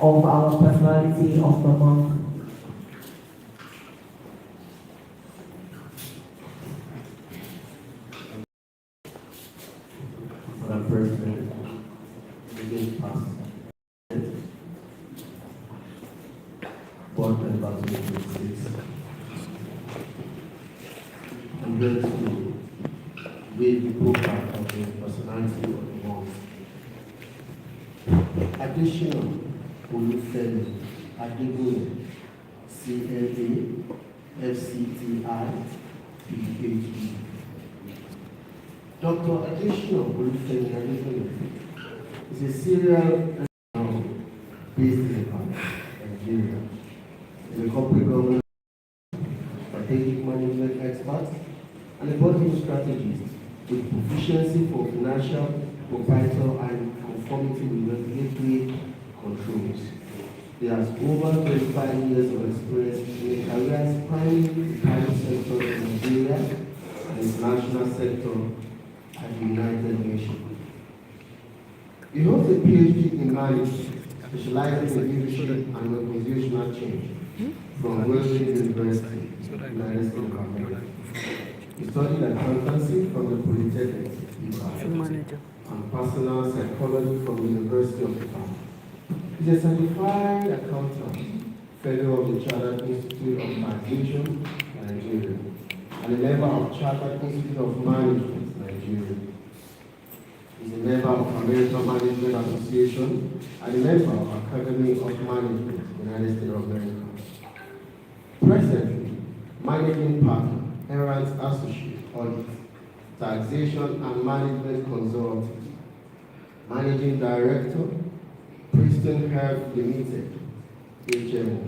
of our personality of the month. Madam President, again past board member 2026. I'm going to read the profile of the personality of the month. Additional Olufemi Adeboye, CFA, FCTI, PhD. Dr. Additional Olufemi Adeboye is a serial based in Nigeria. He's a corporate government, strategic management expert, and a board strategist with proficiency for financial, proprietary, and conformity with regulatory controls. He has over 25 years of experience in a career spanning the private sector in Nigeria and the international sector at the United Nations. He holds a PhD in management, specializing in leadership and organizational change from Wellesley University, United States of America. He studied accountancy from the Polytechnic and personal psychology from the University of Japan. He is a certified accountant, fellow of the Chartered Institute of Taxation, Nigeria, and a member of Chartered Institute of Management, Nigeria. He is a member of American Management Association and a member of Academy of Management, United States of America. Presently, managing partner, Errant Associate Audit, Taxation and Management Consulting, Managing Director, Princeton Herb Limited, HMO.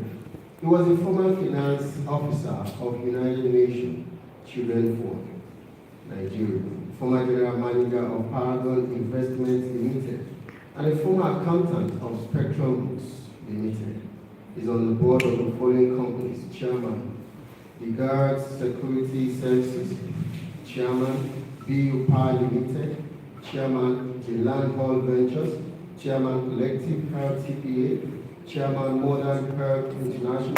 He was a former finance officer of United Nations Children Fund, Nigeria, former general manager of Paragon Investments Limited, and a former accountant of Spectrum Books Limited. He's on the board of the following companies: Chairman, the Guards Security Services, Chairman, BU Power Limited, Chairman, the Land Hall Ventures, Chairman, Collective Health TPA, Chairman, Modern Health International,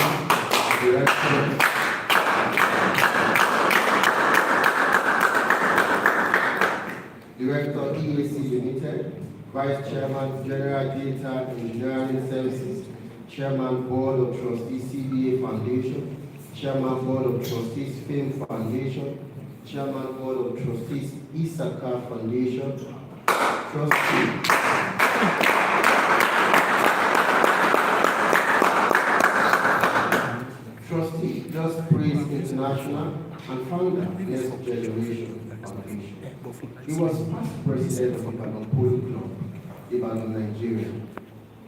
Director EAC Limited, Vice Chairman, General Data Engineering Services, Chairman, Board of Trustees CBA Foundation, Chairman, Board of Trustees FAME Foundation, Chairman, Board of Trustees Isaka Foundation, Trustee Just Praise International, and founder Next Generation Foundation. He was past president of Ibadan Polo Club, Ibadan, Nigeria,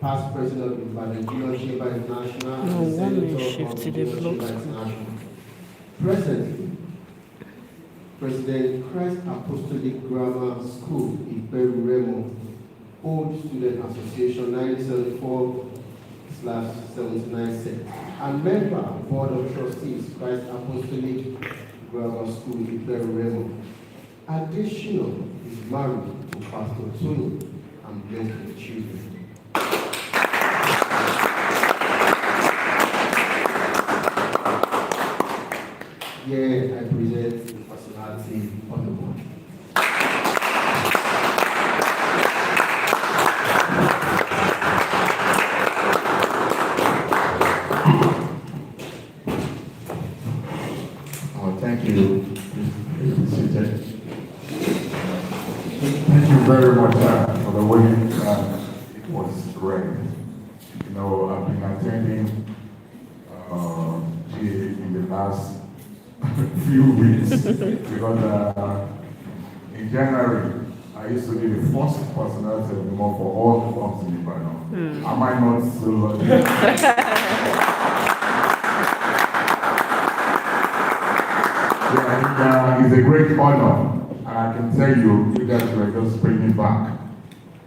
past president of Ibadan Junior Chamber International, and senator of Junior Chamber International. Presently, President Christ Apostolic Grammar School in Remo, Old Student Association 1974/79, and member Board of Trustees Christ Apostolic Grammar School in Remo. Additional is married to Pastor Tony and blessed with children. Here I present the personality of the month. Thank you. Thank you very much for the way it was read. You know, I've been attending GA in the last few weeks because in January I used to be the first personality of the month for all the clubs in Ibadan. Am I not so lucky? Yeah, it's a great honor. I can tell you, you guys were just bringing back.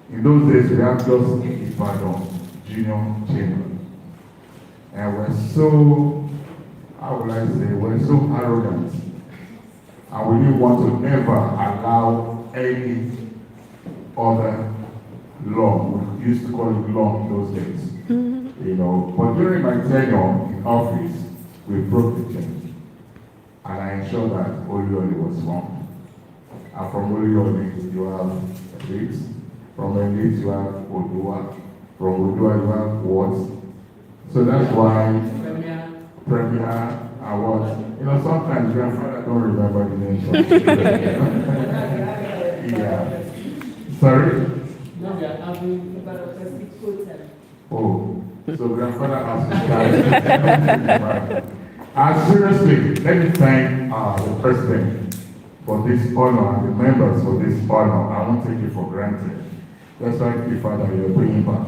In those days, we had just Ibadan Junior Chamber. And we're so, how would I say, we're so arrogant. And we didn't want to ever allow any other law. We used to call it law in those days. But during my tenure in office, we broke the chain, and I ensured that Olioli was formed. And from Olioli, you have elites. From elites, you have Odua. From Odua, you have what? So that's why Premier Awards. Sometimes grandfather don't remember the names. Yeah. Sorry? No, we are having about a 6 hotel. Oh, so grandfather has to carry. And seriously, let me thank the president for this honor and the members for this honor. I won't take it for granted. That's why, Father, you're bringing back.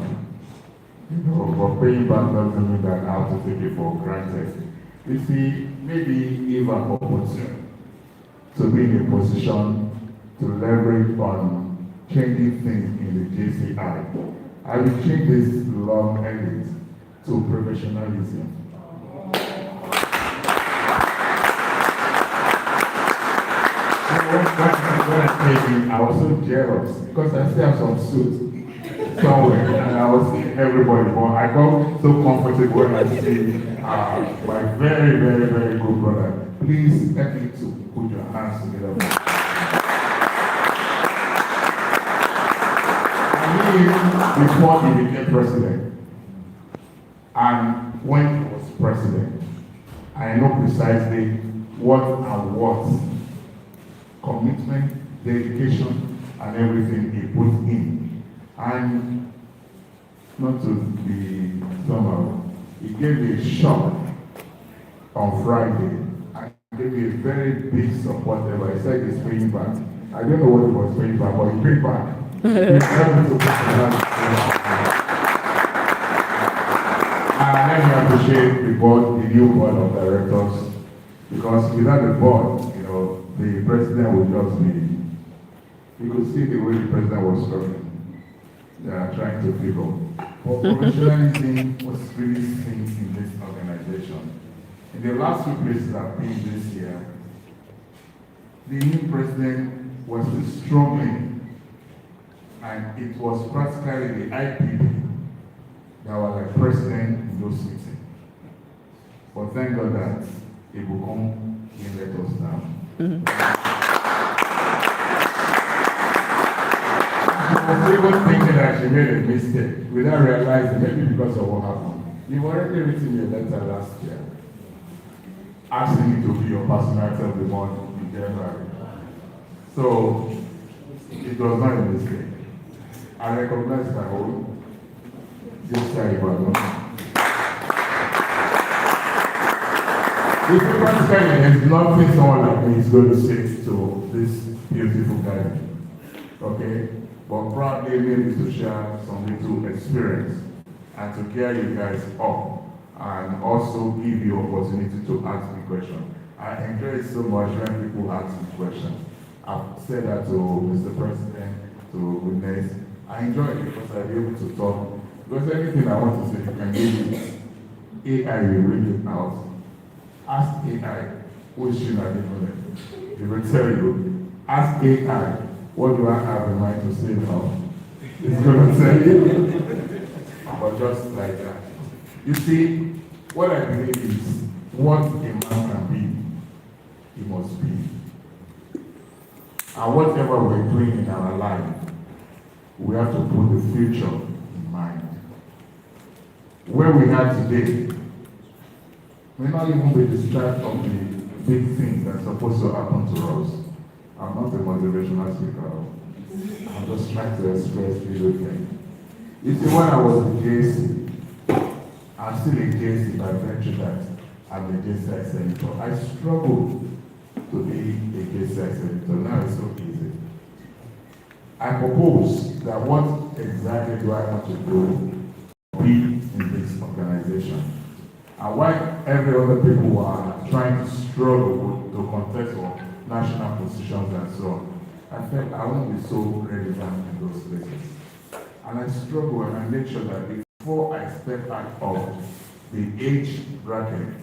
But paying back doesn't mean that I have to take it for granted. You see, maybe if I'm opportune to be in a position to leverage on changing things in the JCI, I will change this long edit to professionalism. When I came in, I was so jealous because I still have some suits somewhere, and I was seeing everybody. But I got so comfortable when I see my very, very, very good brother. Please help me to put your hands together. Before he became president, and when he was president, I know precisely what commitment, dedication, and everything he put in. And not to be somehow, he gave me a shock on Friday and gave me a very big support ever. He said he's paying back. I don't know what he was paying back, but he paid back. And let me appreciate the new board of directors, because without the board, the president would just be, you could see the way the president was struggling. They are trying to figure. But professionalism was really seen in this organization. In the last few places I've been this year, the new president was struggling. And it was practically the IPP that was like president in those meetings. But thank God that Ibukom didn't let us down. I was even thinking that she made a mistake without realizing, maybe because of what happened. You've already written your letter last year asking me to be your personality of the month in January. So it was not a mistake. I recognize my own. JCI Ibadan. If you can't tell me, there's nothing someone like me is going to say to this beautiful guy. Okay? But probably maybe to share some little experience and to gear you guys up and also give you opportunity to ask me questions. I enjoy it so much when people ask me questions. I've said that to Mr. President, to witness. I enjoy it because I'll be able to talk. Because anything I want to say, you can give me. AI will read it out. Ask AI, which should I different? It will tell you. Ask AI, what do I have in mind to say now? It's going to tell you. But just like that. You see, what I believe is, what a man can be, he must be. And whatever we're doing in our life, we have to put the future in mind. Where we are today may not even be distracted from the big things that's supposed to happen to us. I'm not a motivational speaker. I'm just trying to express little things. You see, when I was in JC, I'm still in JC by virtue that I'm a JCI senator. I struggled to be a JCI senator. Now it's so easy. I propose that what exactly do I want to do be in this organization? And why every other people are trying to struggle to contest for national positions and so on, I felt I won't be so relevant in those places. And I struggle and I make sure that before I step out of the age bracket,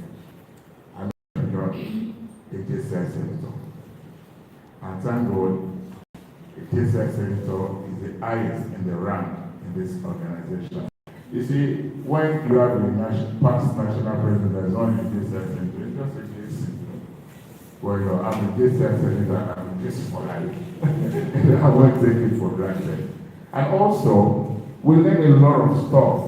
I'm not a JCI senator. And thank God, a JCI senator is the highest in the rank in this organization. You see, when you have a past national president that is not in the JCI Senator, it's just a case. Well, I'm a JCI Senator, I'm a case for life. I won't take it for granted. And also, we learn a lot of stuff.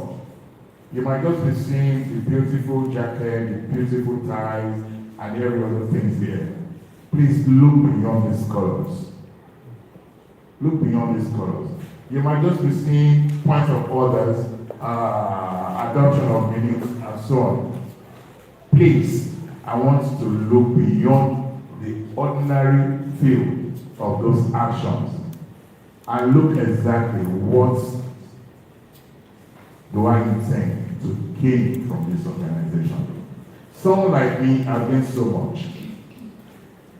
You might just be seeing the beautiful jacket, the beautiful ties, and every other things there. Please look beyond these colors. Look beyond these colors. You might just be seeing points of orders, adoption of meanings, and so on. Please, I want to look beyond the ordinary field of those actions and look exactly what do I intend to gain from this organization. Someone like me, I've gained so much.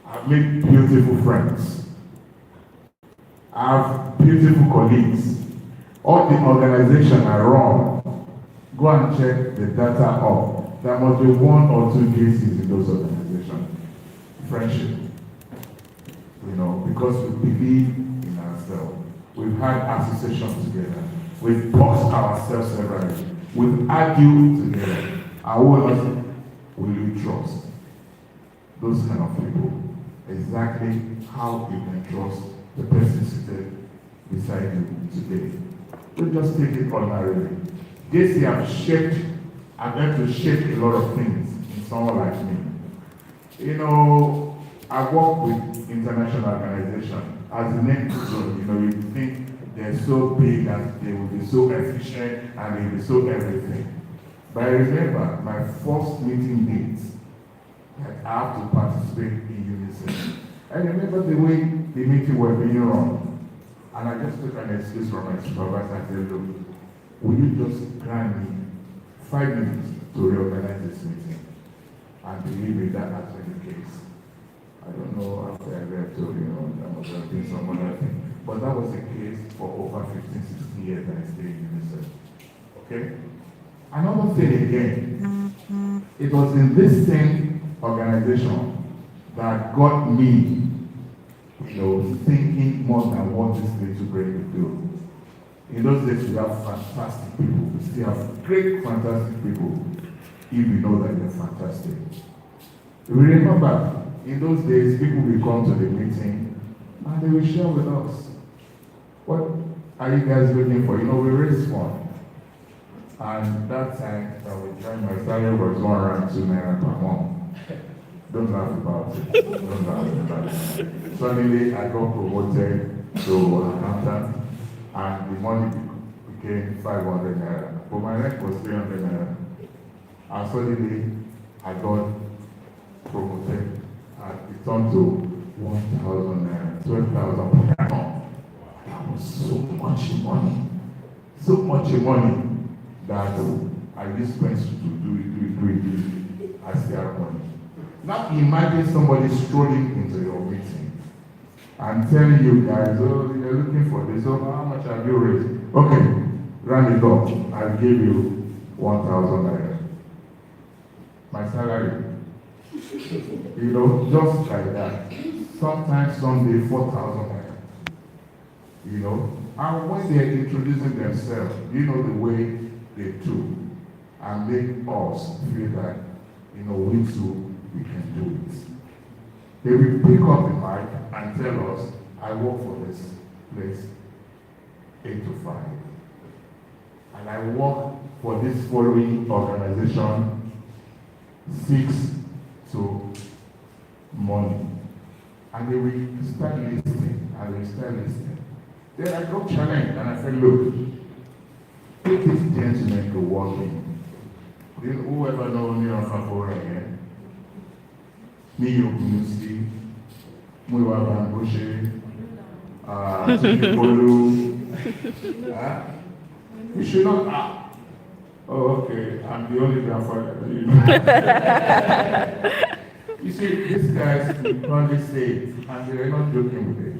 I've made beautiful friends. I have beautiful colleagues. All the organization I run, go and check the data up. There must be 1 or 2 cases in those organizations. Friendship. Because we believe in ourselves. We've had associations together. We've boxed ourselves severally. We've argued together. I will you trust those kind of people? Exactly how you can trust the person seated beside you today. Don't just take it ordinarily. JCI have had to shape a lot of things in someone like me. I work with international organizations. As the name goes, you think they're so big and they will be so efficient and they will be so everything. But I remember my first meeting dates that I have to participate in UNICEF. I remember the way the meeting was being run. And I just took an excuse from my supervisor and said, look, will you just grant me 5 minutes to reorganize this meeting? And believe me, that has been the case. I don't know after I left, that must have been some other thing. But that was the case for over 15, 16 years that I stayed in UNICEF. Okay? Another thing again, it was in this same organization that got me, thinking more than what this little brain would do. In those days, we have fantastic people. We still have great, fantastic people, if we know that they're fantastic. We remember, in those days, people will come to the meeting and they will share with us. What are you guys looking for? We raised one. And that time that we joined, my salary was 1 rand 2 naira per month. Don't laugh about it. Don't laugh about it. Suddenly, I got promoted to an accountant, and the money became 500 naira. But my rent was 300 naira. And suddenly, I got promoted, and it turned to 1,000 naira, 12,000 per month. That was so much money. So much money that I used friends to do it as their money. Now imagine somebody strolling into your meeting and telling you guys, oh, you're looking for this, oh, how much have you raised? Okay, round it up, I'll give you 1,000 naira. My salary. Just like that. Sometimes someday 4,000 naira. And when they're introducing themselves, the way they do and make us feel that, we too, we can do it. They will pick up the mic and tell us, I work for this place 8 to 5. And I work for this following organization 6 to morning. And they will start listening, and they start listening. Then I got challenged, and I said, look, take this gentleman to walk in. Whoever knows me on Fafora again, me Yokunusi, Muiwa Bamboshe, Tikolu. You should not. Oh, okay, I'm the only grandfather. You see, these guys will probably say it, and they're not joking with it,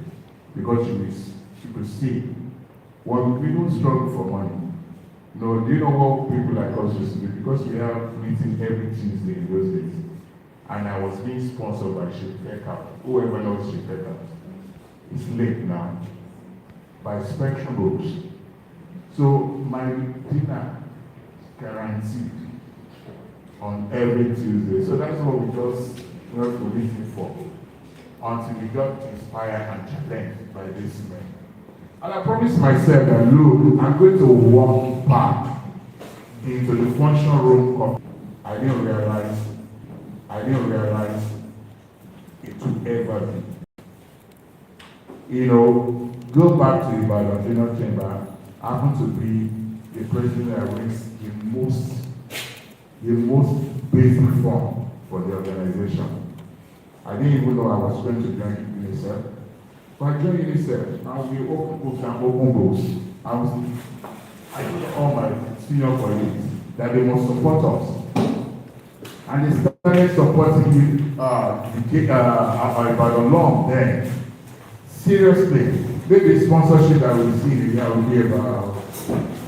because you could see, when we don't struggle for money. No, do you know what people like us used to do? Because we have meetings every Tuesday in those days. And I was being sponsored by Shipeka. Whoever knows Shipeka. It's late now. By Spectrum Books. So my dinner guaranteed on every Tuesday. So that's what we just were looking for until we got inspired and challenged by this man. And I promised myself that, look, I'm going to walk back into the function room of. I didn't realize it would ever be. You know, go back to Ibadan General Chamber, happen to be the president that raised the most basic form for the organization. I didn't even know I was going to join UNICEF. But I joined UNICEF and we open books and open books. I told all my senior colleagues that they must support us. And they started supporting Ibadan Long then. Seriously, maybe sponsorship that we see in the year will be about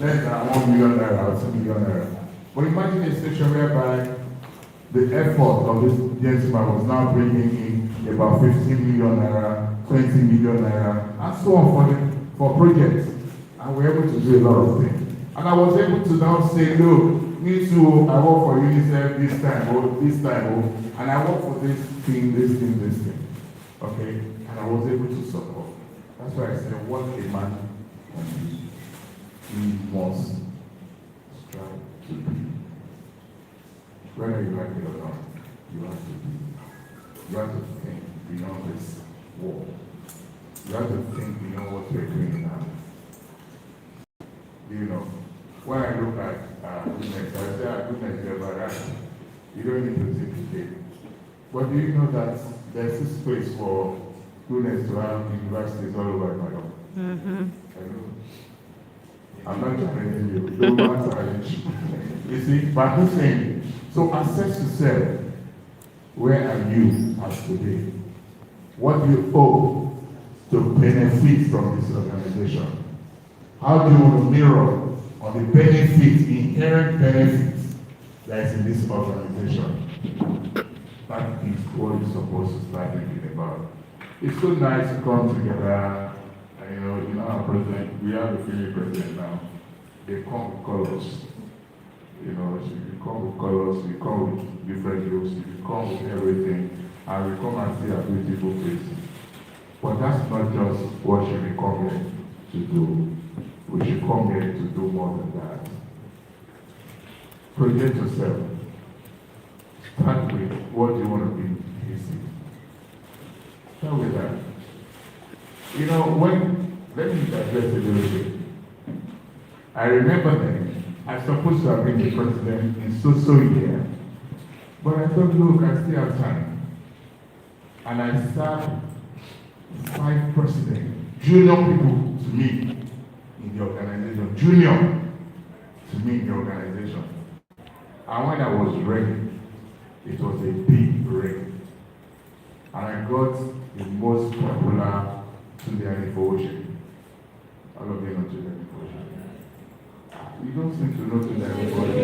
less than 1 million naira or 2 million naira. But imagine a situation whereby the effort of this gentleman was now bringing in about 15 million naira, 20 million naira, and so on for projects. And we're able to do a lot of things. And I was able to now say, look, me too, I work for UNICEF this time, and I work for this thing. Okay? And I was able to support. That's why I said, what a man can be, he must strive to be. Whether you like it or not, you have to be. You have to think beyond this wall. You have to think beyond what we're doing now. You know, when I look at goodness, I say goodness is everlasting. You don't need to think today. But do you know that there's a space for goodness to have universities all over Ibadan? Mm-hmm. I'm not challenging you. Don't matter. You see, but I'm saying, so assess yourself. Where are you as today? What do you owe to benefit from this organization? How do you want to mirror on the benefits, inherent benefits that is in this organization? That is what you're supposed to start thinking about. It's so nice to come together. And, you know, our president, we have a female president now. They come with colors. You know, we come with colors, we come with different looks, we come with everything, and we come and see our beautiful faces. But that's not just what should we come here to do. We should come here to do more than that. Project yourself. Start with what you want to be easy. Start with that. You know, let me address a little bit. I remember then, I was supposed to have been the president in so year. But I thought, look, I still have time. And I served 5 presidents, junior people to me in the organization, junior to me in the organization. And when I was ready, it was a big break. And I got the most popular Tunde devotion. All of you know Tunde devotion. You don't seem to know Tunde devotion.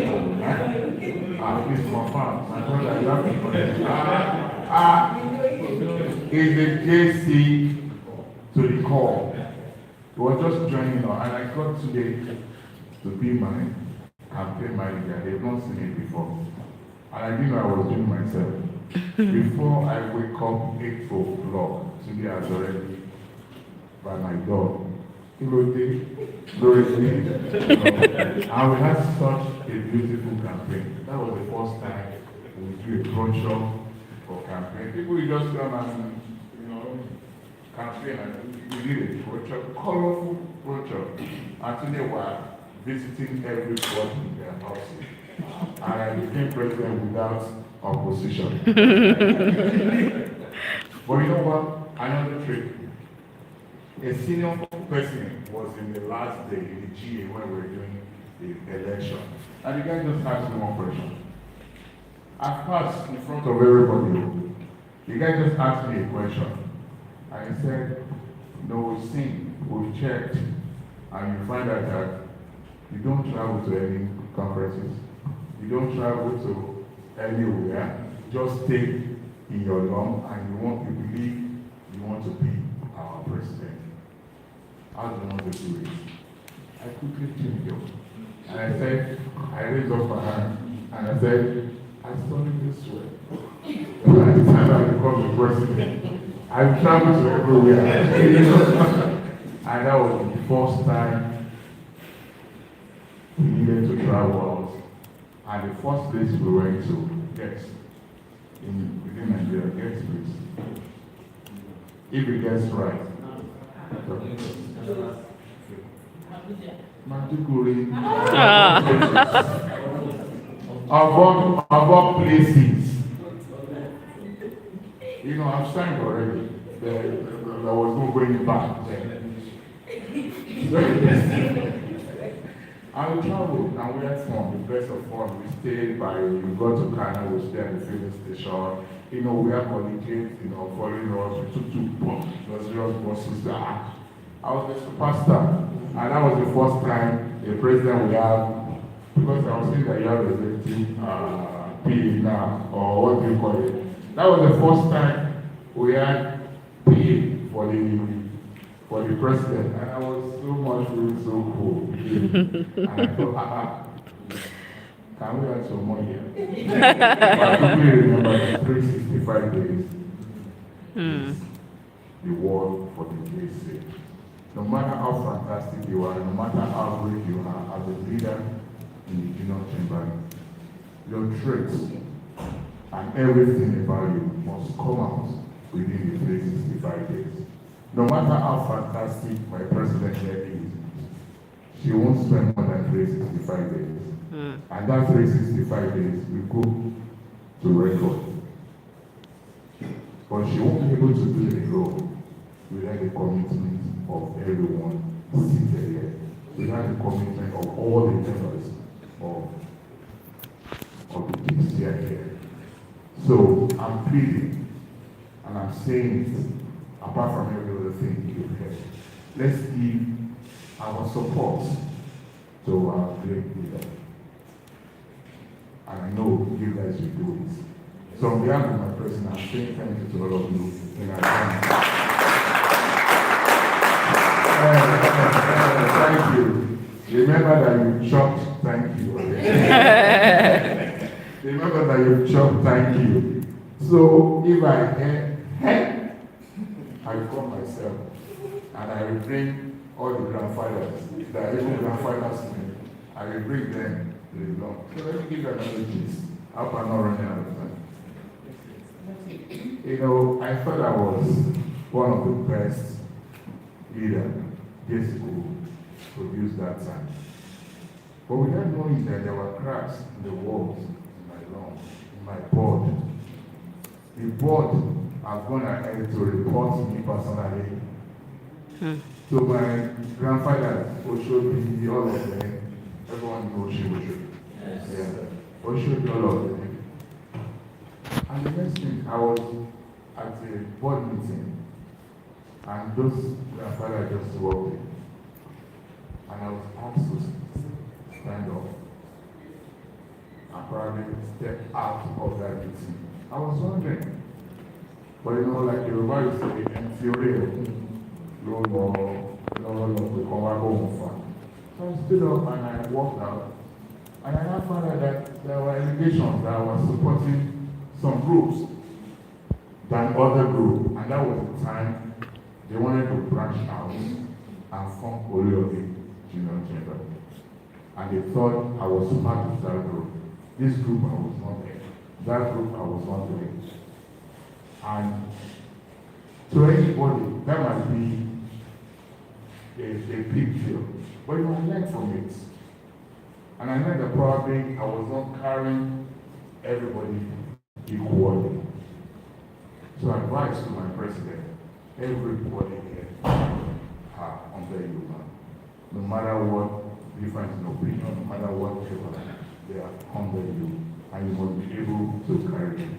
Please confirm. My brother, you have to is the JC to the core. We were just joining on, and I got today to be my campaign manager. They've not seen it before. And I didn't know I was doing myself. Before I wake up 8 o'clock, today I was already by my door. Glory to me. And we had such a beautiful campaign. That was the first time we do a brochure for campaign. People will just come and, campaign, and we did a brochure, colorful brochure. And today we are visiting everybody in their houses. And I became president without opposition. But you know what? Another trick. A senior person was in the last day in the GA when we were doing the election. And the guy just asked me one question. I passed in front of everybody. The guy just asked me a question. And he said, we've seen, we've checked, and you find out that you don't travel to any conferences. You don't travel to anywhere. Just stay in your dorm, and you believe you want to be our president. How do you want to do it? I quickly changed up. And I said, I raised up my hand, and I said, I studied this way. By the time I become the president, I've traveled to everywhere. And that was the first time we needed to travel out. And the first place we went to, yes, within Nigeria, guess please. If it gets right. Matukuri. About places. You know, I've signed already. There was no going back then. I traveled and we had fun, the best of fun. We stayed by, we got to Ghana, we stayed at the filling station. You know, we had colleagues, following us. We took 2 luxurious buses. I was the superstar. And that was the first time the president we have, because I was saying that you have a executive P now, or what do you call it? That was the first time we had P for the president, and I was so much really so cool. And I thought, can we have some more here? But I quickly remember that 365 days is the word for the JCI. No matter how fantastic you are, no matter how great you are as a leader in the junior chamber, your traits and everything about you must come out within the 365 days. No matter how fantastic my president here is, she won't spend more than 365 days. And that 365 days will go to record. But she won't be able to do the role without the commitment of everyone seated here, without the commitment of all the members of the JCI here. So I'm pleading, and I'm saying it, apart from every other thing you've heard, let's give our support to our great leader. And I know you guys will do it. So on behalf of my president, I'm saying thank you to all of you in advance. Thank you. Remember that you chopped thank you. Remember that you chopped thank you. So if I head, I will call myself and I will bring all the grandfathers, that are even grandfathers to me, I will bring them to the law. So let me give you another piece. How about not running out of time? You know, I thought I was one of the best leaders JCI produced that time. But without knowing that there were cracks in the walls, in my lawn, in my board. The board have gone ahead to report me personally. So my grandfather, Oshobi, all of them, everyone knows Oshobi. Yes. Yeah. Oshobi, all of them. And the next thing, I was at a board meeting, and those grandfathers just walked in. And I was asked to stand up and probably step out of that meeting. I was wondering. But you know, like Yoruba used to say, theory, no, we come back home. So I stood up and I walked out. And I now found out that there were allegations that I was supporting some groups than other groups. And that was the time they wanted to branch out and form Oliobi Junior Chamber. And they thought I was part of that group. This group I was not there. That group I was not there. And to anybody, that might be a big deal. But you can learn from it. And I know that probably I was not carrying everybody equally. So I advise to my president, everybody here are under you, man. No matter what difference in opinion, no matter what they are under you. And you must be able to carry them.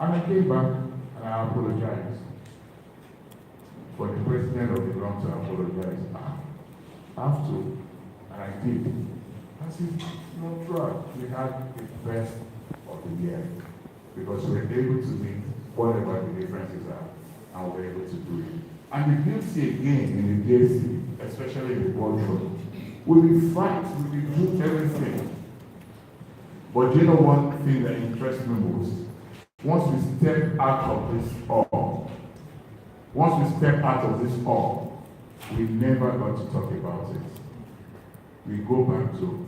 And I came back and I apologized. For the president of the ground to apologize. I have to. And I did. I said, no, try. We had the best of the year. Because we were able to meet whatever the differences are. And we were able to do it. And the beauty again in the JC, especially in the boardroom, We will fight, we will do everything. But do you know one thing that interests me most? Once we step out of this hall, once we step out of this hall, we never got to talk about it. We go back to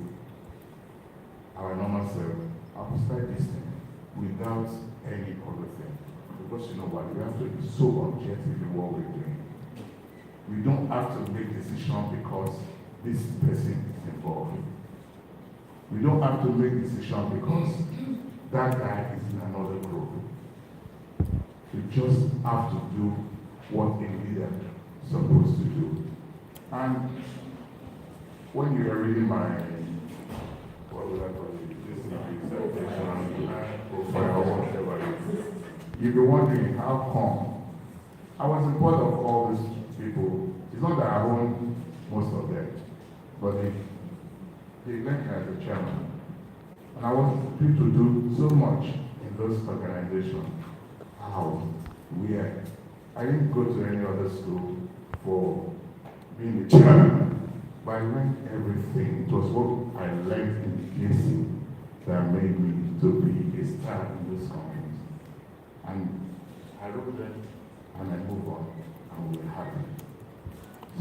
our normal self, our start this thing without any other thing. Because you know what, we have to be so objective in what we're doing. We don't have to make decisions because this person is involved. We don't have to make decisions because that guy is in another group. We just have to do what a leader is supposed to do. And when you are reading my, what would I call it, profile, whatever it is, you'll be wondering how come. I was in part of all these people. It's not that I own most of them, but they left me as a chairman. And I wanted people to do so much in those organizations. How? Where? I didn't go to any other school for being the chairman. But I learned everything. It was what I learned in the JCI that made me to be a star in those companies. And I wrote them and I moved on and we're happy.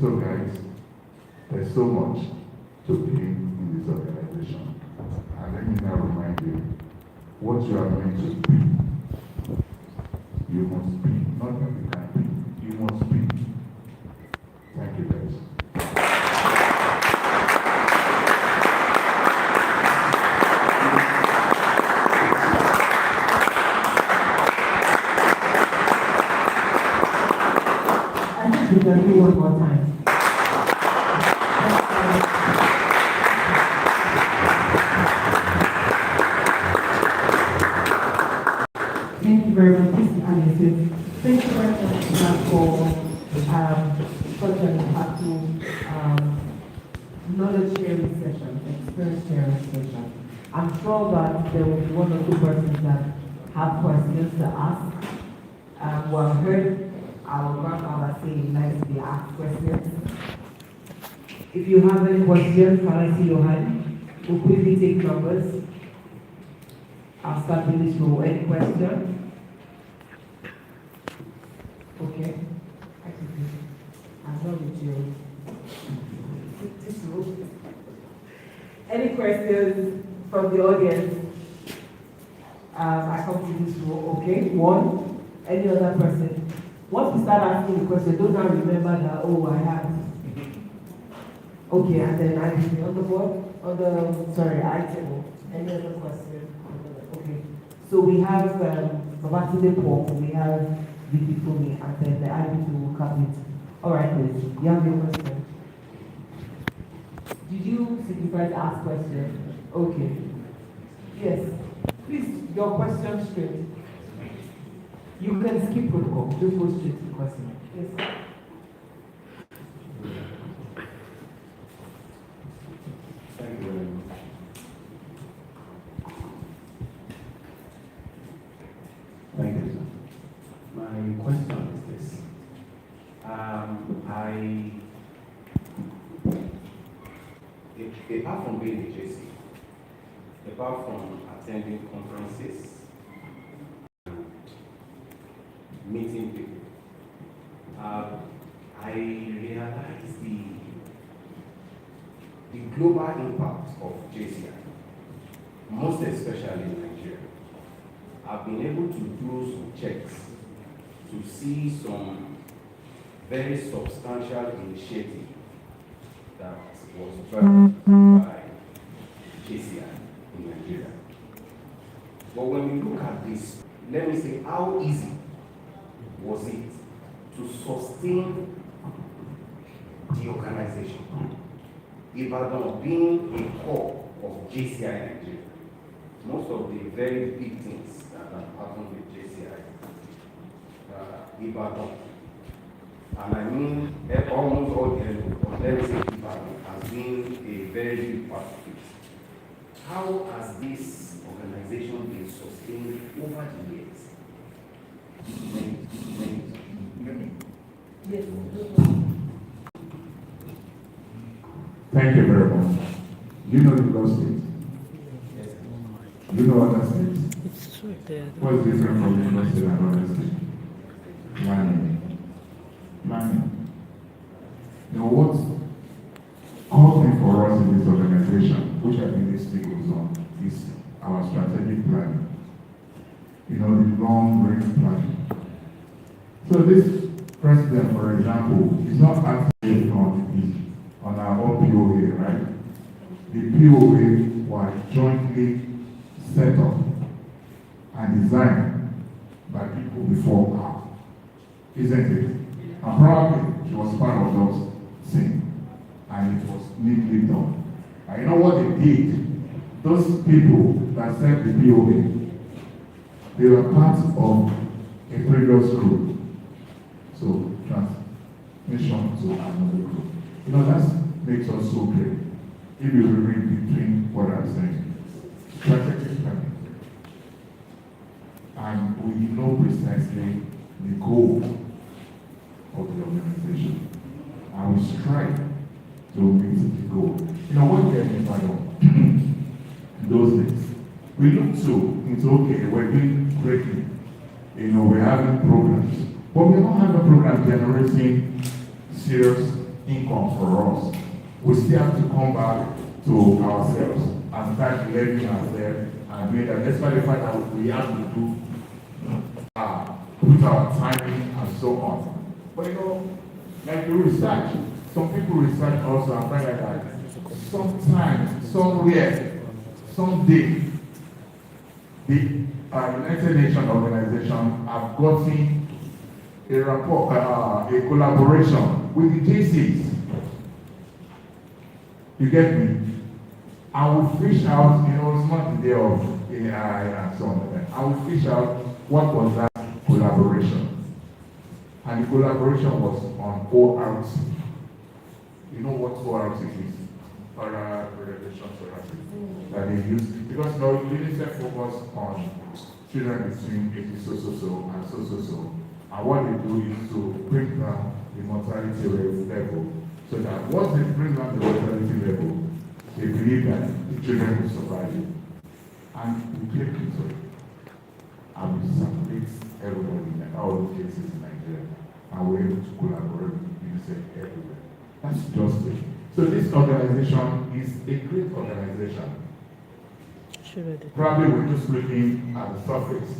So guys, there's so much to be in this organization. And let me now remind you, what you are meant to be, you must be, not that you can be, you must be. Thank you guys. We can do one more time. Thank you very much, Mr. Anderson. Thank you very much for such an impactful knowledge sharing session, experience sharing session. I'm sure that there will be one or two persons that have questions to ask. Well, heard our grandfather say he likes to be asked questions. If you have any questions, can I see your hand? We'll quickly take numbers. I'll start with this row. Any question? Okay. I'm not with you. This row. Any questions from the audience? I come to this row. Okay. One. Any other person? Once we start asking the question, don't now remember that, oh, I have. Okay, and then I on the board, item. Any other question? Okay. So we have Babatunde Paul, we have Vicky Fumi, and then the IBT will come it. All right, please. You have your question. Did you signify to ask questions? Okay. Yes. Please, your question straight. You can skip protocol, just go straight to the question. Yes. Thank you very much. Thank you, sir. My question is this. Apart from being a JCI, apart from attending conferences, meeting people, I realized the global impact of JCI, most especially in Nigeria. I've been able to do some checks to see some very substantial initiative that was birthed by JCI in Nigeria. But when we look at this, let me say, how easy was it to sustain the organization? Ibadan being a core of JCI Nigeria, most of the very big things that have happened with JCI, Ibadan, and I mean almost all the let me say Ibadan has been a very big part of it. How has this organization been sustained over the years? Yes. Thank you very much. You know the Lagos State? Yes. You know other states? It's true there. What's different from Lagos State and other states? Planning. Planning. Now what called me for us in this organization, which I think this thing goes on, is our strategic planning. You know, the long range planning. So this president, for example, is not acting on our own POA, right? The POA was jointly set up and designed by people before her, isn't it? And probably she was part of those things, and it was neatly done. And you know what they did? Those people that set the POA, they were part of a previous group. So transmission to another group. You know, that makes us so great. If you read between what I'm saying, strategic planning. And we know precisely the goal of the organization. And we strive to meet the goal. You know, what we are in those days, we look into okay, we're doing greatly. You know, we're having programs. But we don't have a program generating serious income for us. We still have to come back to ourselves and start learning ourselves and doing that. That's why the fact that we have to do put our timing and so on. But you know, like the research, some people research also and find out that sometimes, somewhere, someday, the United Nations organization have gotten a rapport, a collaboration with the JCs. You get me? I will fish out, you know, it's not the day of AI and so on. I will fish out what was that collaboration. And the collaboration was on ORT. You know what ORT is? Oral Relation Therapy. That they use. Because now UNICEF focus on children between 80 so and so. And what they do is to bring down the mortality level, so that once they bring down the mortality level, they believe that the children will survive it. And we take into it. And we circulate everybody in all the cases in Nigeria. And we're able to collaborate with UNICEF everywhere. That's just it. So this organization is a great organization. Probably we're just looking at the surface,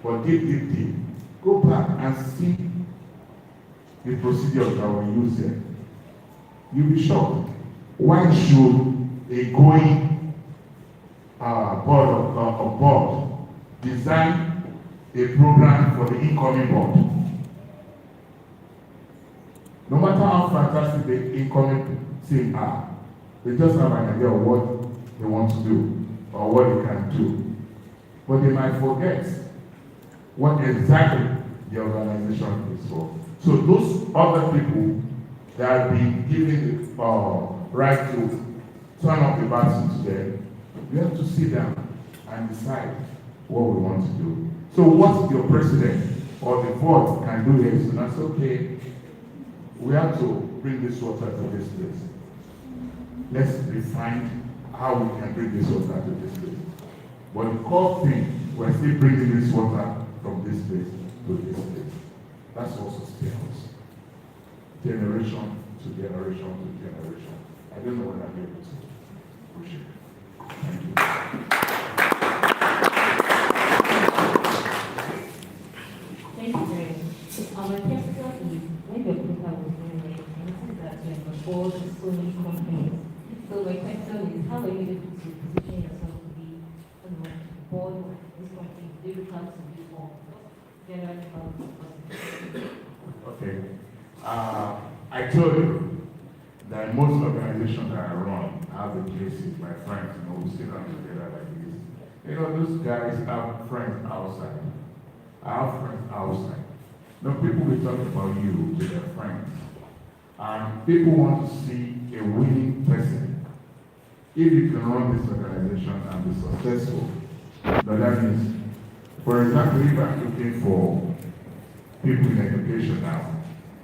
but deep. Go back and see the procedures that were used here. You'll be shocked. Why should a going board design a program for the incoming board? No matter how fantastic the incoming team are, they just have an idea of what they want to do or what they can do. But they might forget what exactly the organization is for. So those other people that have been given the right to turn up the battle to them, we have to sit down and decide what we want to do. So what your president or the board can do is, and that's okay, we have to bring this water to this place. Let's define how we can bring this water to this place. But the core thing, we're still bringing this water from this place to this place. That's what sustains us. Generation to generation to generation. I don't know when I'll be able to push it. Thank you. Thank you very much. Our question is, when the paper was being made, I noticed that you have involved so many companies. So my question is, how are you able to position yourself to be on the board of this company? Do you plan to be more? Generally, how is it possible? Okay. I told you that most organizations that I run have a JCs, my friends, you know, we sit down together like this. You know, those guys have friends outside. I have friends outside. You know, people will talk about you to their friends. And people want to see a winning person. If you can run this organization and be successful, that means, for example, if I'm looking for people in education now,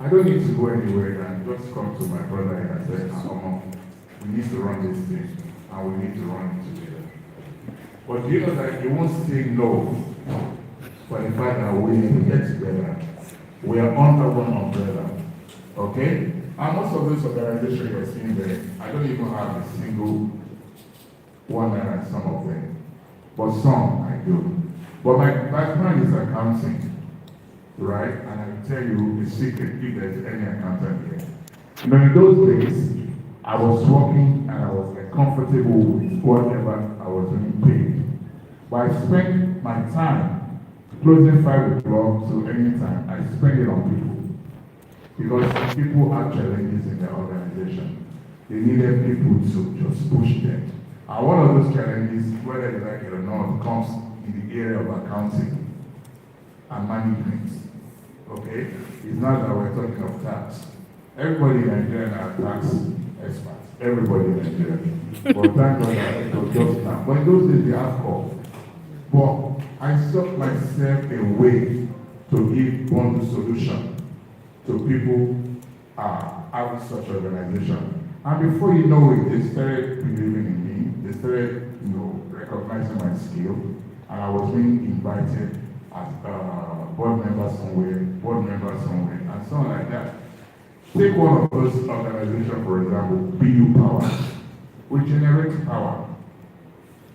I don't need to go anywhere and just come to my brother and say, we need to run this thing, and we need to run it together. But do you know that you won't say no for the fact that we need to get together? We are under one umbrella, okay? And most of those organizations you're seeing there, I don't even have a single one naira in some of them, but some I do. But my background is accounting, right? And I will tell you a secret if there's any accountant here. You know, in those days, I was working and I was like, comfortable with whatever I was being paid. But I spent my time closing 5 o'clock to any time. I spend it on people. Because people have challenges in their organization. They needed people to just push them. And one of those challenges, whether you like it or not, comes in the area of accounting and management. Okay? It's not that we're talking of tax. Everybody in Nigeria are tax experts. Everybody in Nigeria. But thank God that it was just now. But in those days, they have call. But I sought myself a way to give one solution to people having such organization. And before you know it, they started believing in me. They started, recognizing my skill. And I was being invited as board member somewhere, and so on like that. Take one of those organizations, for example, BU Power. We generate power.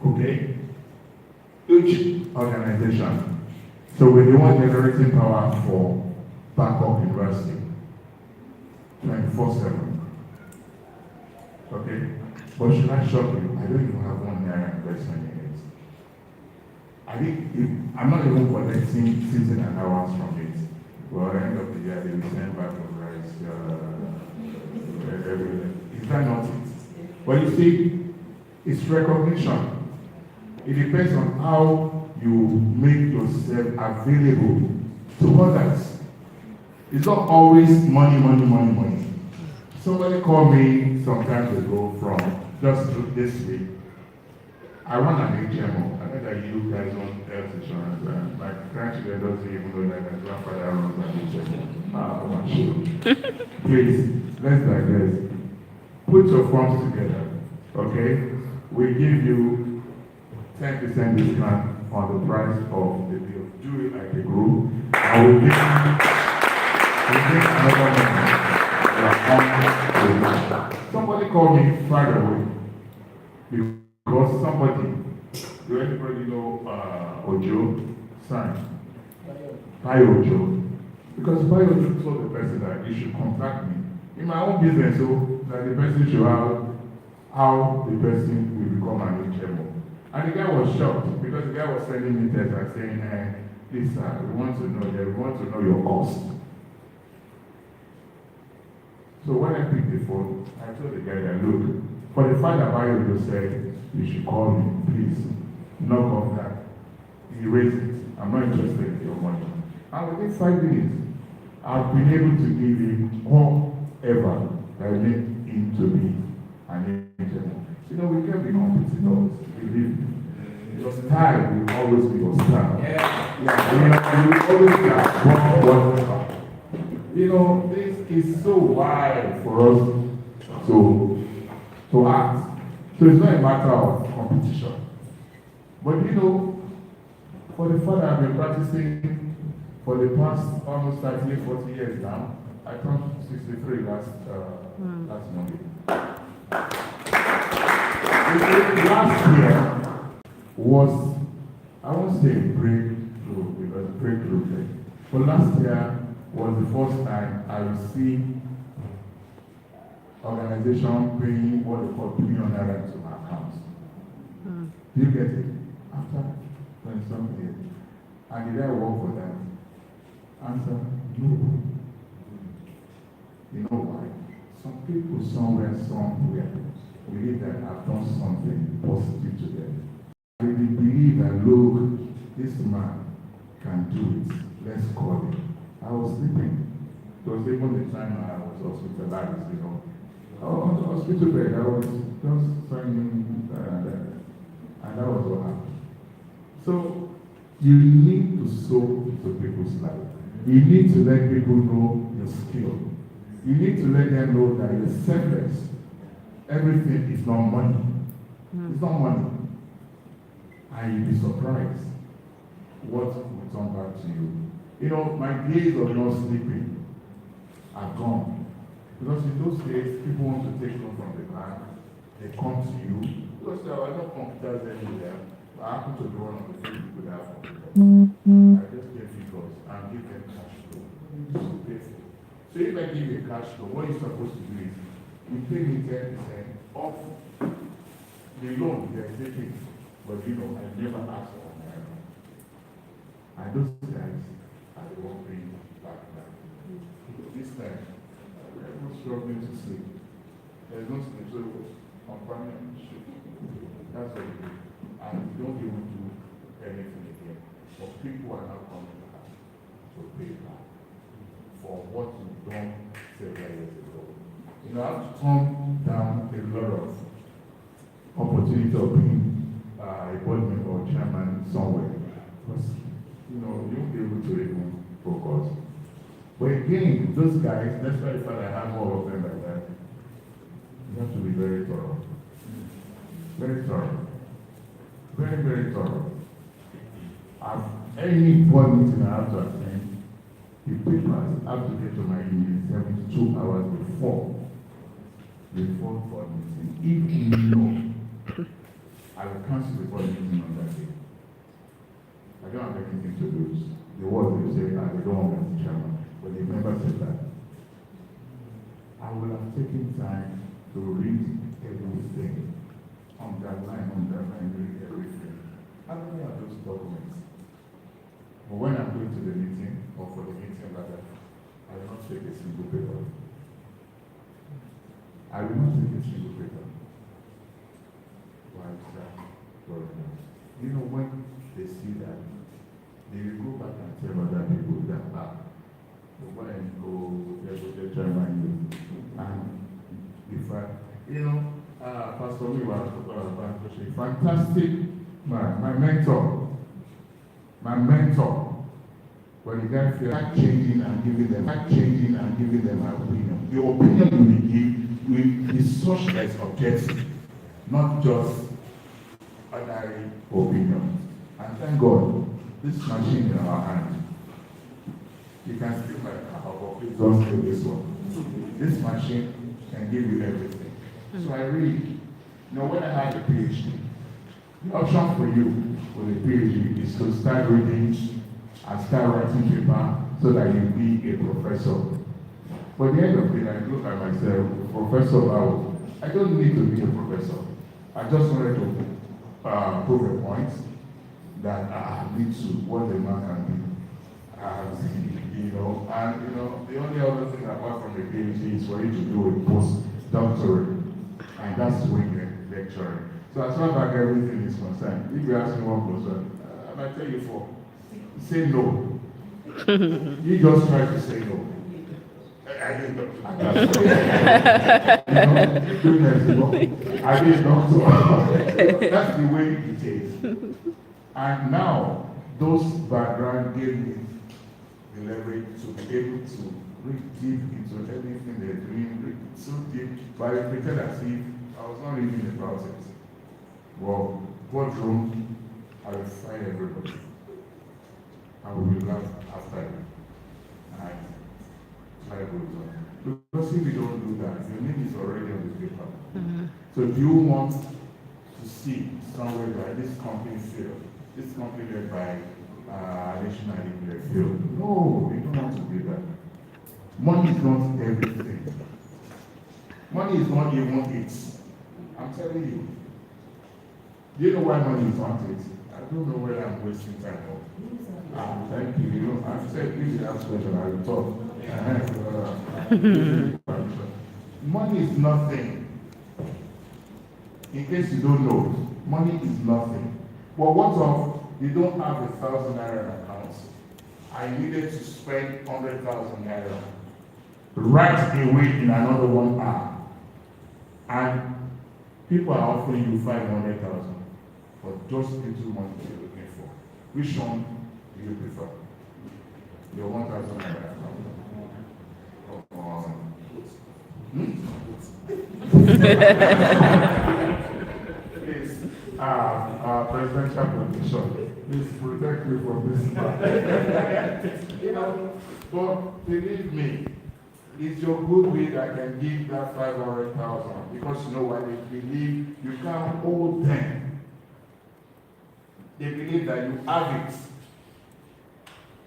Okay? Each organization. So we're the one generating power for Bangkok University. 24/7. Okay? But should I shock you? I don't even have one naira investment in it. I'm not even collecting season and hours from it. Well, at the end of the year, they will send back the rice everywhere. Is that not it? But you see, it's recognition. It depends on how you make yourself available to others. It's not always money. Somebody called me some time ago from just this week. I run an HMO. I know that you guys want health insurance, and my grandchildren doesn't even know that my grandfather runs an HMO. I'm not sure. Please, let's digress. Put your forms together, okay? We give you 10% discount on the price of the bill. Do it like a group. I will give another number. Somebody called me Friday away. Because somebody, do anybody know Ojo? Sign. By Ojo. Because by Ojo told the person that he should contact me. In my own business, so that the person should have how the person will become an HMO. And the guy was shocked because the guy was sending me text and saying, please sir, we want to know your cost. So when I picked the phone, I told the guy that look, for the fact that Bayo said, you should call me, please. Knock off that. Erase it. I'm not interested in your money. And within 5 minutes, I've been able to give him whatever that made him to be an angel. You know, we can be competitors. Believe me. Your style will always be your style. You will always be whatever. You know, this is so wide for us to act. So it's not a matter of competition. But you know, for the fact that I've been practicing for the past almost 38, 40 years now, I turned 63 last Monday. Last year was, I won't say breakthrough, because breakthrough thing. But last year was the first time I received organization paying what they call $2 million to my account. Do you get it? After 20-something years. And did I work for that? Answer, no. You know why? Some people somewhere believe that I've done something positive to them. They believe that, look, this man can do it. Let's call him. I was sleeping. It was even the time I was hospitalized, you know. On the hospital bed, I was just signing, and that was what happened. So, you need to sow to people's life. You need to let people know your skill. You need to let them know that you're selfless. everything is not money. It's not money. And you'll be surprised what will turn back to you. You know, my days of not sleeping are gone. Because in those days, people want to take loan from the bank. They come to you. Because there are no computers anywhere. I happen to be one of the few people that have computers. I just get figures and give them cash flow. So pay for it. So if I give you a cash flow, what you're supposed to do is you pay me 10% off the loan they're taking. But you know, I never asked for my own. And those guys are the one paying back now. This time, I was struggling to sleep. There's no sleep, so it was companionship. That's what you do. And you don't even do anything again. But people are now coming back to pay back for what you've done several years ago. You know, I have to turn down a lot of opportunity of being a board member or chairman somewhere. Because, you know, you won't be able to even focus. But again, those guys, that's why the fact I have more of them like that, you have to be very thorough. Very thorough. Very, very thorough. Any board meeting I have to attend, the papers have to get to my email 72 hours before board meeting. If you know, I will cancel the board meeting on that day. I don't have anything to lose. The words they say, they don't want me as chairman, but they never said that. I will have taken time to read everything, underline, read everything. How many are those documents? But when I'm going to the meeting, or for the meeting rather, I will not take a single paper. I will not take a single paper. Why is that? You know, when they see that, they will go back and tell other people that, the one go, they try my you. And if you know, Pastor Miwa, fantastic man, my mentor, when the guy feels changing and giving them an opinion. The opinion you will give will be such that is objective, not just ordinary opinion. And thank God, this machine in our hand, you can still my car, but please don't steal this one. This machine can give you everything. So I read, you know, when I had a PhD, the option for you with a PhD is to start reading and start writing paper so that you be a professor. But at the end of it, I look at myself, Professor, I don't need to be a professor. I just wanted to prove a point that I need to what the man can do. You know, and you know, the only other thing apart from the PhD is for you to do a postdoctorate, and that's when you're lecturing. So as far as everything is concerned, if you ask me one question, I might tell you four. Say no. You just try to say no. I didn't know. I didn't know. That's the way it is. And now, those background gave me the leverage to be able to read deep into everything they're doing, read so deep, but I pretend as if I was not reading about it. Well, boardroom, I will find everybody. I will laugh after it. And life goes on. Because if you don't do that, your name is already on the paper. So do you want to see somewhere that this company failed? This company led by additional failed? No, we don't want to do that. Money is not everything. Money is not even it. I'm telling you. Do you know why money is not it? I don't know whether I'm wasting time or. Thank you. You know, I've said please ask question, I will talk. Money is nothing. In case you don't know, money is nothing. But what of you don't have 1,000 naira in accounts? I needed to spend 100,000 naira right away in another 1 hour. And people are offering you 500,000 for just little money you're looking for. Which one do you prefer? Your 1,000 naira account. Please, presidential protection. Please protect me from this man. But believe me, it's your goodwill that can give that 500,000 because you know why they believe you can't hold them. They believe that you have it.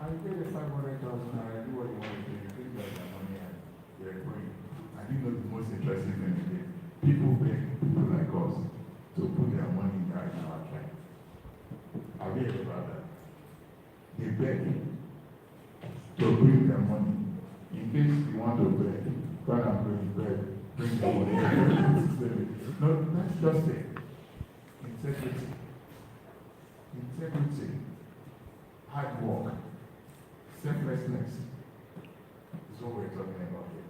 I pay the 500,000 and I do what you want to do. You think that the money and you're going. I think that's the most interesting thing again. People beg people like us to put their money in our account. Have you heard about that? They beg to bring their money. In case you want to beg, come and bring the money. No, that's just it. Integrity. Integrity. Hard work. Selflessness is what we're talking about here.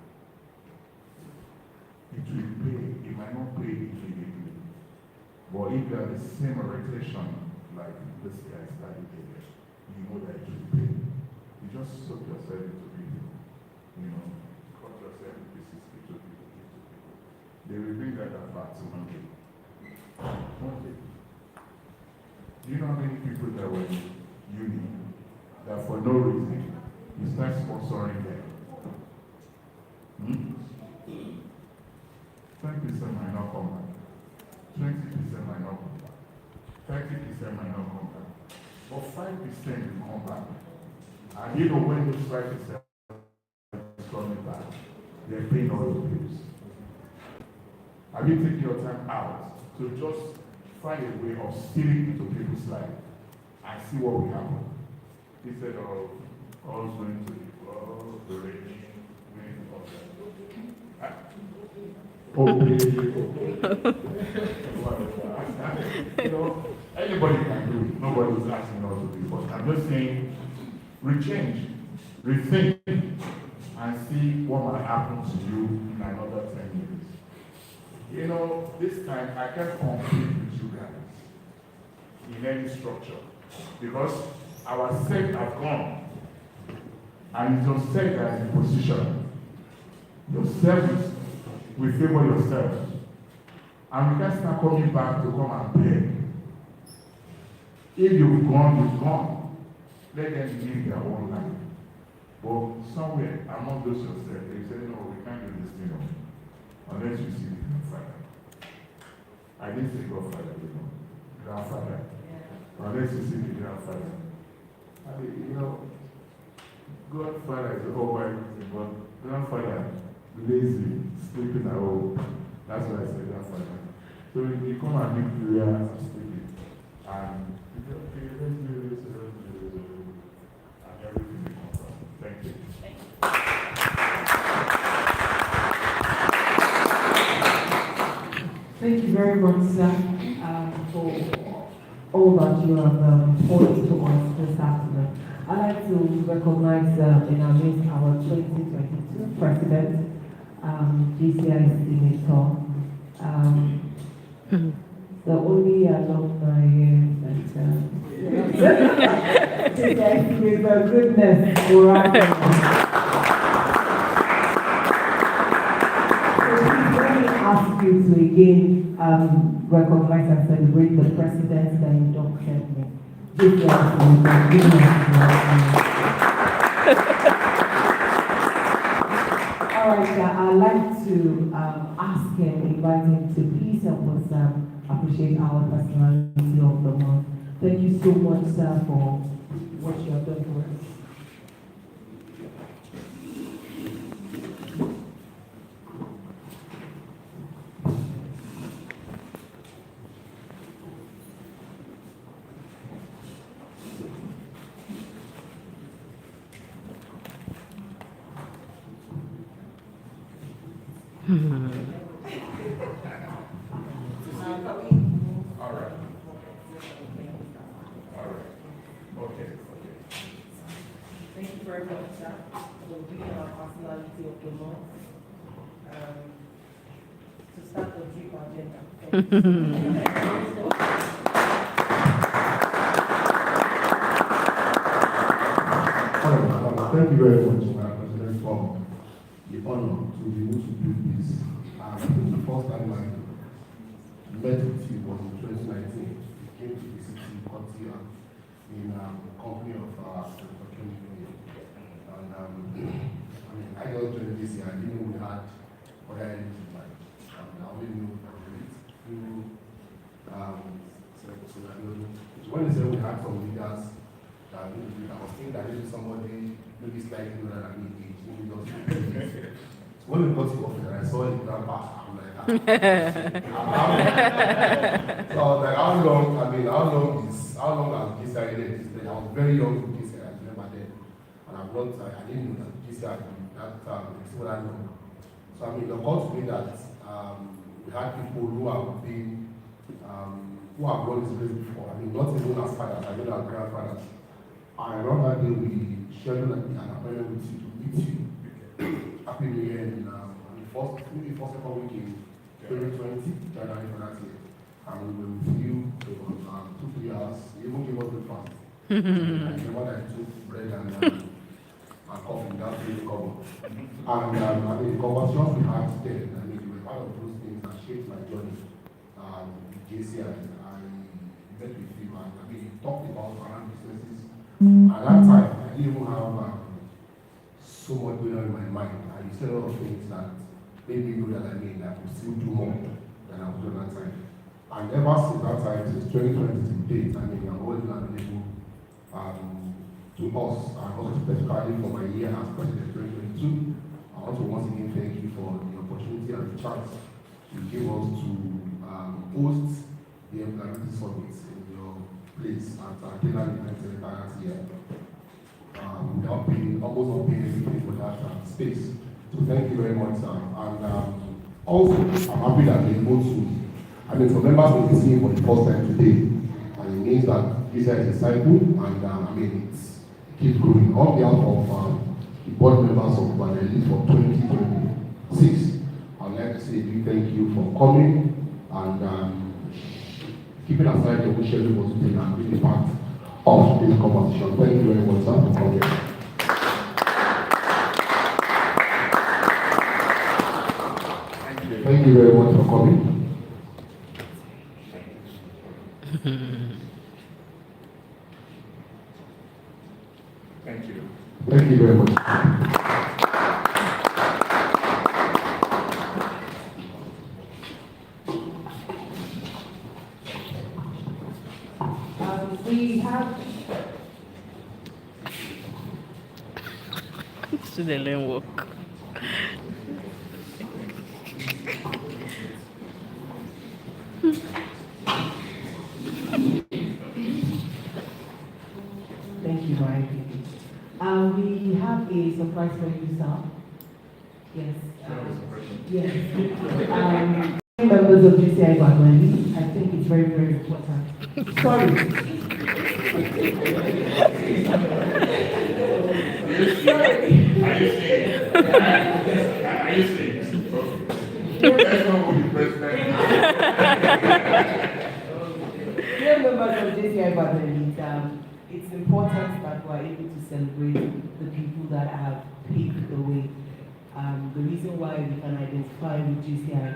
It will pay. It might not pay immediately. But if you have the same orientation like this guy started here, you know that it will pay. You just soak yourself into people. Cut yourself in pieces into people. They will bring that back to one day. One day. Do you know how many people that were in uni that for no reason you start sponsoring them? 20% might not come back. 20% might not come back. 30% might not come back. But 5% will come back. And you know when those 5% is coming back, they're paying all the bills. Have you taken your time out to just find a way of stealing into people's life and see what will happen? Instead of us going to the club, the raging, winning all that. Anybody can do it. Nobody is asking us to do it. But I'm just saying, rechange, rethink, and see what might happen to you in another 10 years. This time I can't compete with you guys in any structure because our set have gone. And it's your set that is in position. Your service will favor yourself. And we can't start coming back to come and beg. If you've gone, you've gone. Let them live their own life. But somewhere among those yourself, they say, no, we can't do this thing unless you see the grandfather. I didn't say Godfather, grandfather. Unless you see the grandfather. Godfather is a whole wide thing, but grandfather, lazy, sleeping at home. That's why I say grandfather. So you come and make prayer and sleeping. And you say, okay, let's do this, and everything will come out. Thank you. Thank you very much, sir, for all that you have poured into us this afternoon. I'd like to recognize in our midst our 2022 President, JCI Senator, the only alumni here that JCI Senator, goodness, right. Ask you to again recognize and celebrate the president that inducted me. All right, I'd like to ask him, invite him to please help us appreciate our personality of the month. Thank you so much, sir, for what you have done for us. All right. Okay. Thank you very much, sir, for being our personality of the month. To start the drip agenda. Thank you very much, President, for the honor to be able to do this. It's the first time came to visit you, Kotti, in company of Dr. Kenny. And I mean, I just joined this year. I didn't know we had other entities like. I only knew through so when they said we had some leaders that I was thinking that maybe somebody maybe slightly older than me age, maybe just so when we got to office and I saw the grandpa, I'm like, so I was like, how long has this guy existed? I was very young with this guy, I remember then. And I didn't know that this guy is what I know. So I mean, it occurred to me that we had people who have been who have run this place before. I mean, not even as fathers, I mean as grandfathers. I remember that day we scheduled an appointment with you to meet you. Happy New Year in first second week in 2020, January for that year. And we were with you for 2-3 hours. You even gave us breakfast. I remember that I took bread and coffee without really cover. And I mean, the conversations we had then, I mean, they were part of those things that shaped my journey with JCI. I met with you and I mean, you talked about around businesses. At that time, I didn't even have so much going on in my mind. And you said a lot of things that made me know that I mean, I could still do more than I was doing at that time. And ever since that time, since 2020 to date, I mean, I've always been available to us, and also specifically for my year as President 2022. I want to once again thank you for the opportunity and the chance you give us to host the Employability Summit in your place at Taylor Event Center last year. Without paying, almost not paying anything for that space. So thank you very much, sir. And also, I'm happy that we're able to, I mean, for members of the team for the first time today, and it means that this is a cycle, and I mean, it keeps growing. On behalf of the board members of Vanelli for 2026, I'd like to say a big thank you for coming and keeping aside your schedule for today and being part of this conversation. Thank you very much, sir, for coming. Thank you very much for coming. Thank you. Thank you very much. We have to the lane walk. Thank you, Mike. We have a surprise for you, sir. Yes. Yes. Members of JCI Guatemala, I think it's very, very important. Sorry. Dear members of JCI Guatemala, it's important that we're able to celebrate the people that have paved the way. The reason why we can identify with JCI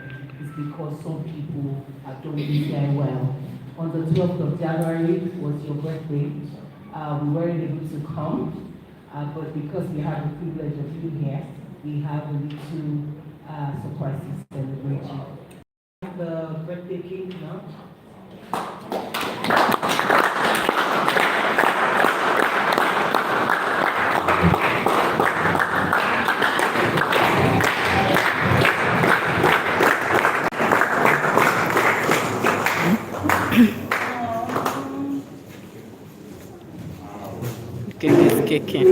is because some people have done JCI well. On the 12th of January was your birthday. We weren't able to come, but because we have the privilege of being here, we have a little surprise to celebrate you. The birthday cake now. Cake is kicking.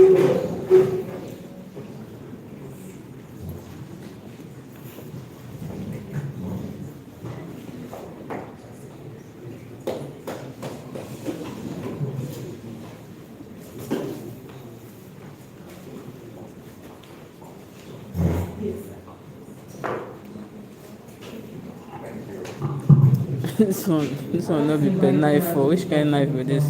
This one not be pen knife for which kind of knife with this?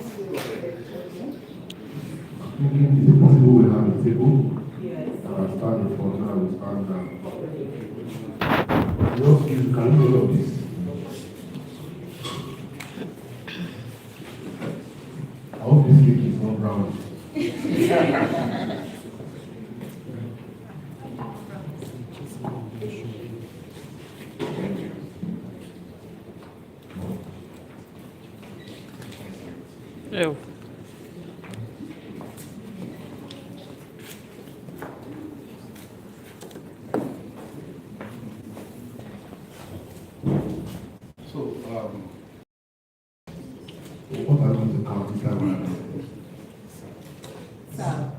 Is it possible we have a table? Yes. Stand in front and we stand down. Just use, can you hold up this? I hope this cake is not brown. Ew. So, what are going to count this time around?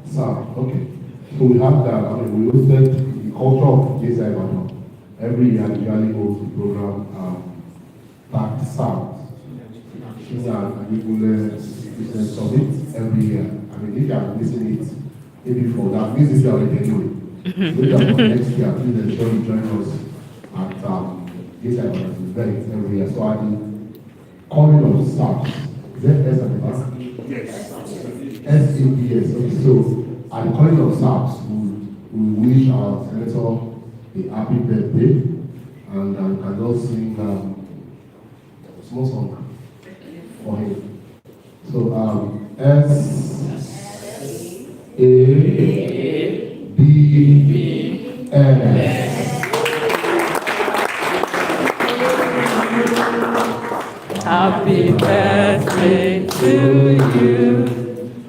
Sam, okay. So we have that, we hosted the culture of JCI Ibadan. Every year we usually host the program, Back South. It's an business summit every year. I mean, if you are missing it, maybe for that, means this year already anyway. Maybe for next year, please ensure you join us at JCI Ibadan event every year. So at the calling of SAPS, is that S at the back? Yes. SAPS. Okay, so at the calling of SAPS, we wish our senator a happy birthday, and I just sing a small song for him. So SABS. Happy birthday to you.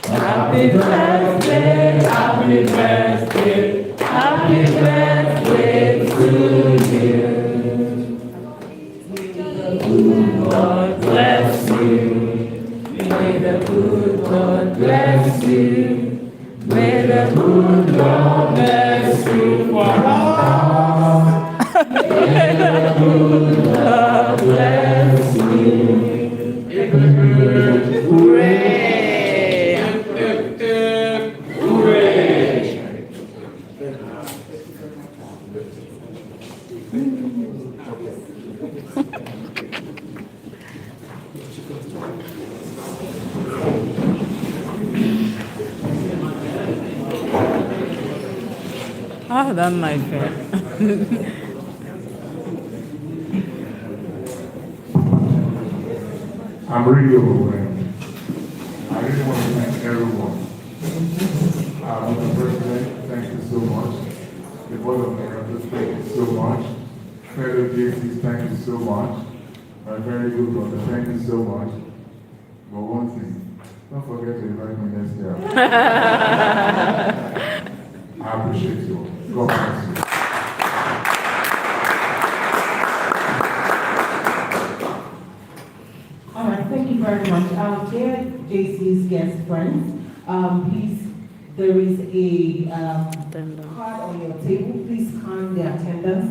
Happy birthday, happy birthday, happy birthday to you. God bless you. May the good Lord bless you. May the good Lord bless you forever. May the good Lord bless you. Hooray! Hooray! Ah, that knife. I'm really overwhelmed. I really want to thank everyone. Mr. President, thank you so much. The Board of Directors, thank you so much. Fellow JCs, thank you so much. My very good brother, thank you so much. But one thing, don't forget to invite me next year. I appreciate you. God bless you. All right, thank you very much. Dear JC's guest friends, please, there is a card on your table. Please scan the attendance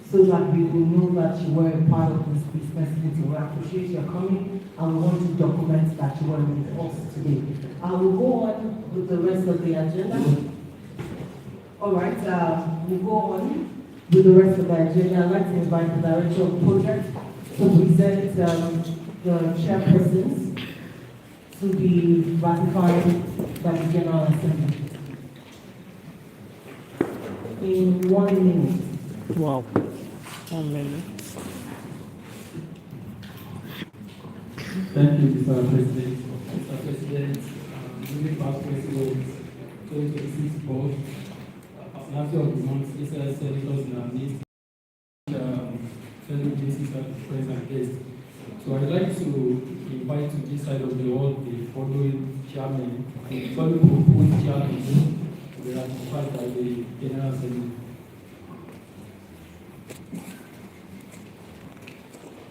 so that we will know that you were a part of this festivities. We appreciate your coming and we want to document that you were with us today. We'll go on with the rest of the agenda. All right, we'll go on with the rest of the agenda. I'd like to invite the Director of Project to present the chairpersons to be ratified by the General Assembly. In 1 minute. Wow. 1 minute. Thank you, Mr. President. Mr. President, moving past President, 2026 board, personality of the month, SL senators in our midst, fellow JCs and friends and guests. So I'd like to invite to this side of the hall the following chairman, the following proposed chairman to be ratified by the General Assembly.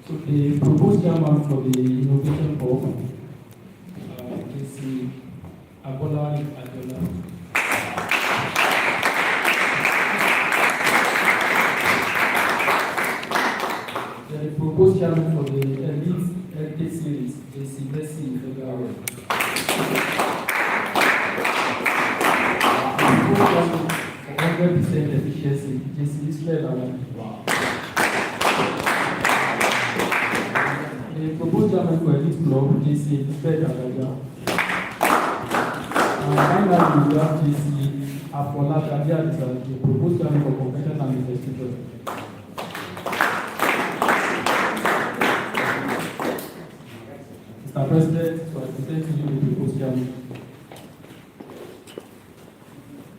So the proposed chairman for the Innovation Board is Abola Adola. The proposed chairman for the Elite Heritage Series is Bessie February. For 100% efficiency, is Israel Alan. The proposed chairman for Elite Club, JCI, Mr. Dagaja. Finally, we have JCI Afola Kadia, the proposed chairman for convention and investigation. Mr. President, so I present to you the proposed chairman.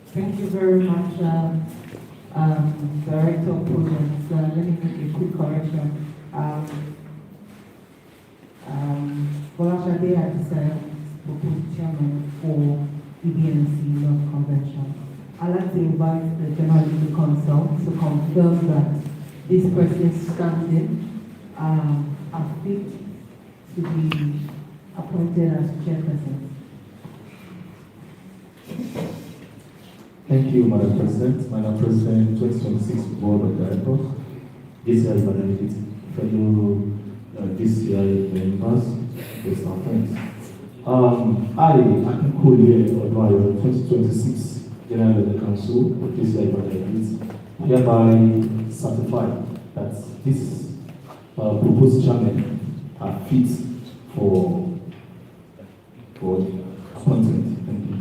Thank you very much, Director of Programs. Let me make a quick correction. Bolashade has proposed chairman for EBNC North Convention. I'd like to invite the General Legal Counsel to confirm that this person standing are fit to be appointed as chairperson. Thank you, Madam President. Madam President, 2026 Board of Directors, JCI fellow JCI members, with our friends. I can call here Odwayo, 2026 General Legal Council of JCI hereby certify that this proposed chairman are fit for appointment. Thank you.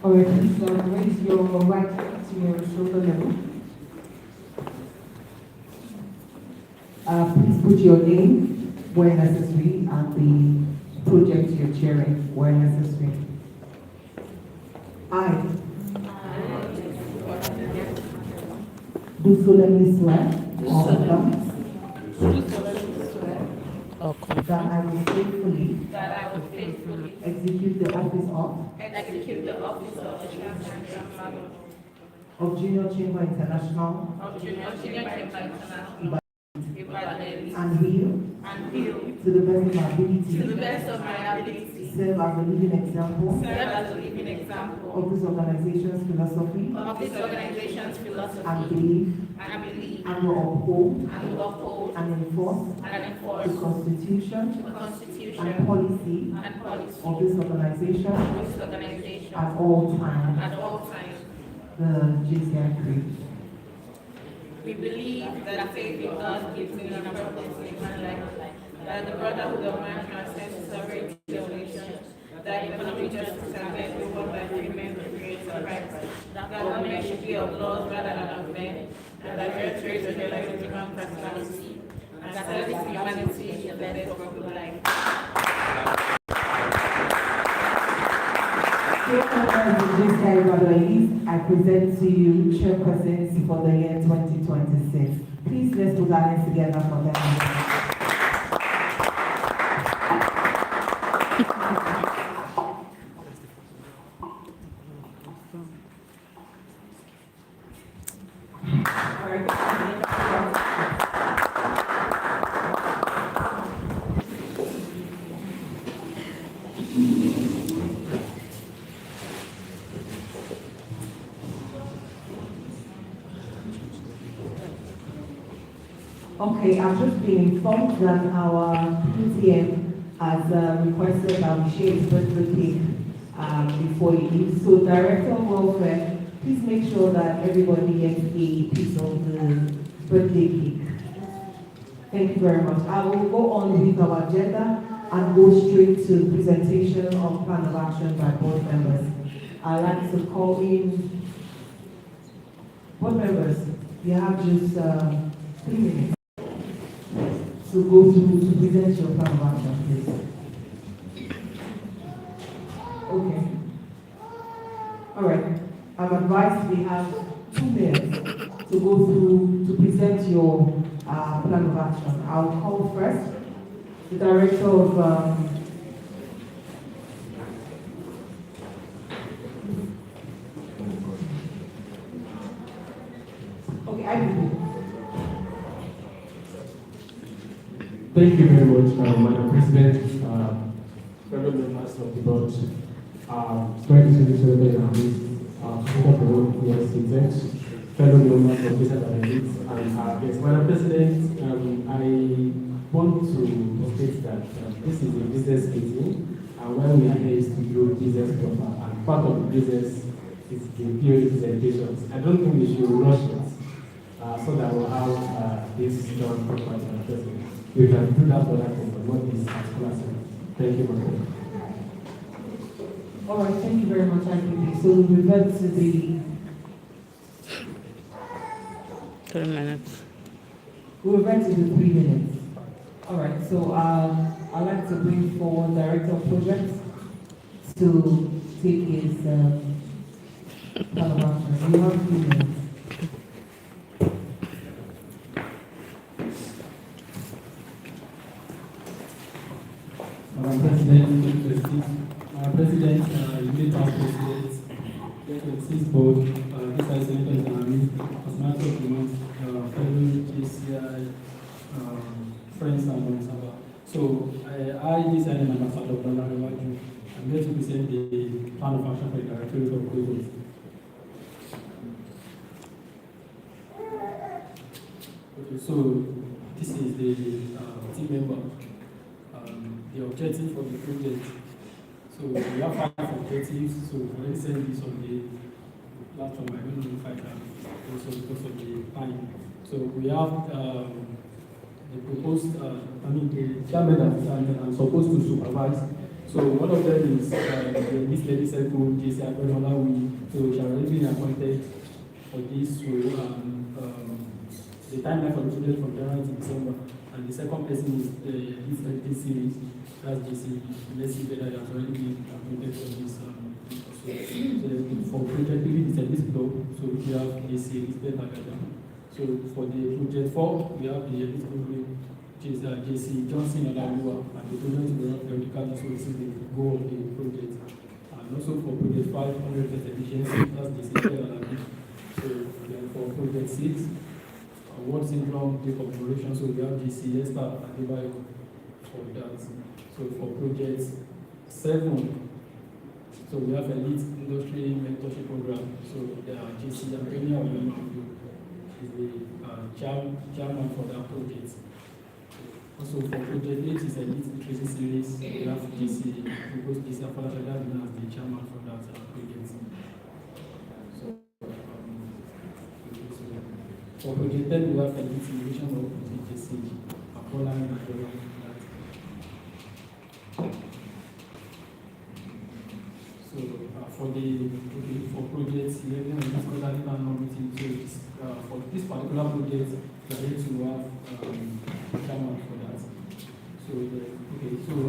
All right, please raise your right hand to your shoulder level. Please put your name where necessary and the project you're chairing where necessary. I do solemnly swear or affirm that I will faithfully execute the office of Junior Chamber International and will, to the best of my ability, serve as a living example of this organization's philosophy and belief, and will uphold and enforce the Constitution and policy of this organization at all times. The JCI Creed. We believe that faith in God gives meaning and purpose in human life, that the brotherhood of man transcends sovereignty of nations, that economic justice and faith will work by free men with creative rights, that government should be of laws rather than of men, and that fair trade will realize human prosperity, and that service to humanity is the best of good life. I present to you chairperson for the year 2026. Please let's put our hands together for them. Okay, I've just been informed that our PTM has requested that we share his birthday cake before he leaves. So, Director of Welfare, please make sure that everybody gets a piece of the birthday cake. Thank you very much. I will go on with our agenda and go straight to presentation of plan of action by board members. I'd like to call in board members. You have just 3 minutes to go through to present your plan of action, please. Okay. All right. I'm advised we have 2 minutes to go through to present your plan of action. I'll call first the director of Thank you very much, Madam President, fellow members of the board. Sorry to be so late on this, for the yes, fellow members of this benefits. And yes, Madam President, I want to state that this is a business meeting, and why we are here is to do business proper. And part of the business is the period presentations. I don't think we should rush it so that we'll have this done properly. Madam President. We can do that for that purpose, not this particular service. Thank you, Madam. All right, thank you very much, Anthony. So we revert to the 3 minutes. We'll revert to the 3 minutes. All right, so I'd like to bring forward Director of Projects to take his part of action. You have 3 minutes. Madam President, Unit House President, Executive Board, this is Senator Zanami, as matter of the month, fellow JCI, friends and non-server. So, I JCI and Ambassador Bernard Rewaju, I'm here to present the plan of action for the Directorate of Projects. Okay, so this is the team member. The objective for the project. So we have 5 objectives. So we already sent this on the platform. I don't know if I can also because of the time. So we have the proposed, the chairman and supposed to supervise. So one of them is this lady said to JCI, so she has already been appointed for this. So the timeline for the project from January to December. And the second person is this series, that's JCI. Let's see whether it has already been appointed for this. So for project 3, it's a list block, so we have JCI, so for the project 4, we have the list block, which is JC Johnson and Alua, and the project will not vertical, so this is the goal of the project. And also for project 5, 100% efficiency, that's JC and So then for project 6, World Syndrome Decommemoration, so we have GCS staff and Debayo for that. So for project 7, so we have Elite Industry Mentorship Program. So the GC and Premier is the chairman for that project. Also for project 8 is Elite Literacy Series. We have GC, because GC Afalashada as the chairman for that project. For project 10, we have a simulation of JCI, Apollo and Apollo. So for projects 11 and this quarterly plan meeting, so for this particular project, we are ready to have chairman for that. So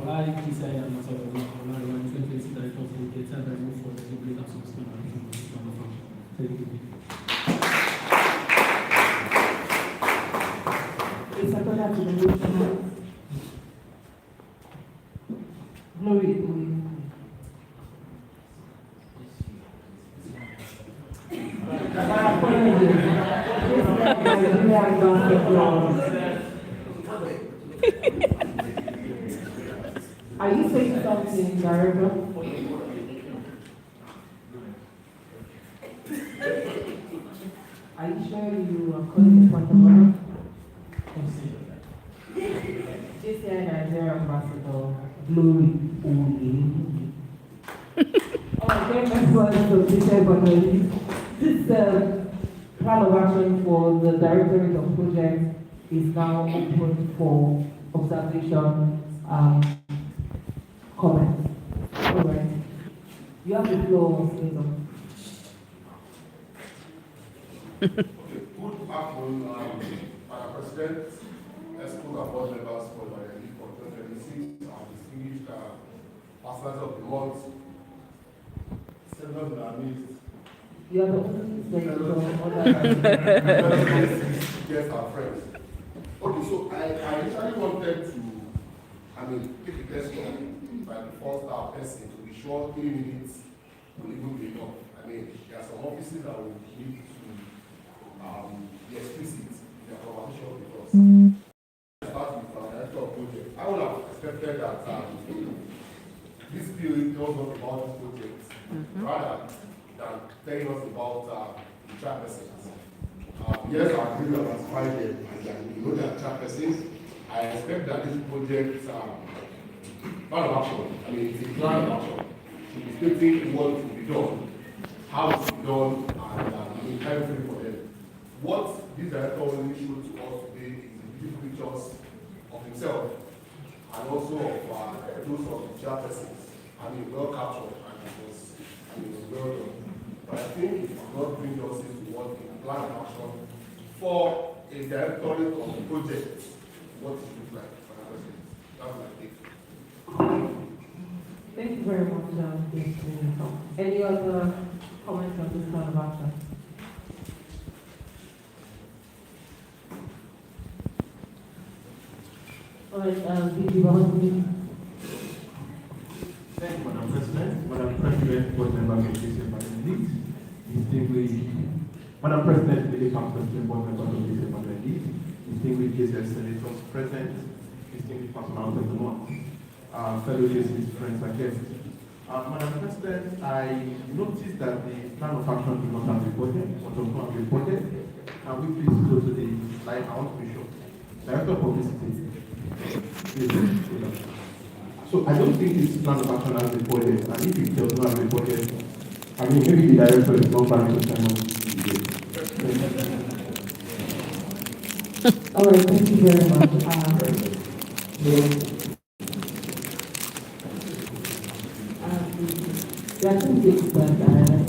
I JCI and Master of Apollo, 2020 director of the data that move for the delivery and subscription. Thank you. It's a product of the national glory to Are you saying something, Director? Are you sure you are calling the point of order? JCI Nigeria Ambassador, Glory Oye. Members of JCI Bonnelly, this plan of action for the Directorate of Projects is now open for observation, comments. All right. You have the floor, Senator. Good afternoon, Madam President, Exco and board members for the lead for 2026 and distinguished personalities of the month. Several analysts. You are the only senator. Yes, our friends. Okay, so I initially wanted to, take a test by the first person to be sure 3 minutes will even be enough. There are some offices that will need to be explicit in their conversation with us. Start with our director of project. I would have expected that this period tells us about this project rather than telling us about the chairpersons. Yes, I agree that that's fine there, and you know that chairpersons. I expect that this project, plan of action, I mean, it's a plan of action. To be stating what to be done, how to be done, and I mean, everything for them. What this director only showed to us today is the beautiful pictures of himself and also of those of the chairpersons. I mean, well captured, and it was, well done. But I think if you not bring justice to what the plan of action for a directorate of the project, what it looks like for the president. That's my take. Thank you very much, Any other comments on this plan of action? All right, Thank you, Madam President. Madam President, board members of this parliament, distinguished Madam President, Lady Park President, board members of this parliament, distinguished JCI senators present, distinguished personal gentlemen, fellow JCI friends and guests. Madam President, I noticed that the plan of action did not have reported, or does not have reported. Can we please go to the slide? I want to be sure. Director of Publicity. So I don't think this plan of action has reported, and if it does not have reported, I mean, maybe the director is not planning to sign on today. All right, thank you very much. There are two things that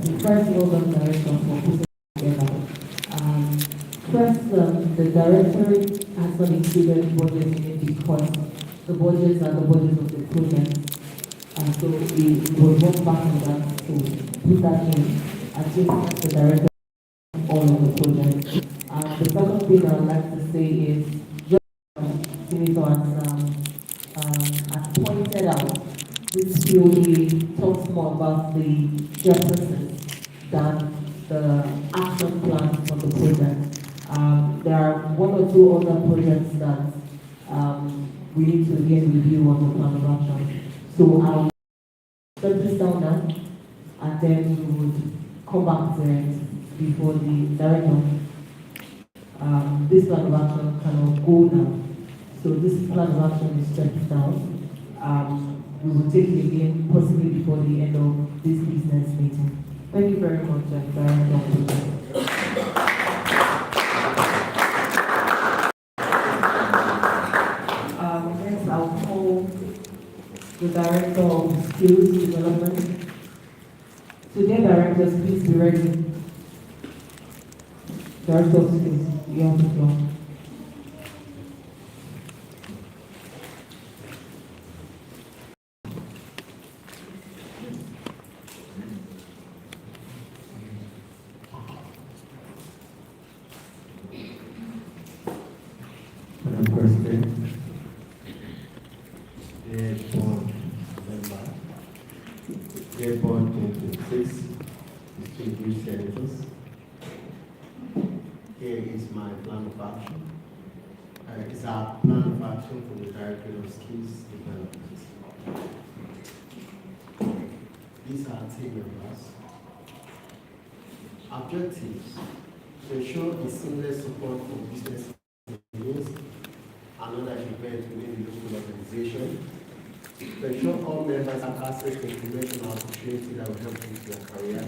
the first order direction for putting together. First, the directorate has not included budget in it because the budgets are the budgets of the project. So we will work back on that to put that in and just the director all of the project. The second thing I would like to say is just Senator has pointed out this really talks more about the purposes than the action plan for the project. There are one or two other projects that we need to again review on the plan of action. So I'll set this down now, and then we would come back to it before the director. This plan of action cannot go now. So this plan of action is set down. We will take it again possibly before the end of this business meeting. Thank you very much, Director. Next, I'll call the Director of Skills Development. Today, Directors, please be ready. Director of Skills, you have the floor. Madam President, dear board member, dear board 26 distinguished senators, here is my plan of action. It's our plan of action for the Directorate of Skills Development. These are team members. Objectives: to ensure a seamless support for business leaders and other events within the local organization, to ensure all members have access to information and opportunity that will help them in their career,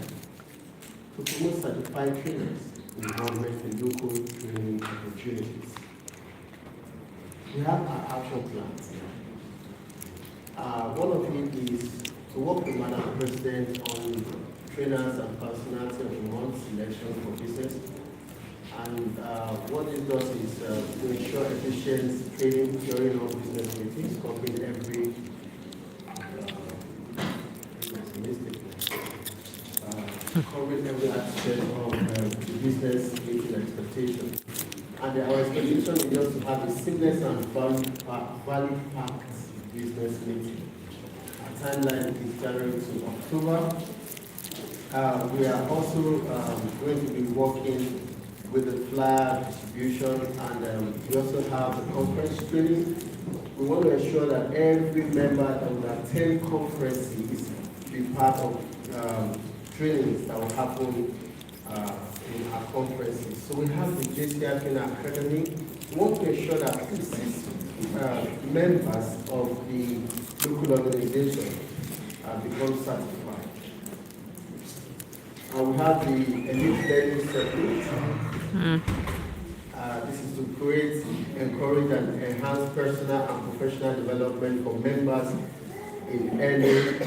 to promote certified trainers involvement in local training opportunities. We have our action plans. One of it is to work with Madam President on trainers and personality of the month selection for business. And what it does is to ensure efficient training during all business meetings, covering every aspect of the business meeting expectation. And our expectation is just to have a seamless and value-packed business meeting. Our timeline is January to October. We are also going to be working with the flyer distribution, and we also have the conference training. We want to ensure that every member that will attend conferences be part of trainings that will happen in our conferences. So we have the JCI Trainer Academy. We want to ensure that at least 6 members of the local organization become certified. We have the Elite Learning Circuit. This is to create, encourage, and enhance personal and professional development for members in learning.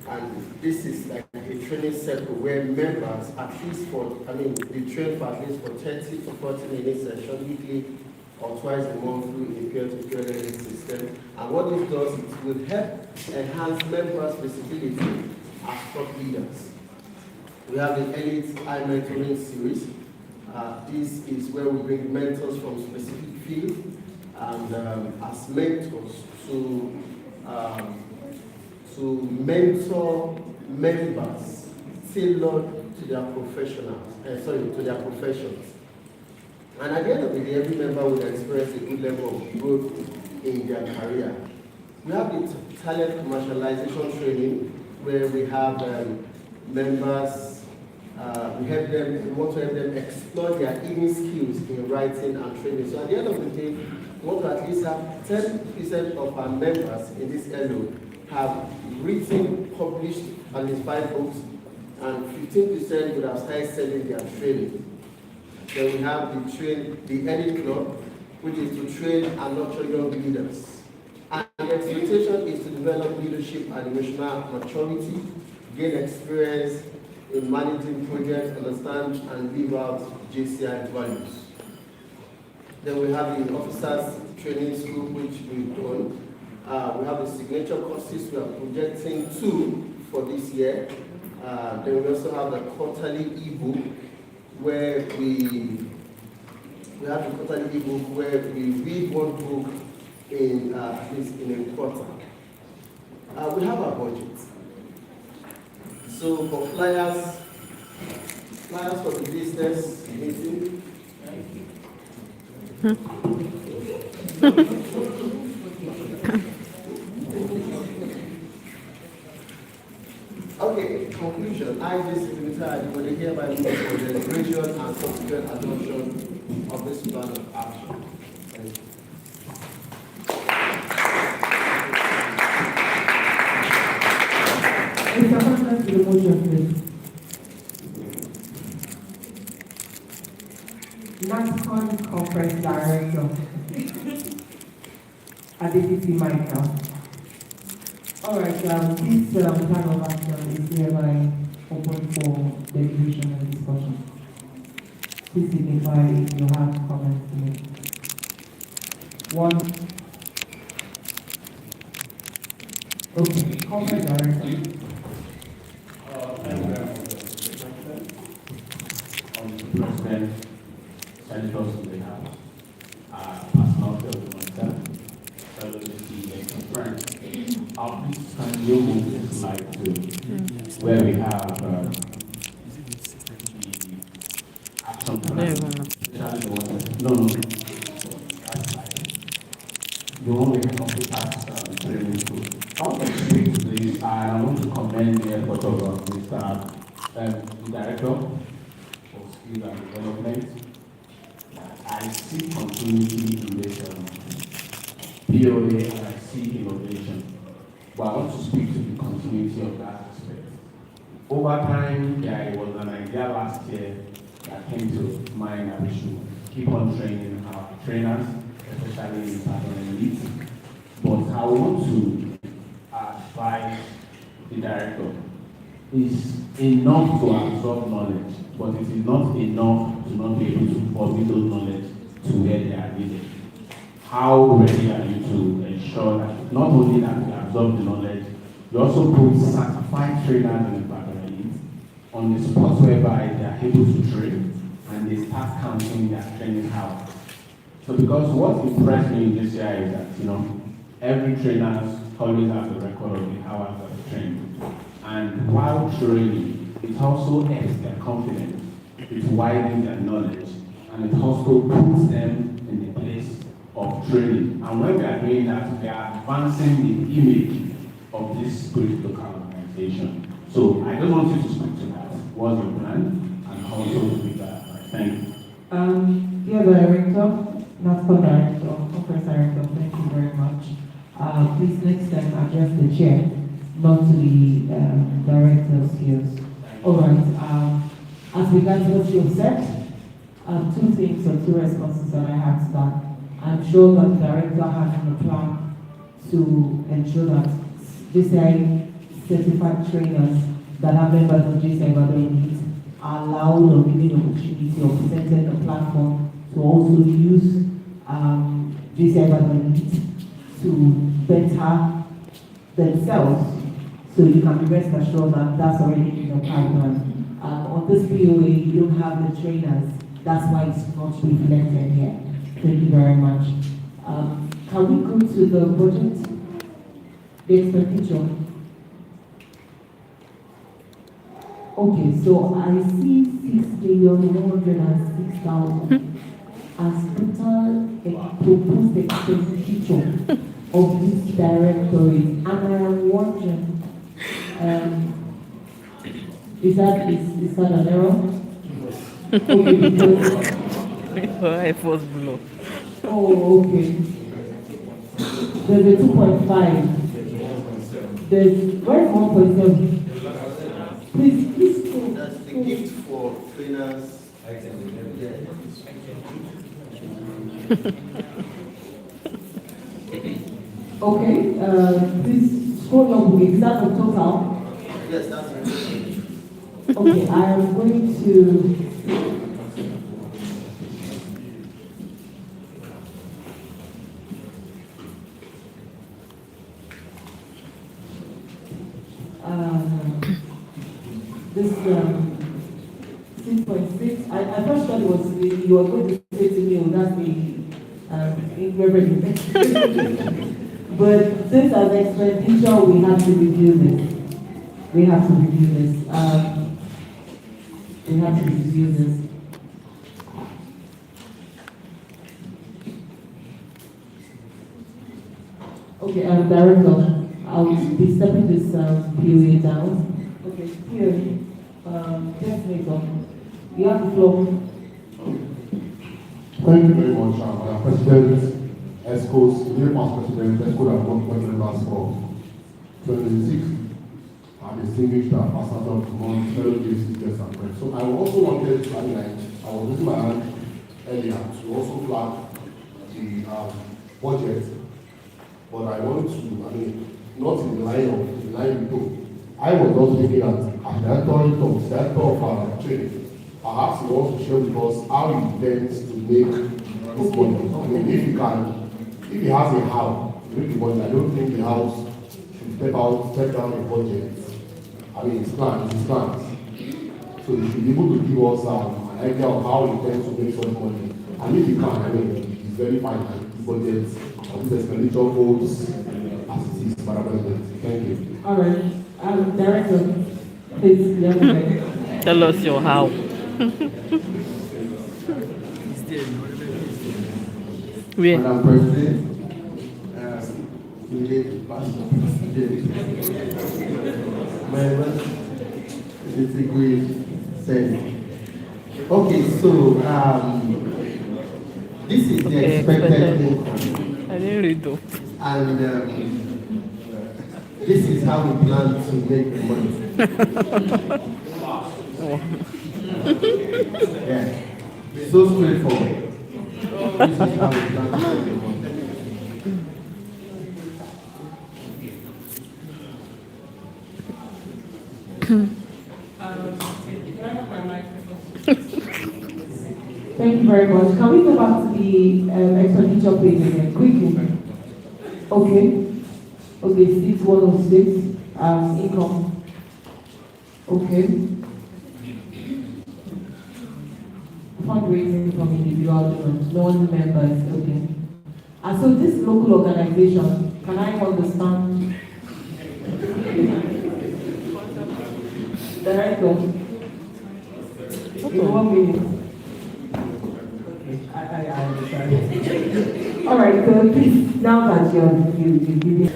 And this is like a training circle where members, at least they train for at least for 30 to 40 minute session weekly or twice a month through a peer-to-peer learning system. And what this does, it will help enhance members' visibility as thought leaders. We have the Elite I Mentoring series. This is where we bring mentors from specific fields and as mentors to mentor members tailored to their to their professions. And at the end of the day, every member will experience a good level of growth in their career. We have the talent commercialization training where we have members, we want to help them explore their hidden skills in writing and training. So at the end of the day, we want to at least have 10% of our members in this LO have written, published at least 5 books, and 15% would have started selling their training. Then we have the Elite Club, which is to train and nurture young leaders. And the expectation is to develop leadership and emotional maturity, gain experience in managing projects, understand and live out JCI values. Then we have the Officers Training School, which we've done. We have the signature courses we are projecting 2 for this year. Then we also have the quarterly ebook where we read one book in at least in a quarter. We have our budget. So for flyers for the business meeting. Okay, conclusion. I, JCI Limited, will hereby move for the deliberation and subsequent adoption of this plan of action. Thank you. Mr. President, to the motion, please. NASCON Conference Director, Aditi Michael. All right, this plan of action is hereby open for deliberation and discussion. Please signify if you have comments to make. 1. Okay, Conference Director. President, Senators in the House, personal to myself, fellow friends. Please can you move this slide to where we have the action plan? No. The one we can also pass training to. I want to speak to this and I want to commend the effort of the Director and development. I see continuity in this POA and I see innovation. But I want to speak to the continuity of that aspect. Over time, there was an idea last year that came to mind that we should keep on training our trainers, especially in partner elite. But I want to advise the director. It's enough to absorb knowledge, but it is not enough to not be able to formulate those knowledge to where they are needed. How ready are you to ensure that not only that we absorb the knowledge, we also put certified trainers in the background on the spot whereby they are able to train and they start counting their training hours. So because what impressed me in this year is that, every trainer always has a record of the hours that they train. And while training, it also helps their confidence, it widens their knowledge, and it also puts them in the place of training. And when we are doing that, we are advancing the image of this great local organization. So I just want you to speak to that. What's your plan? And also with that. Thank you. Dear Director, NASCO Director, Conference Director, thank you very much. Please next time address the chair, not to the director's skills. All right. As regards what you have said, two things or two responses that I have to that. I'm sure that the director has a plan to ensure that JCI certified trainers that are members of JCI are allowed or given the opportunity or presented a platform to also use JCI to better themselves. So you can be rest assured that that's already in the pipeline. On this POA, you don't have the trainers. That's why it's not reflected here. Thank you very much. Can we go to the budget? The expenditure. Okay, so I see 6,106,000 as total proposed expenditure of this directorate, and I am wondering, is that an error? Okay, because I was below. oh, okay. There's a 2.5. Where's 1.7? Please. That's the gift for trainers. Okay, this scroll up, is that the total? Yes, that's it. Okay, I am going to. This 6.6. I first thought it was you were going to say to me, oh, that's the revenue. But since as expenditure, we have to review this. We have to review this. Okay, Director, I'll be stepping this POA down. Okay, POA. Just you have the floor. Thank you very much, President, ESCO's, the past President, ESCO that worked with members for 2026, and distinguished ambassador to one fellow JCS and friends. So I also wanted to highlight, I was raising my hand earlier to also flag the budget, but I want to, not in the line you took. I was also thinking that at the director of training, perhaps he wants to share with us how he intends to make this money. If he has a house, to make the money, I don't think the house should step down the budget. His plans. So he should be able to give us an idea of how he intends to make such money. And if he can, it's very fine. The budget of this expenditure holds as it is, Madam President. Thank you. All right. Director, please, tell us your how. Where? Madam President, members, distinguished Senate. Okay, so this is the expected income. I didn't read though. And this is how we plan to make the money. Yeah, so straightforward. This is how we plan to make the money. Thank you very much. Can we go back to the expenditure page again quickly? Okay, 6106, income. Okay. Fundraising from individual donors, non-members, okay. And so this local organization, can I understand? Director, in 1 minute. I understand. All right, so please, now that you have 3 minutes.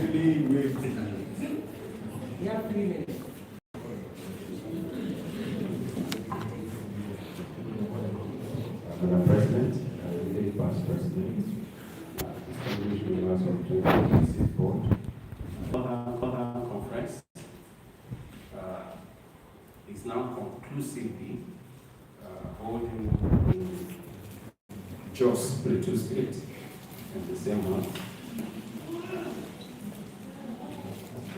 UCB, holding in Jos, Plateau State, in the same month.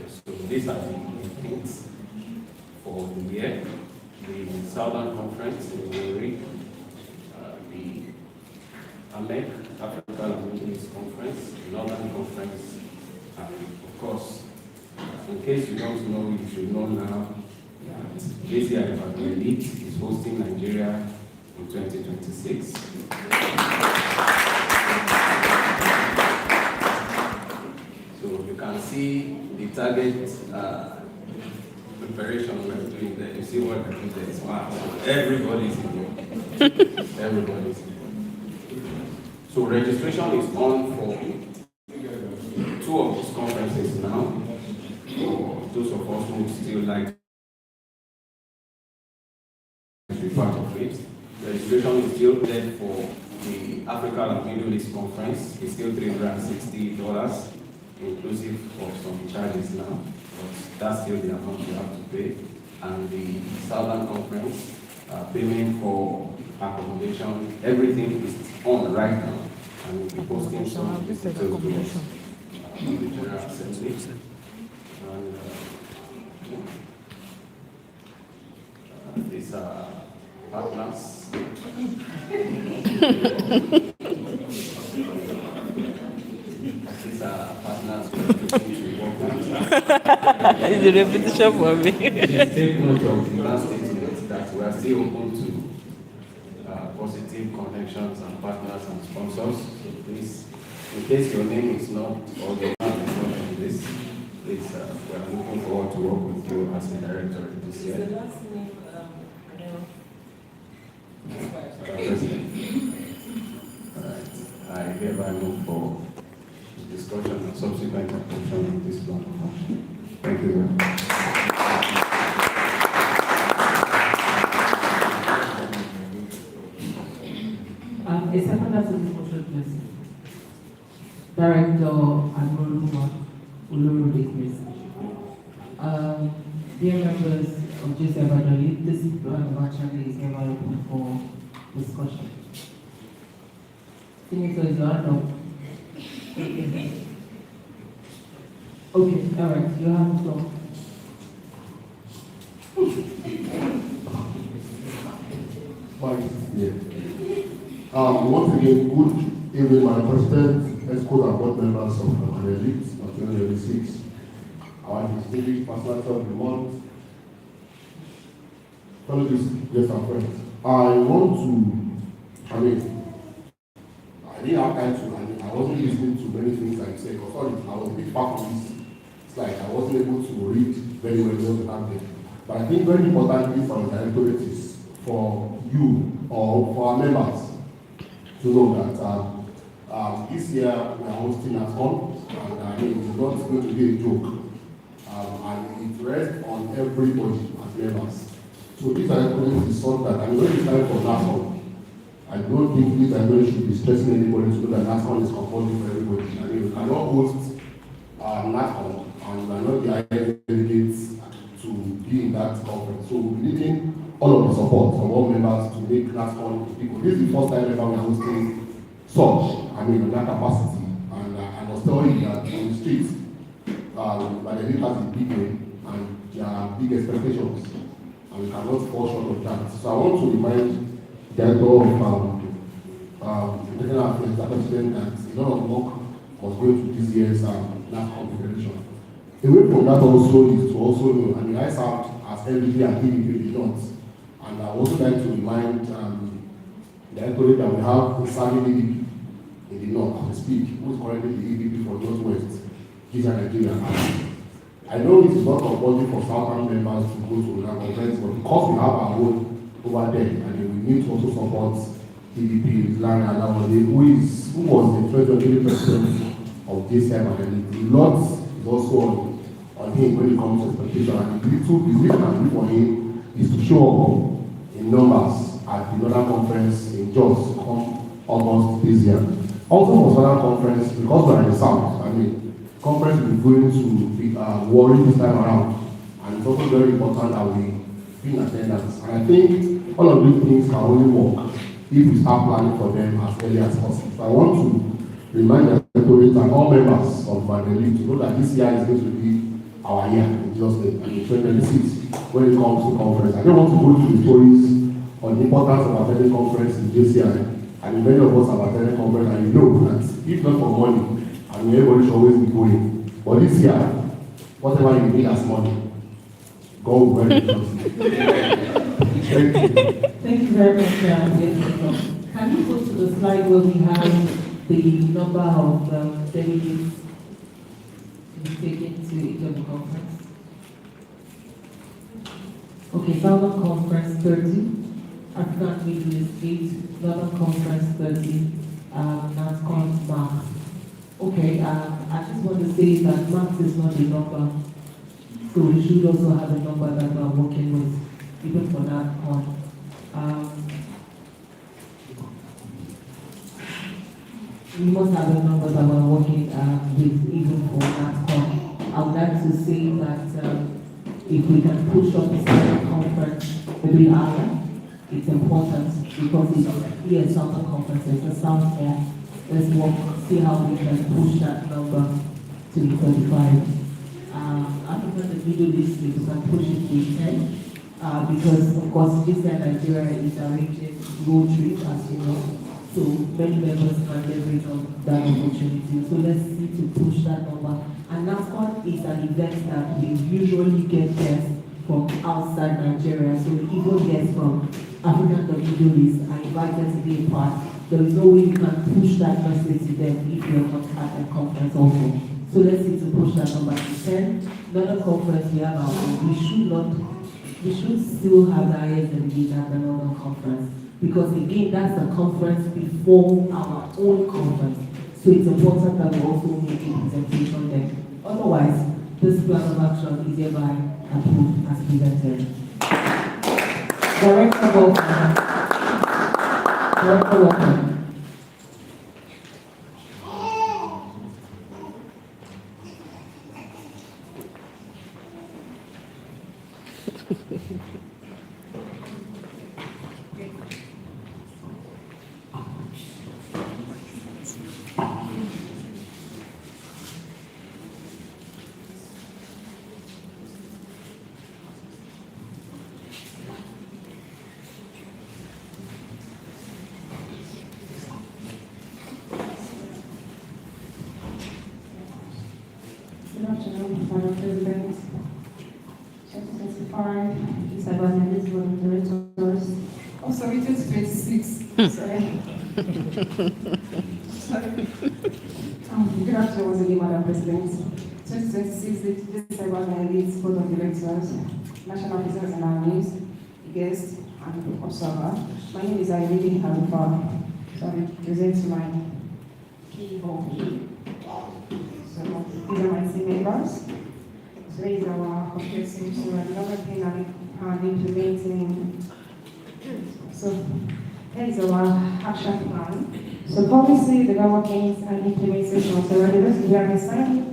So these are the things for the year. The Southern Conference in Missouri, the AMEC, African and Middle East Conference, the Northern Conference, and of course, in case you don't know, you should know now that JCI Elite is hosting Nigeria in 2026. So you can see the target preparation we're doing there. You see what we're doing there. Wow. Everybody's involved. Everybody's involved. So registration is on for 2 of these conferences now. For those of us who still like to be part of it. Registration is still there for the Africa and Middle East Conference. It's still $360, inclusive of some charges now. But that's still the amount you have to pay. And the Southern Conference, payment for accommodation, everything is on right now. And we'll be posting some details to us on the General Assembly. And these are partners. These are partners who are looking to work with. It's a repetition for me. Take note of the last statement that we are still open to positive connections and partners and sponsors. So please, in case your name is not or your name is not on this, please, we are looking forward to work with you as a director this year. The last name, President. All right. I hereby move for discussion and subsequent adoption of this plan of action. Thank you very much. A second to this motion, please. Director Admiral Uluru, please. Dear members of JCI, this plan of action is never open for discussion. Senator, is your hand up? Okay, all right, you have the floor. Once again, good evening, Madam President, ESCO and board members of the elite of 2026. Our distinguished personality of the month, fellow guests and friends. I didn't have time to, I wasn't listening to many things like you said, because I was a bit far from this. It's like I wasn't able to read very well what happened. But I think very importantly for the directorate is for you or for our members to know that this year we are hosting at home, and it's not going to be a joke. And it rests on everybody as members. So this directorate is something that I'm going to time for NASCON. I don't think this directorate should be stressing anybody to know that NASCON is compulsory for everybody. I mean, we cannot host NASCON and we are not the highest delegates to be in that conference. So we're needing all of the support from all members to make NASCON people. This is the first time ever we are hosting such, in that capacity. And I must tell you that on the streets, but the has a big name and there are big expectations, and we cannot fall short of that. So I want to remind the director of International Affairs, the president, that a lot of work was going to this year's NASCON confederation. Away from that also is to also know, I served as LDP and PDP did not, and I also like to remind the directorate that we have a serving EDP in the north, as we speak, who is currently the EDP for Northwest, Nigeria. I know it is not compulsory for Southern members to go to that conference, but because we have our own over there, and we need to also support EDP, Larry Alawade, who was the treasury president of JCI, and a lot is also on him when it comes to expectation. And the little I do for him is to show up in numbers at the Northern Conference in Jos come August this year. Also for Southern Conference, because we are in the South, conference is going to be worried this time around, and it's also very important that we in attendance. And I think all of these things can only work if we start planning for them as early as possible. So I want to remind the authorities and all members of Madeleine to know that this year is going to be our year in just in 2026 when it comes to conference. I don't want to go to the stories on the importance of attending conference in JCI. And many of us have attended conference, and you know that if not for money, I mean everybody should always be going. But this year, whatever you need as money, God will help you. Thank you. Thank you very much, yes. Can you go to the slide where we have the number of delegates to be taken to each of the conference? Okay, Southern Conference 30, African Middle East 8, Northern Conference 30, NASCON Max. Okay, I just want to say that Max is not a number, so we should also have a number that we are working with, even for NASCON. We must have a number that we're working with, even for NASCON. I would like to say that if we can push up the Southern Conference a bit higher, it's important because it's here Southern Conference, it's a South here. Let's work, see how we can push that number to the 35. African and Middle East, we can push it to 10 because, of course, JCI Nigeria is arranging road trip, as you know. So many members can leverage on that opportunity. So let's see to push that number. And NASCON is an event that we usually get guests from outside Nigeria. So even guests from Africa and the Middle East are invited to be a part. There is no way you can push that message to them if you're not at a conference also. So let's see to push that number to 10. Another conference we have we should still have the highest delegate at another conference. Because again, that's the conference before our own conference. So it's important that we also make a presentation there. Otherwise, this plan of action is hereby approved as presented. Director Walker. Director Walker. Good afternoon, Madam President. Chapter 25, is about the board of directors. Oh, sorry, 2026. Sorry. Sorry. Good afternoon once again, Madam President. 2026, this is about the board of directors, national business and our news, guest and observer. My name is Irene Halifa. So I present my key role. So these are my team members. So these are our objectives. So another thing I'm implementing. So that is our action plan. So policy development and implementation. So we are designing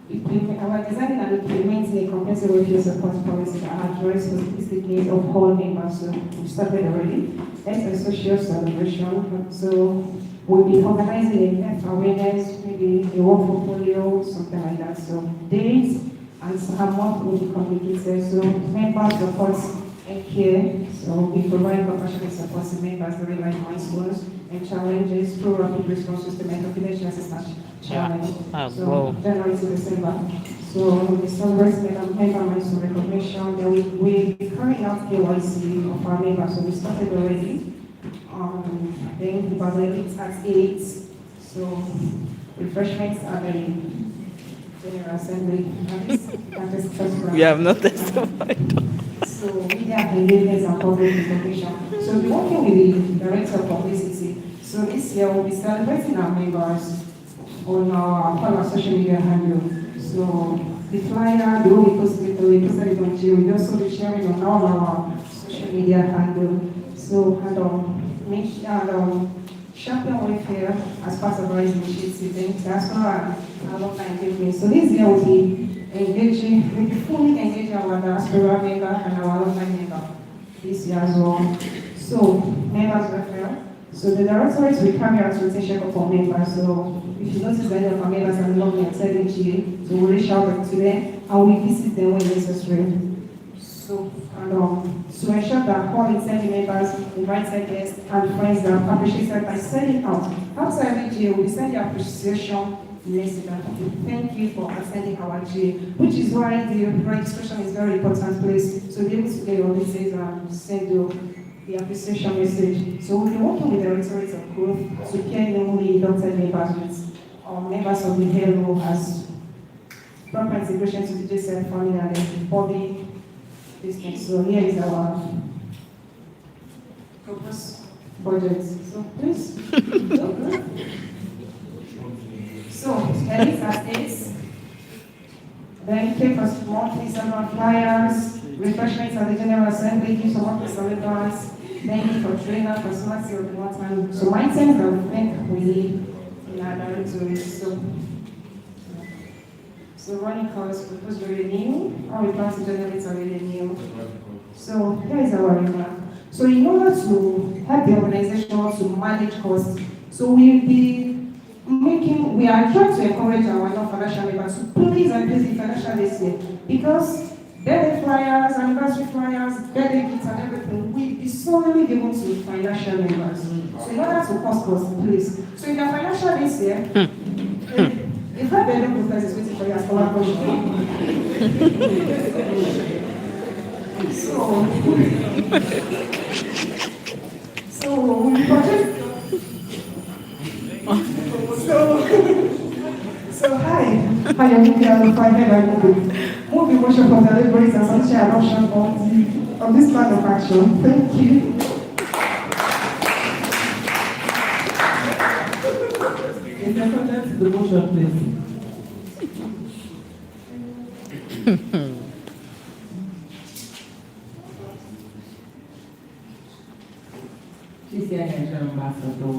and implementing a comprehensive welfare support policy that addresses the specific needs of all members. So we started already. That's a social celebration. So we'll be organizing a health awareness, maybe a walk for polio, something like that. So dates and some month will be communicated. So members support and care. So we provide compassionate support to members during life milestones and challenges through rapid response system and confidential assistance challenge. So January to December. So we celebrate member milestone recognition. Then we carry out KYC of our members. So we started already. Then the basilics at 8. So refreshments at the General Assembly. We have not testified. So media engagements and public information. So we're working with the Director of Publicity. So this year we'll be celebrating our members on our social media handle. So the flyer, the way we posted it on Gmail, we'll also be sharing on all our social media handle. So champion welfare as part of our initiative, then diaspora and alumni engagement. So this year will be fully engaging our diaspora member and our alumni member this year as well. So, members welfare. So the directorate will carry out rotation for members. So if you notice that any of our members are not being attending GA, so we'll reach out to them and we visit them when necessary. So, to ensure that all intending members, invited guests, and friends are appreciated by sending out. After every GA, we'll send the appreciation message. Thank you for attending our GA, which is why the registration is very important place. So be able to get your message and send the appreciation message. So we'll be working with the Directorate of Growth to care newly inducted members with members of the HELO as proper integration to the JCI funding and the body business. So here is our proposed budget. So please. So edits are states. Then cake for monthly several flyers, refreshments at the General Assembly, give some monthly celebrants, then for trainer, personality of the one time. So my items that we think we need in our directory. So running costs, proposed revenue, how we plan to generate our revenue. So here is our remark. So in order to help the organization to manage costs, so we are trying to encourage our non-financial members to please increase the financial this year because birthday flyers, anniversary flyers, birthday kits and everything will be solely given to financial members. So in order to cost, please. So in your financial this year, if that bedroom professor is waiting for you as scholar so we project. So hi, I am India movie workshop of deliveries and social adoption of this plan of action. Thank you. In accordance to the motion, please. JCI National Ambassador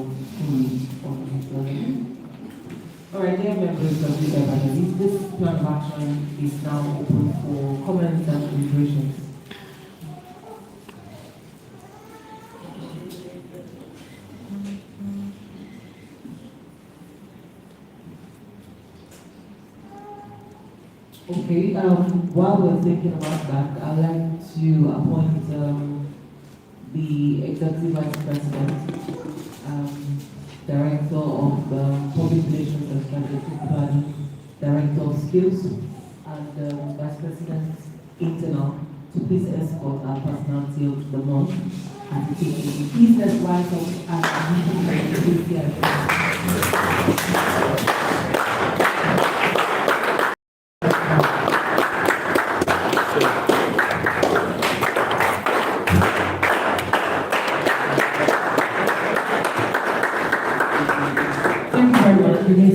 All right, dear members of the Evangelist, this plan of action is now open for comments and deliberations. Okay, while we're thinking about that, I'd like to appoint the Executive Vice President, Director of Public Relations and Strategic Planning, Director of Skills, and Vice President Internal to please escort our personality of the month and to take the business write-up and you may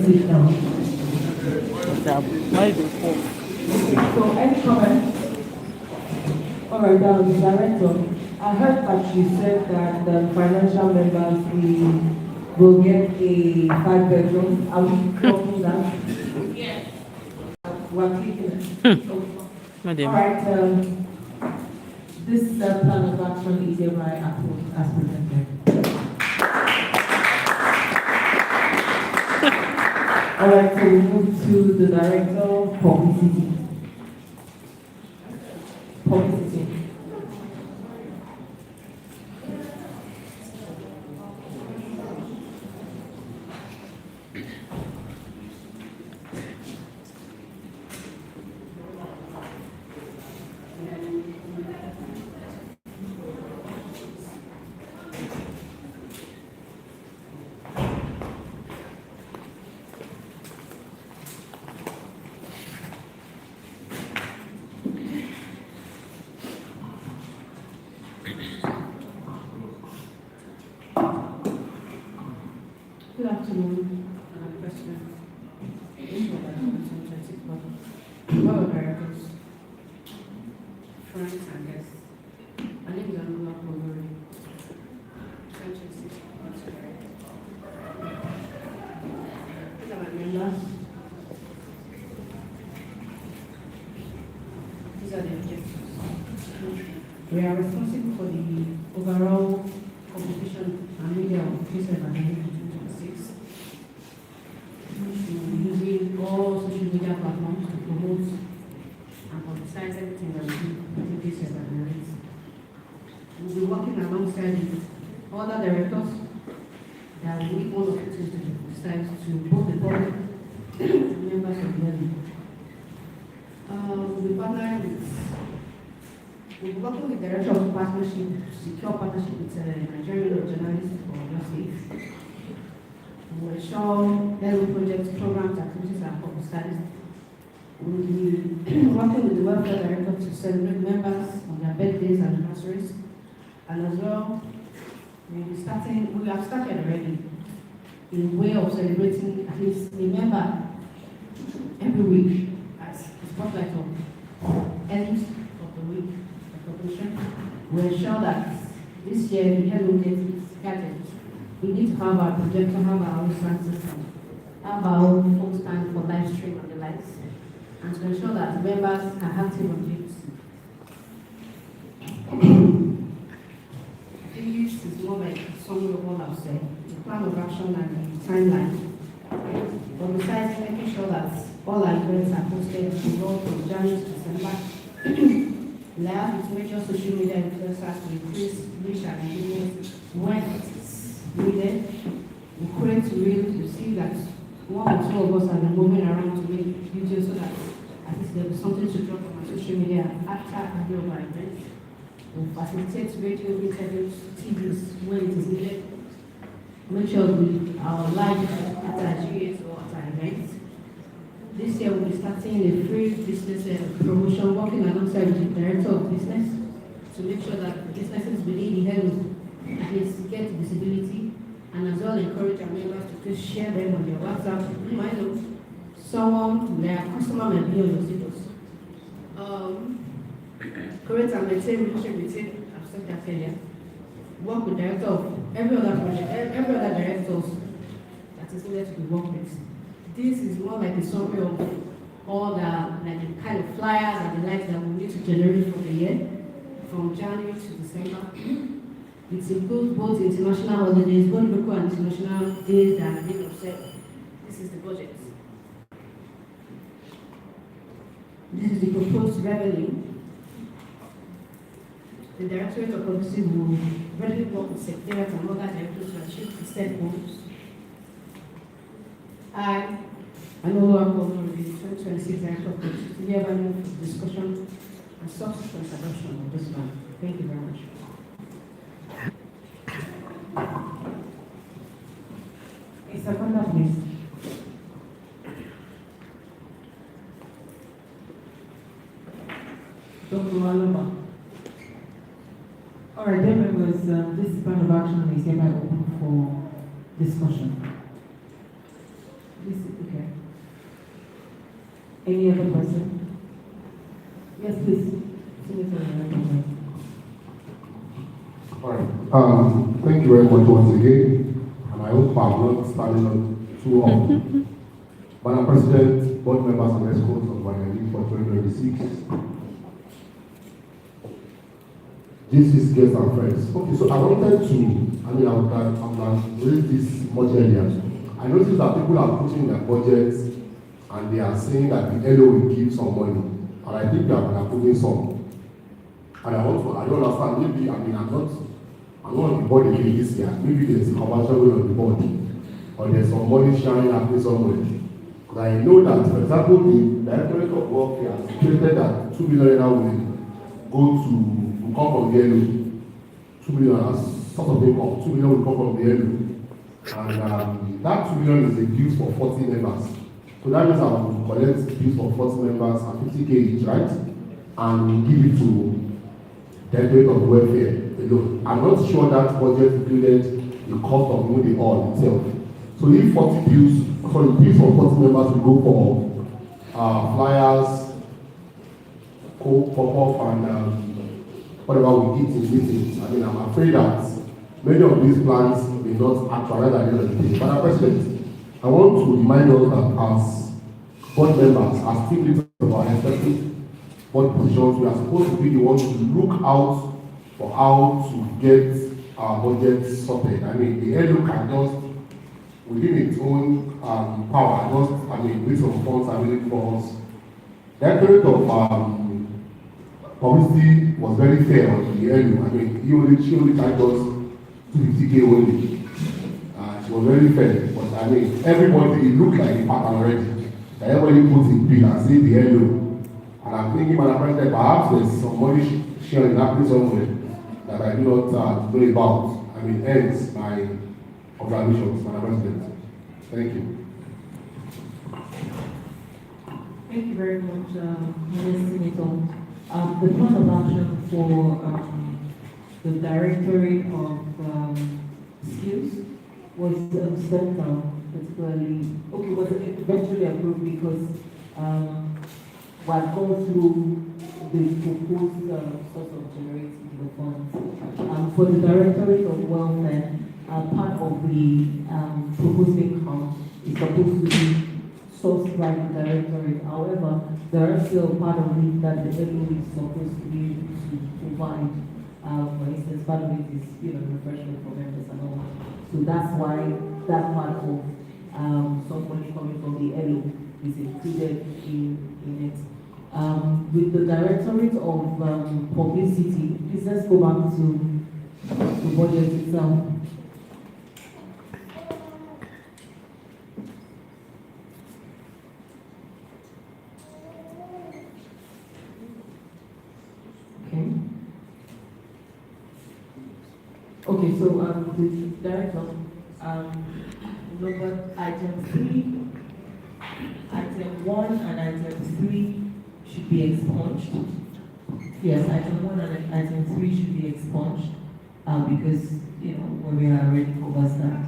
sit down. So, any comments? All right, the director, I heard that you said that the financial members will get a 5-bedroom. Are we talking that? Yes. We're clicking it. All right, this plan of action is hereby approved as presented. All right, so we move to the Director of Publicity. Good afternoon, President. Fellow directors, friends and guests. My name is Anula Polori. These are my members. these are the objectives. We are responsible for the overall communication and media of Christian Evangelical 2026. Using all social media platforms to promote and publicize everything that we do within Christian Evangelical. We'll be working alongside with other directors that we need all of it to publicize to both the public and members of the level. We'll be partnering with, we'll be working with the Director of Partnership to secure partnership with Nigerian journalists for your sake. We'll ensure level projects, programs, activities are publicized. We'll be working with the welfare director to celebrate members on their birthdays and anniversaries. And as well, we have started already in way of celebrating at least a member every week as a spotlight of end of the week recognition. We ensure that this year the Hello Native scattered. We need to have our projector, have our own sound system, have our own phone stand for live stream and the likes, and to ensure that members are active on it. This is more like a summary of what I've said, the plan of action and the timeline. But besides making sure that all our events are posted to roll from January to December, we have with major social media influencers to increase reach and engagement when it is needed. We create reels to see that one or two of us are moving around to make videos so that at least there will be something to drop on my social media after and during our events. We facilitate radio interviews, TVs when it is needed. Make sure we are live at our GAs or at our events. This year we'll be starting a free business promotion, working alongside the director of business to make sure that businesses within the health at least get visibility, and as well encourage our members to please share them on their WhatsApp. You might know someone, their customer might be on your status. Create and maintain relationship with it, I've said that earlier. Work with director of every other project, every other directors that is needed to be worked with. This is more like a summary of all the like the kind of flyers and the likes that we need to generate for the year, from January to December. It includes both international holidays, both local and international days that are being offset. This is the budget. This is the proposed revenue. The Directorate of Publicity will readily work with secretariat and other directors to achieve the set goals. I know I'm going to be the 2026 Director of Publicity to be available for discussion and subsequent adoption of this plan. Thank you very much. A second, please. Dr. Maluma. All right, dear members, this plan of action is hereby open for discussion. This is okay. Any other person? Yes, please. All right. Thank you very much once again, and I hope I'm not standing up too long. Madam President, board members and escorts of my league for 2026. JC's guests and friends. Okay, so I wanted to, I would have raised this much earlier. I noticed that people are putting their budgets and they are saying that the LO will give some money. And I think that they are putting some. And I don't understand, maybe, I'm not on the board again this year. Maybe there's a conversion going on the board. Or there's some money sharing happening somewhere. Because I know that, for example, the Directorate of Welfare has stated that 2 million will come from the LO. 2 million as sort of income. 2 million will come from the LO. And that 2 million is a dues for 40 members. So that means I will collect dues for 40 members at 50K each, right? And we give it to the Directorate of Welfare alone. I'm not sure that budget included the cost of the hall itself. So if 40 dues for 40 members will go for flyers, coke, pop-off, and whatever we eat in meetings, I'm afraid that many of these plans may not actualize at the end of the day. Madam President, I want to remind us that as board members, as team leaders of our executive, board positions, we are supposed to be the ones to look out for how to get our budget sorted. I mean, the LO can just, within its own power, just, bring some funds available for us. That period of publicity was very fair on the LO. She only charged us 250K only. She was very fair, but everybody, it looked like a pattern already. That everybody puts in bill and say the LO. And I'm thinking, Madam President, perhaps there's some money sharing happening somewhere that I do not know about. Hence my observations, Madam President. Thank you. Thank you very much, Mr. Senator. The plan of action for the Directorate of Skills was stepped down, particularly, was eventually approved because we had gone through the proposed source of generating the funds. For the Directorate of Welfare, part of the proposed income is supposed to be sourced by the Directorate. However, there are still part of it that the LO is supposed to be able to provide. For instance, part of it is refreshment for members and all that. So that's why that part of some money coming from the LO is included in it. With the Directorate of Publicity, please let's go back to the budget itself. Okay, so the director, number item 3, item 1 and item 3 should be expunged. Yes, item 1 and item 3 should be expunged because, when we are already covers that.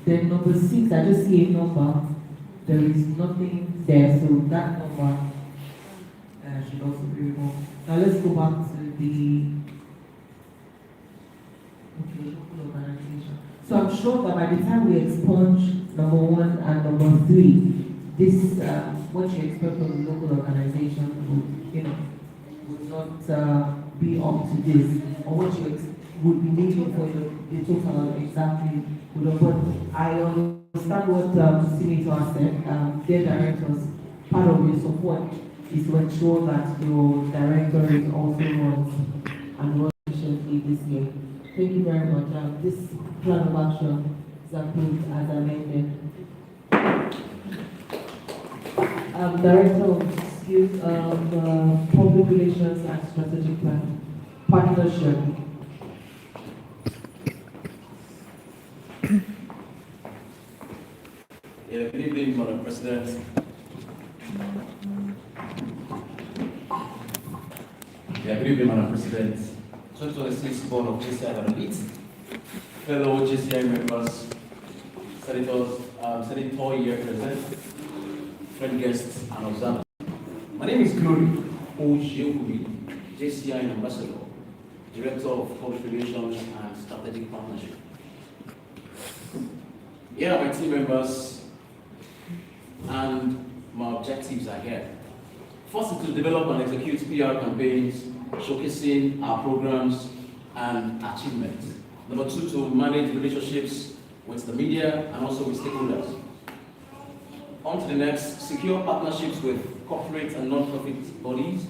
Then number 6, I just see a number. There is nothing there, so that number should also be removed. Now let's go back to the local organization. So I'm sure that by the time we expunge number 1 and number 3, this what you expect from the local organization would not be up to this, or what you would be needing for the total exactly. But I understand what Senator said. Their directors, part of your support is to ensure that your directorate also runs and runs efficiently this year. Thank you very much. This plan of action is approved as amended. Director of Skills of Public Relations and Strategic Plan Partnership. Good evening, Madam President. Good evening, Madam President. 2026 Board of JCI Elite, fellow JCI members, senators, senator here present, friend guests, and observers. My name is Glory Ojeokubi, JCI Ambassador, Director of Public Relations and Strategic Partnership. Here are my team members, and my objectives are here. First is to develop and execute PR campaigns showcasing our programs and achievements. Number 2, to manage relationships with the media and also with stakeholders. On to the next, secure partnerships with corporate and non-profit bodies,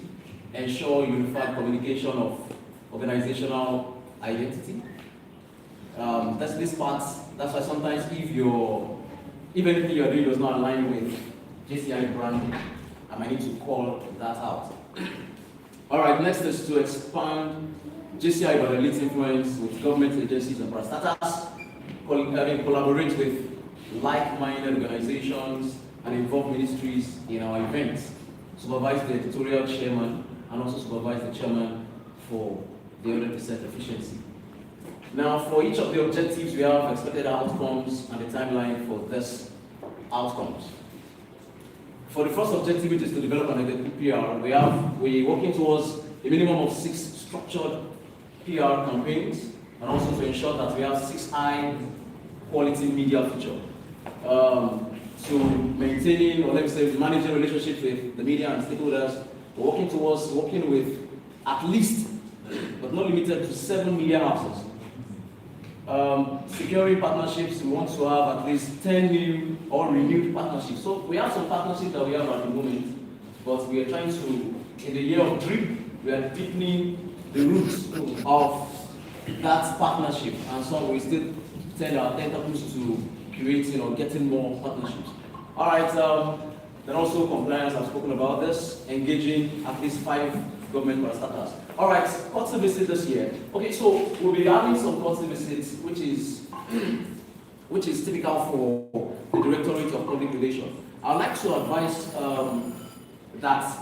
ensure unified communication of organizational identity. That's this part. That's why sometimes if anything you're doing does not align with JCI brand, I might need to call that out. All right, next is to expand JCI by elite influence with government agencies and parastatals, collaborate with like-minded organizations and involve ministries in our events, supervise the editorial chairman and also supervise the chairman for the 100% efficiency. Now, for each of the objectives, we have expected outcomes and the timeline for these outcomes. For the first objective, which is to develop an executive PR, we're working towards a minimum of 6 structured PR campaigns, and also to ensure that we have 6 high quality media feature. So to maintaining, or let me say, managing relationships with the media and stakeholders. We're working with at least, but not limited to 7 media houses. Securing partnerships, we want to have at least 10 new or renewed partnerships. So we have some partnerships that we have at the moment, but we are trying to, in the year of DRIP, we are deepening the roots of that partnership, and so we still turn our tentacles to creating or getting more partnerships. All right, then also compliance, I've spoken about this, engaging at least 5 government parastatals. All right, courtesy visit this year. Okay, so we'll be having some courtesy visits, which is typical for the Directorate of Public Relations. I'd like to advise that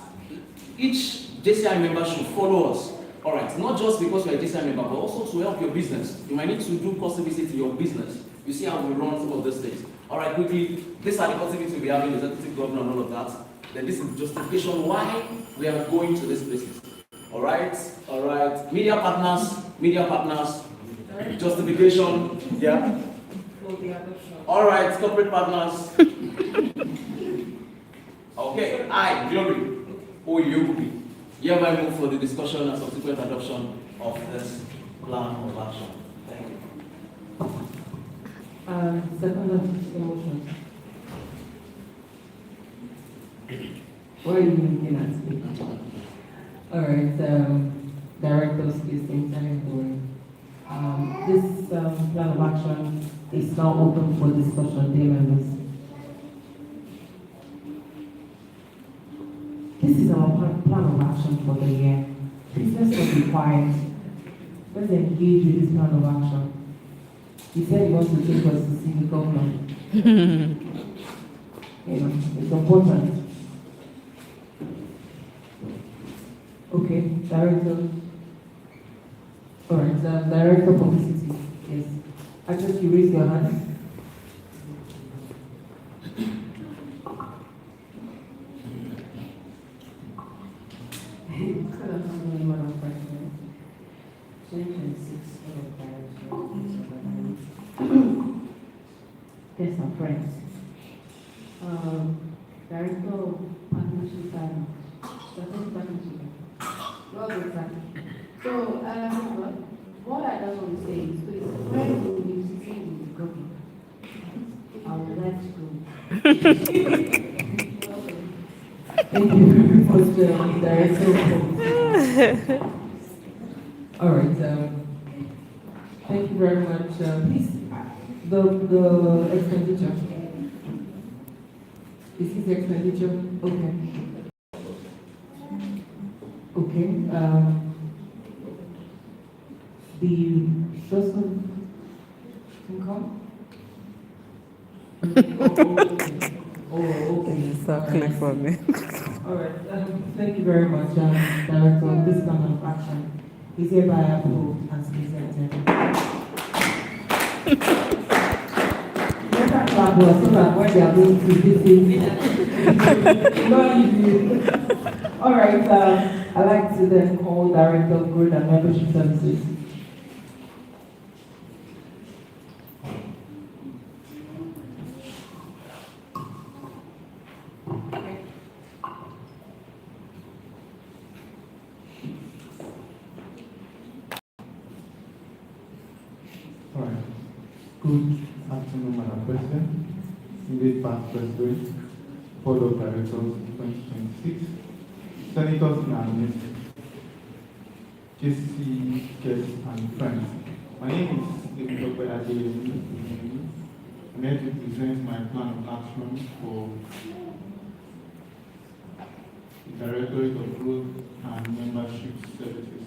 each JCI member should follow us. All right, not just because you're a JCI member, but also to help your business. You might need to do courtesy visit to your business. You see how we run some of those things. All right, quickly, these are the courtesy visits we'll be having, executive governor and all of that. Then this is justification why we are going to these places. All right, media partners, justification, yeah. All right, corporate partners. Okay, I, Glory, Oyubi, hereby move for the discussion and subsequent adoption of this plan of action. Thank you. Second motion. What are you looking at me? All right, directors, please, intending board. This plan of action is now open for discussion, dear members. This is our plan of action for the year. Please let's not be quiet. Let's engage with this plan of action. He said he wants to take us to see the governor. It's important. Okay, director. All right, director of publicity. Yes. Actually, you raise your hand. Yes, my friends. Director of partnership and strategic partnership. Well, exactly. So, what I just want to say is, please, when you see the government, I would like to thank you very much, Director. All right. Thank you very much. Please, the expenditure. This is the expenditure. Okay. Okay. The source of income. Okay. Exactly for me. All right. Thank you very much, Director. This plan of action is hereby approved and presented. Let that clap well, so that when they are going to visit, all right. I'd like to then call Director of Growth and Membership Services. Good afternoon, Madam President, Senate Past President, Board of Directors 2026, Senators in our midst, JCI guests and friends. My name is Dr. Adeyemi. I'm here to present my plan of action for the Directorate of Growth and Membership Services.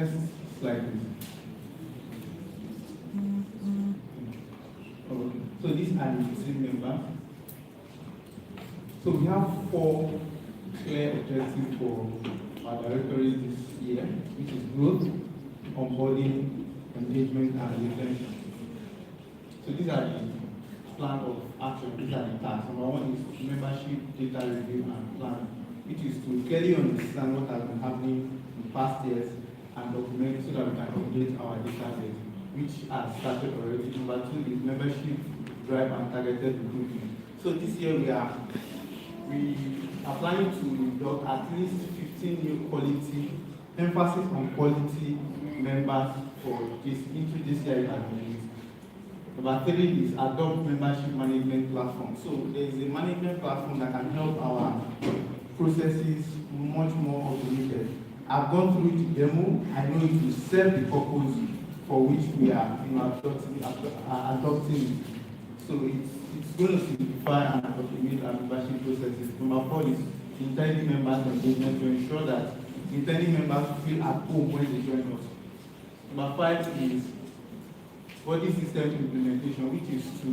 Next slide, please. Okay. So these are the team members. So we have 4 clear objectives for our directory this year, which is growth, onboarding, engagement, and retention. So these are the plan of action. These are the tasks. Number 1 is membership data review and plan, which is to clearly understand what has been happening in past years and document so that we can update our database, which has started already. Number 2 is membership drive and targeted recruitment. So this year we are planning to induct at least 15 new quality, emphasis on quality members for this into JCI activities. Number 3 is adopt membership management platform. So there is a management platform that can help our processes much more automated. I've gone through the demo. I know it will serve the purpose for which we are adopting it. So it's going to simplify and automate our membership processes. Number 4 is intending members engagement to ensure that intending members feel at home when they join us. Number 5 is body system implementation, which is to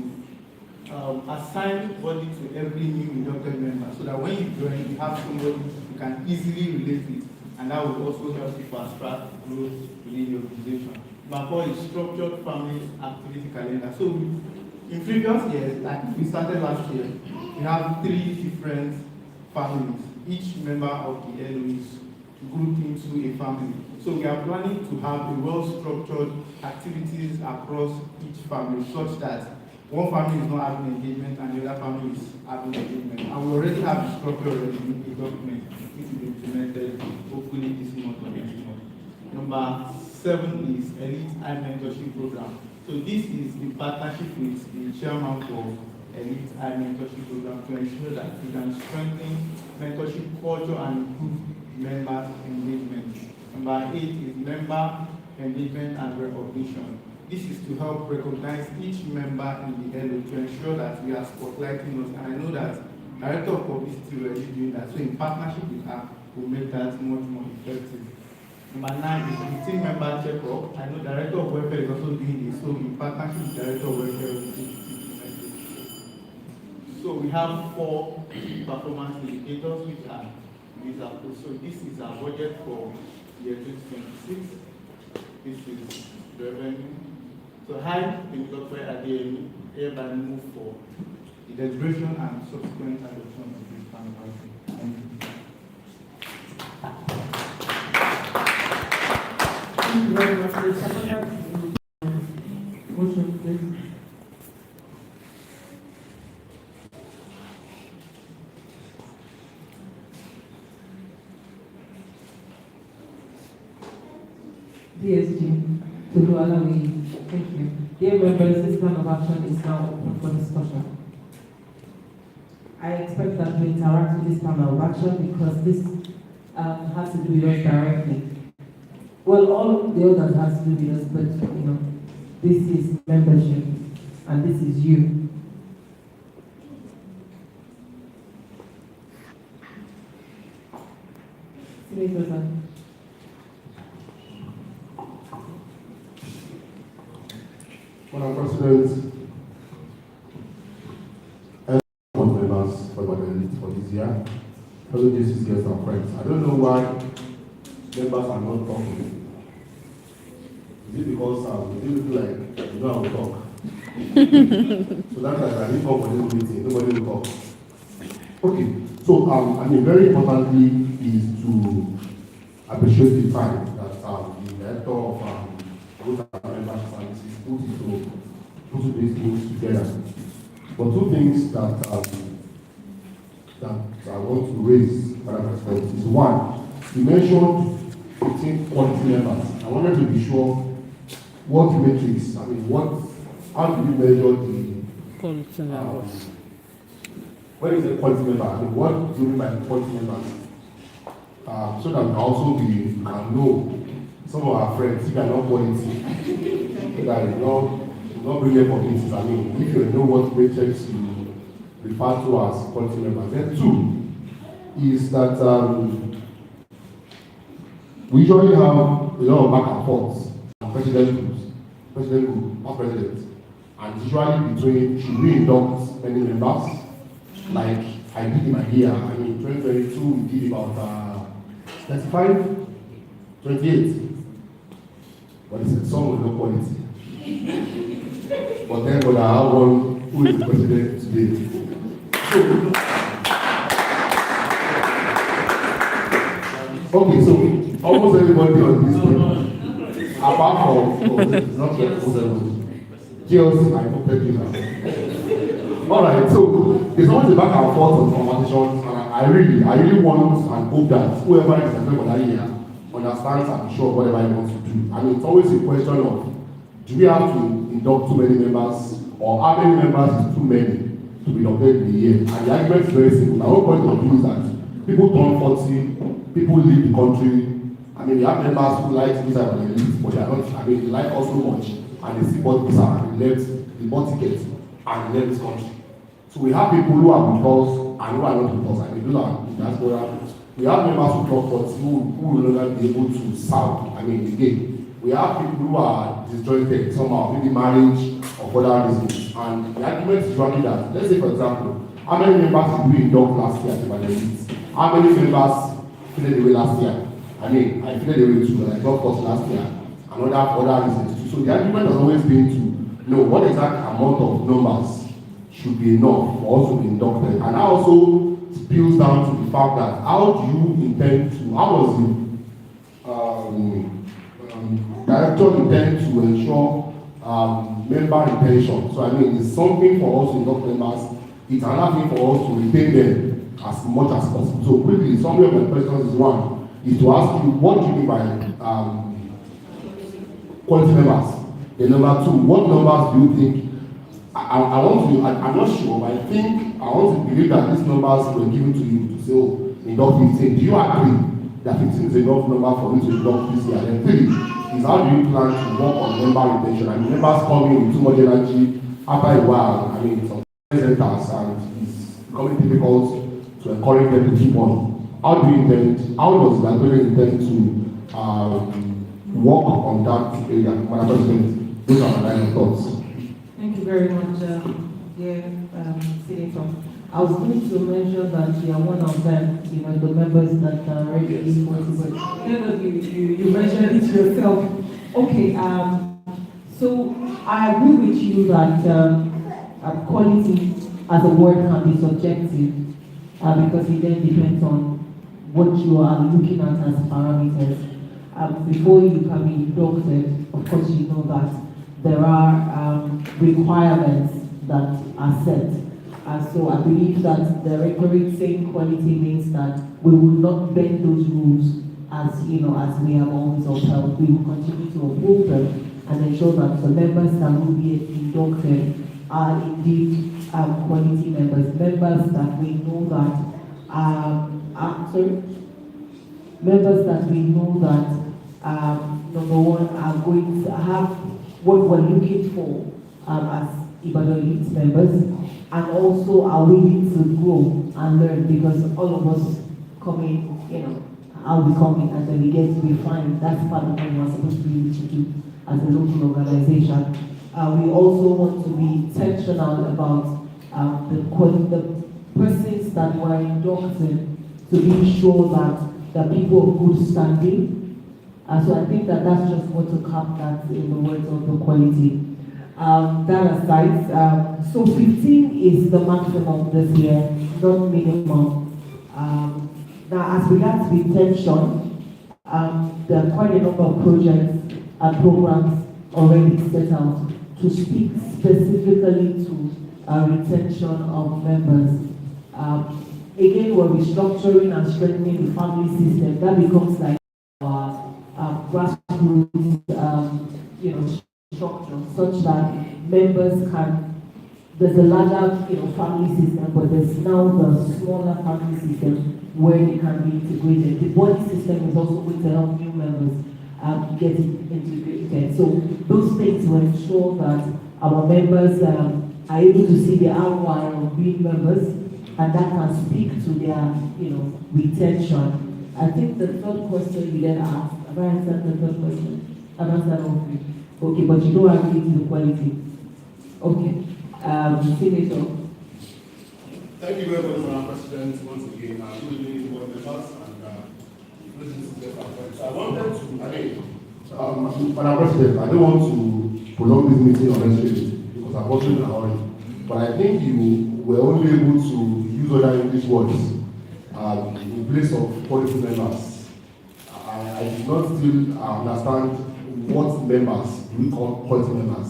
assign body to every new inducted member, so that when you join, you have somebody you can easily relate with, and that will also help you fast track growth within the organization. Number 4 is structured family activity calendar. So in previous years, like we started last year, we have 3 different families. Each member of the LO is grouped into a family. So we are planning to have a well-structured activities across each family, such that one family is not having engagement and the other family is having engagement. And we already have the structure already in the document, which will be implemented hopefully this month or next month. Number 7 is Elite I Mentorship Program. So this is in partnership with the chairman for Elite I Mentorship Program to ensure that we can strengthen mentorship culture and improve member engagement. Number 8 is member engagement and recognition. This is to help recognize each member in the LO to ensure that we are spotlighting us. And I know that Director of Publicity will already doing that. So in partnership with her, we'll make that much more effective. Number 9 is the team member check-up. I know Director of Welfare is also doing this. So in partnership with Director of Welfare, we'll implement it. So we have 4 performance indicators which are these are. So this is our budget for year 2026. This is revenue. So high in welfare at the hereby move for the deliberation and subsequent adoption of this plan of action. Thank you. Thank you very much. The second motion, please. DSG, to do Alawi. Thank you. Dear members, this plan of action is now open for discussion. I expect that we interact with this plan of action because this has to do with us directly. Well, all the others has to do with us, but this is membership and this is you. Senator. Madam President, and board members for this year, fellow JCI guests and friends, I don't know why members are not talking. Is it because they look like you know how to talk? So that's why I didn't come for this meeting, nobody will talk. Okay, so very importantly is to appreciate the time that the director of both our membership services put these things together. But 2 things that I want to raise, Madam President, is 1, you mentioned 15 quality members. I wanted to be sure what metrics, how do you measure the quality members? What is a quality member? What do you mean by quality members? So that we can also know some of our friends, if you are not quality, so that you not bring them for meetings. If you know what metrics you refer to as quality members. Then 2 is that we usually have a lot of back and forth on president group, past president. And usually between, should we induct many members? Like I did in my year, I mean 2022 we did about 35, 28. But it's a song with no quality. But then God, I have one who is the president today. Okay, so almost everybody on this one, apart from not yet JLC, I compare you now. Alright, so there's always a back and forth on conversations, and I really want and hope that whoever is attending for that year understands and is sure whatever he wants to do. I mean, it's always a question of, do we have to induct too many members, or how many members is too many to be inducted in a year? And the argument is very simple. My whole point of view is that people turn 40, people leave the country. I mean, we have members who like visa and they leave, but they are not, I mean, they like us so much, and they see what visa and they bought tickets and they left this country. So we have people who are with us and who are not with us. I mean, those are diaspora. We have members who talk for who will not be able to serve. I mean, again, we have people who are disjointed somehow, maybe marriage or for other reasons. And the argument is running that, let's say for example, how many members did we induct last year at Evangelist? How many members faded away last year? I mean, I faded away too, and I got first last year, and other reasons too. So the argument has always been to know what exact amount of numbers should be enough for us to be inducted. And that also spills down to the fact that how do you intend to, how does the director intend to ensure member retention? So I mean, it's something for us to induct members, it's another thing for us to retain them as much as possible. So quickly, some of my questions is one, is to ask you, what do you mean by quality members? The number two, what numbers do you think? I'm not sure, but I want to believe that these numbers were given to you to say, oh, induct 15. Do you agree that 15 is enough number for you to induct this year? And three, is how do you plan to work on member retention? I mean, members come in with too much energy after a while. I mean, some centers, and it's becoming difficult to encourage them to keep on. How does the librarian intend to work on that area? Madam President, those are my line of thoughts. Thank you very much, Senator. I was going to mention that you are one of them, you know, the members that are already motivated. You mentioned it yourself. Okay, so I agree with you that quality as a word can be subjective because it then depends on what you are looking at as parameters. Before you can be inducted, of course you know that there are requirements that are set. So I believe that the recurring saying quality means that we will not bend those rules as we have always upheld. We will continue to uphold them and ensure that the members that will be inducted are indeed quality members that we know that members that we know that number one are going to have what we're looking for as Ibadan Elite members, and also are willing to grow and learn, because all of us come in, I'll be coming and then we get to be fine. That's part of what we're supposed to be able to do as a local organization. We also want to be intentional about the persons that we're inducting, to be sure that the people of good standing. So I think that's just what to cap that in the words of the quality. That aside, so 15 is the maximum this year, not minimum. Now, as regards retention, there are quite a number of projects and programs already set out to speak specifically to retention of members. Again, we're restructuring and strengthening the family system. That becomes like grassroots, structure, such that members can. There's a larger, family system, but there's now the smaller family system where they can be integrated. The body system is also going to help new members get integrated. So those things will ensure that our members are able to see the ROI of being members, and that can speak to their, retention. I think the third question you then asked Vice and the third person. Ambassador. Okay, but you don't agree to the quality. Okay. Senator. Thank you very much, Madam President, once again. Good evening, board members, and I wanted to, Madam President, I don't want to prolong this meeting unnecessarily because I'm also in a hurry. But I think you were only able to use other English words in place of quality members. I did not still understand what members do we call quality members.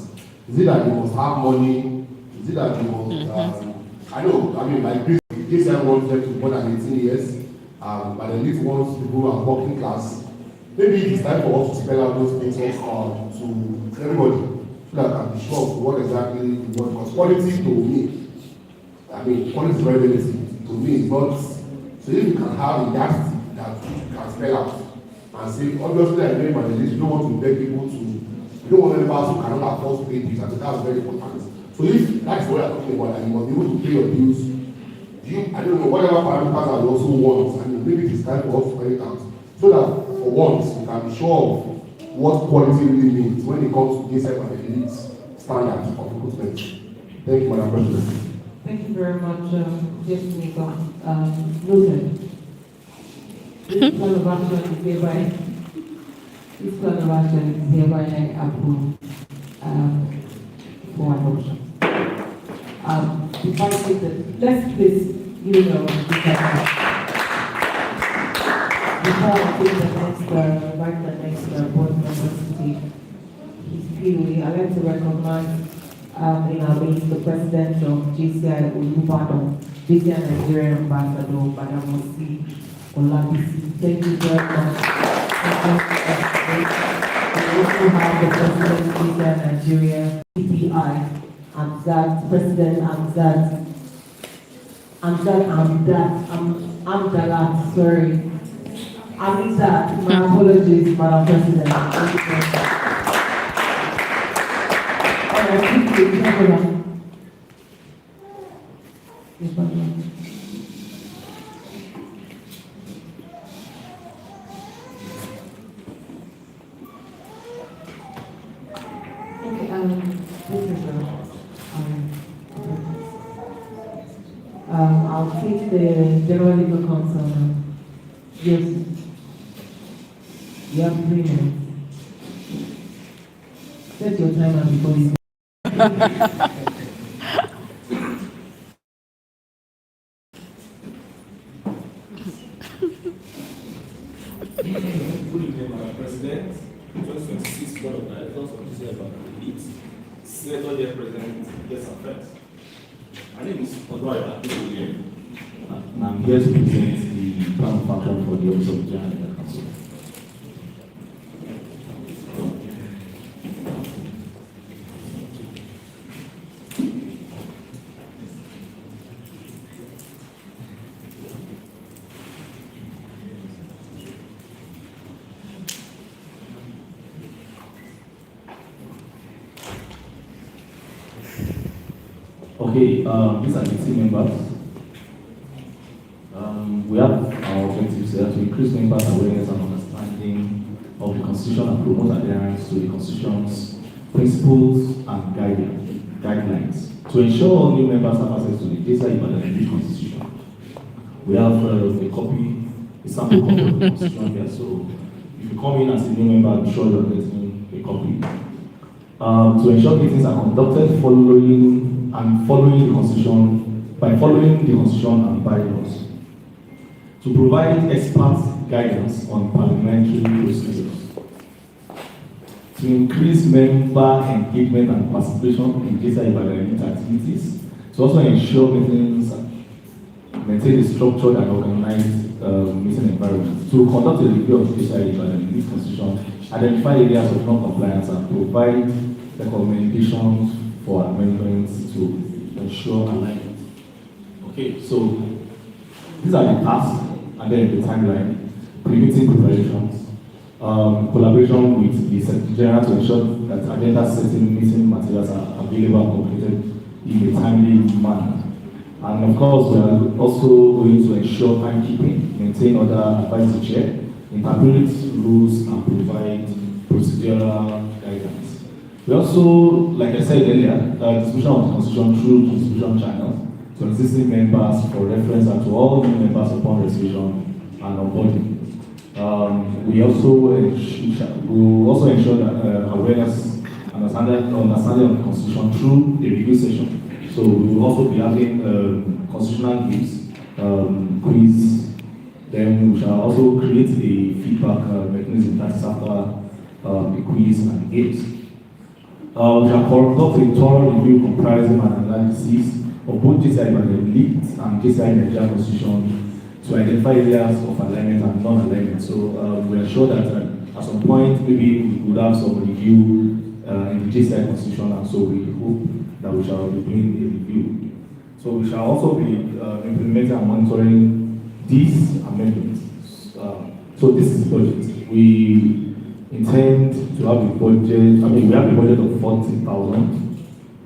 Is it that they must have money? Is it that they must, I mean, like this, JCI wants them to be more than 18 years, but the elite wants people who are working class. Maybe it's time for us to spell out those things to everybody, so that I can be sure of what exactly we want. Because quality to me, I mean, quality is very relative. To me, it's not. So if you can have a yardstick that you can spell out and say, obviously, I know by the list, you don't want to beg people to, you don't want anybody who cannot afford to pay bills. I think that's very important. So if that's what I'm talking about, and you must be able to pay your bills, I don't know, whatever parameters I also want, I mean, maybe it is time for us to find it out. So that for once, we can be sure of what quality really means when it comes to JCI and the elite standards of recruitment. Thank you, Madam President. Thank you very much, Senator. Noted. This plan of action is hereby approved for adoption. Let's please, before I take the next board member to take his POA, I'd like to recognize in our midst the president of JCI Olubano, JCI Nigeria Ambassador, Badamosi Olabisi. Thank you very much. We also have the president of JCI Nigeria, CPI, Amzat, President Amzat, Amdalat, sorry. Amzat, my apologies, Madam President. Thank you very much. I'll take the General Legal Counsel now. Yes. You have 3 minutes. Set your timer before you. Good evening, Madam President. 2026 Board of Directors of JCI Elite, Senator here present, guest affairs. My name is Odwaya William. And I'm here to present the plan of action for the Office of the General Legal Counsel. Okay, these are the team members. We have our objectives here to increase members' awareness and understanding of the Constitution and promote adherence to the Constitution's principles and guidelines. To ensure all new members have access to the JCI Elite Constitution, we have a sample copy of the Constitution here. So if you come in as a new member, be sure you're getting a copy. To ensure meetings are conducted following the Constitution, by following the Constitution and bylaws. To provide expert guidance on parliamentary procedures. To increase member engagement and participation in JCI Elite activities. To also ensure meetings maintain a structured and organized meeting environment. To conduct a review of JCI Elite Constitution, identify areas of non-compliance and provide recommendations for amendments to ensure alignment. Okay, so these are the tasks and then the timeline, pre-meeting preparations, collaboration with the Secretary General to ensure that agenda setting meeting materials are available and completed in a timely manner. And of course, we are also going to ensure timekeeping, maintain order, advise the chair, interpret rules, and provide procedural guidance. We also, like I said earlier, distribution of the constitution through distribution channels to existing members for reference and to all new members upon registration and onboarding. We also ensure that awareness and understanding of the constitution through a review session. So we will also be having constitutional gifts, quiz. Then we shall also create a feedback mechanism that is after the quiz and games. We shall conduct a thorough review comprising an analysis of both JCI Elite and JCI Nigeria Constitution to identify areas of alignment and non-alignment. So we are sure that at some point maybe we could have some review in the JCI Constitution, and so we hope that we shall be doing a review. So we shall also be implementing and monitoring these amendments. So this is the budget. We intend to have a budget, we have a budget of 40,000,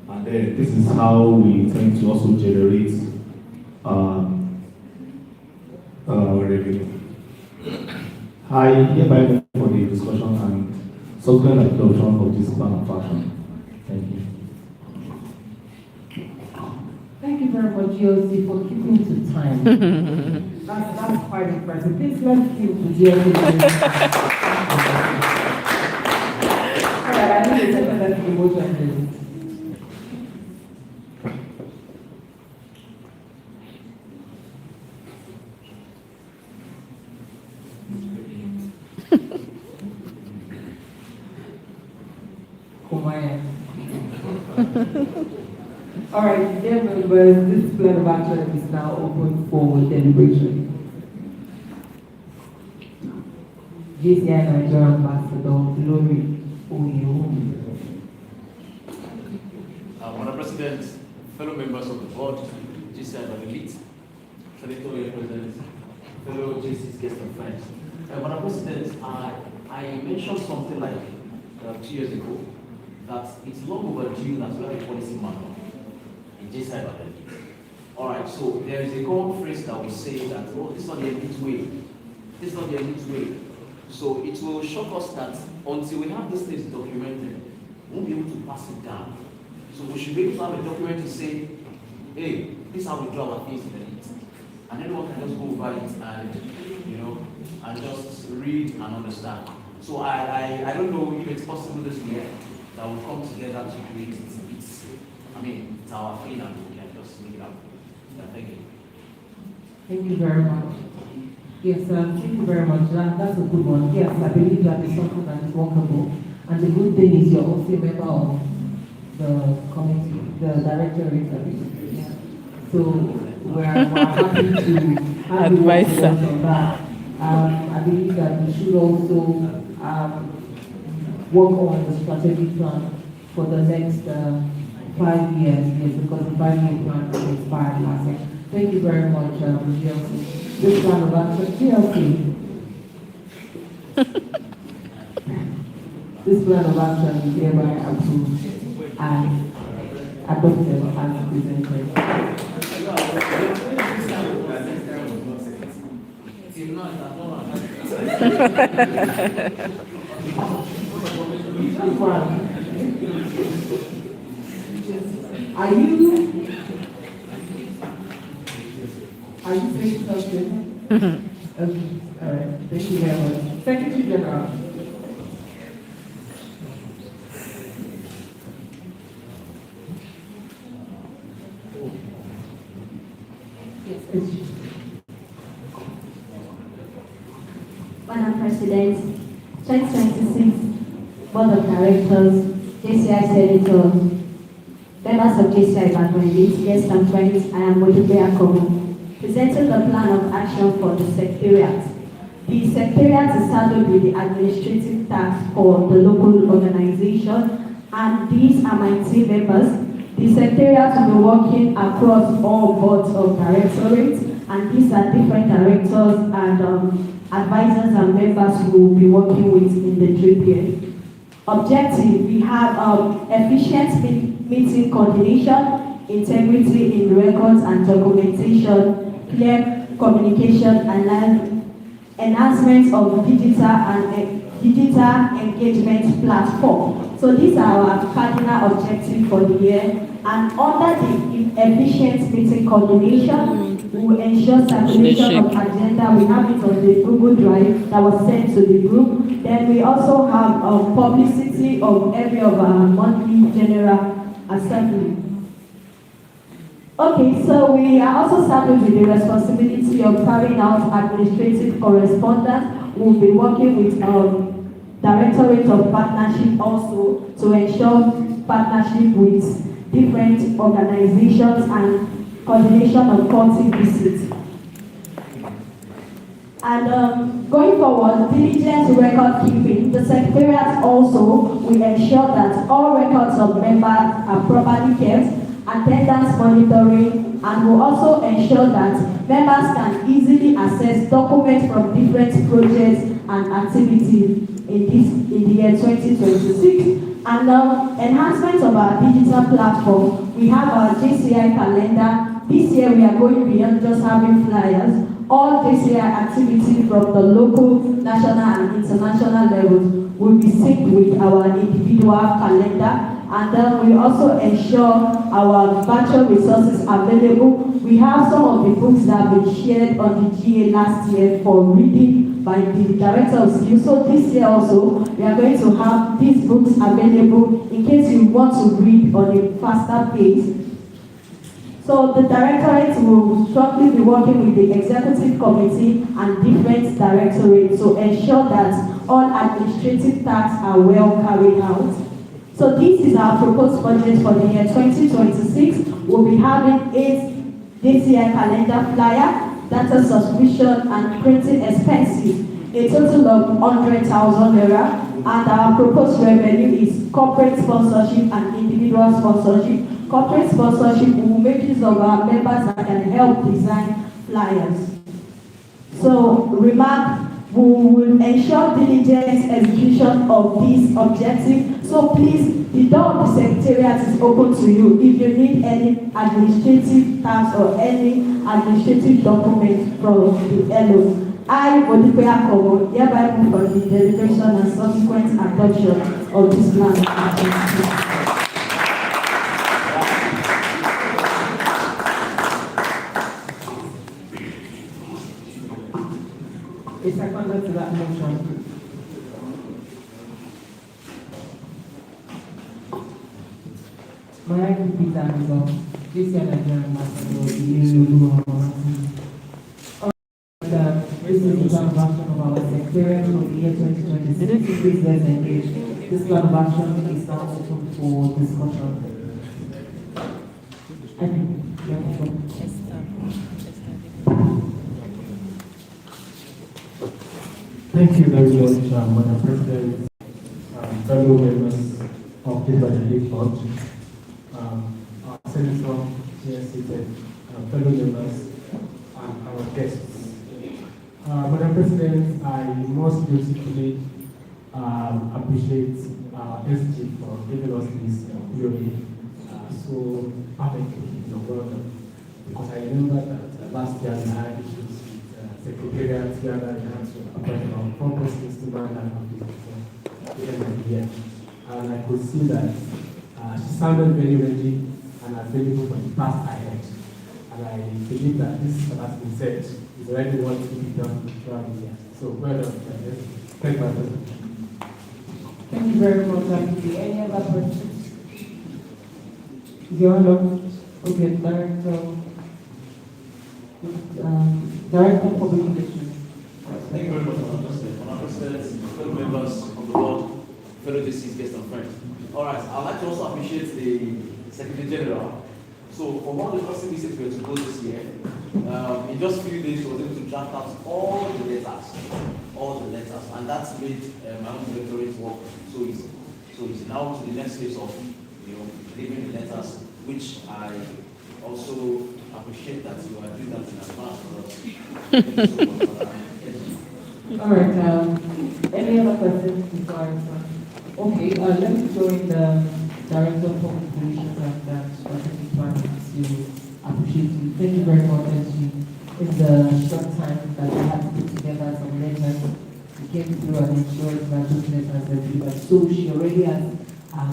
and then this is how we intend to also generate revenue. I hereby move for the discussion and subsequent adoption of this plan of action. Thank you. Thank you very much, GOC, for keeping to time. That's quite impressive. Please let's give to GOC. I need a second that emotion, please. All right, dear members, this plan of action is now open for deliberation. JCI Nigeria Ambassador Glory Oyewu. Madam President, fellow members of the board, JCI Elite, Senator President, fellow JC's guests and friends. Madam President, I mentioned something like 2 years ago that it's long overdue that we have a policy manual in JCI Elite. All right, so there is a common phrase that will say that, oh, this is not the elite way. This is not the elite way. So it will shock us that until we have these things documented, we won't be able to pass it down. So we should be able to have a document to say, hey, this is how we do our things in the elite. And anyone can just go over it and, and just read and understand. So I don't know if it's possible this year that we'll come together to create it. It's our thing and we can just make it up. Yeah, thank you. Thank you very much. Yes, thank you very much. That's a good one. Yes, I believe that is something that is workable. And the good thing is you're also a member of the committee, the directorate of it. Yeah. So we're happy to have you on that. I believe that we should also work on the strategic plan for the next 5 years, yes, because the 5-year plan will expire last year. Thank you very much, GLC. This plan of action, GLC. This plan of action is hereby approved and adopted as presented. Are you saying something? Okay, all right. Thank you very much. Secretary General. Madam President, 2026 Board of Directors, JCI Senators, members of JCI Elite, guests and friends, I am Modupe Akobo, presenting the plan of action for the Secretariat. The Secretariat is saddled with the administrative task for the local organization, and these are my team members. The Secretariat will be working across all boards of directorates, and these are different directors and advisors and members who will be working with in the 3PM. Objective, we have efficient meeting coordination, integrity in records and documentation, clear communication, and enhancement of digital engagement platform. So these are our cardinal objectives for the year. And under the efficient meeting coordination, we will ensure circulation of agenda. We have it on the Google Drive that was sent to the group. Then we also have publicity of every of our monthly general assembly. Okay, so we are also saddled with the responsibility of carrying out administrative correspondence. We'll be working with Directorate of Partnership also to ensure partnership with different organizations and coordination of quality visits. And going forward, diligent record keeping. The Secretariat also will ensure that all records of members are properly kept, attendance monitoring, and will also ensure that members can easily access documents from different projects and activities in the year 2026. And enhancement of our digital platform. We have our JCI calendar. This year we are going beyond just having flyers. All JCI activities from the local, national, and international levels will be synced with our individual calendar. And then we also ensure our virtual resources available. We have some of the books that have been shared on the GA last year for reading by the Director of Skills. So this year also, we are going to have these books available in case you want to read on a faster pace. So the Directorate will strongly be working with the Executive Committee and different directorates to ensure that all administrative tasks are well carried out. So this is our proposed budget for the year 2026. We'll be having 8 JCI calendar flyer, data subscription and printing expenses, a total of 100,000 naira, and our proposed revenue is corporate sponsorship and individual sponsorship. Corporate sponsorship will make use of our members that can help design flyers. So, remark, we will ensure diligent execution of this objective. So please, the door of the Secretariat is open to you if you need any administrative tasks or any administrative document from the LO. I, Bodikoya Kobo, hereby move for the deliberation and subsequent adoption of this plan. A second to that motion. May I repeat that result? This year Nigerian Master will be used this is the plan of action of our Secretariat for the year 2026. Please let's engage. This plan of action is now open for discussion. I think you have to Thank you very much, Madam President, fellow members of the Legislative Board, our Senator here seated, fellow members, and our guests. Madam President, I most beautifully appreciate our SG for giving us this POA so perfectly, well done. Because I remember that last year we had issues with Secretariat here that we had to appoint about 4 persons to man and at the end of the year. And I could see that she sounded very ready and available for the task ahead. And I believe that this has been said is already what to be done throughout the year. So well done. Thank you, President. Thank you very much, Andy. Any other questions? Your Honor. Okay, Director of Public Relations. Thank you very much, Madam President, fellow members of the board, fellow JCs, guests and friends. All right, I'd like to also appreciate the Secretary General. So for one of the first visits we were to go this year, in just a few days we were able to draft out all the letters, and that's made my own directorate work so easy. So it's now to the next phase of delivering the letters, which I also appreciate that you are doing that in advance for us. Thank you so much for that. All right. Any other questions before I start? Okay. Let me join the Director of Public Relations and Strategic Planning to appreciate you. Thank you very much, SG. in the short time that we had to put together some letters. We came through and ensured that those letters were delivered. So she already has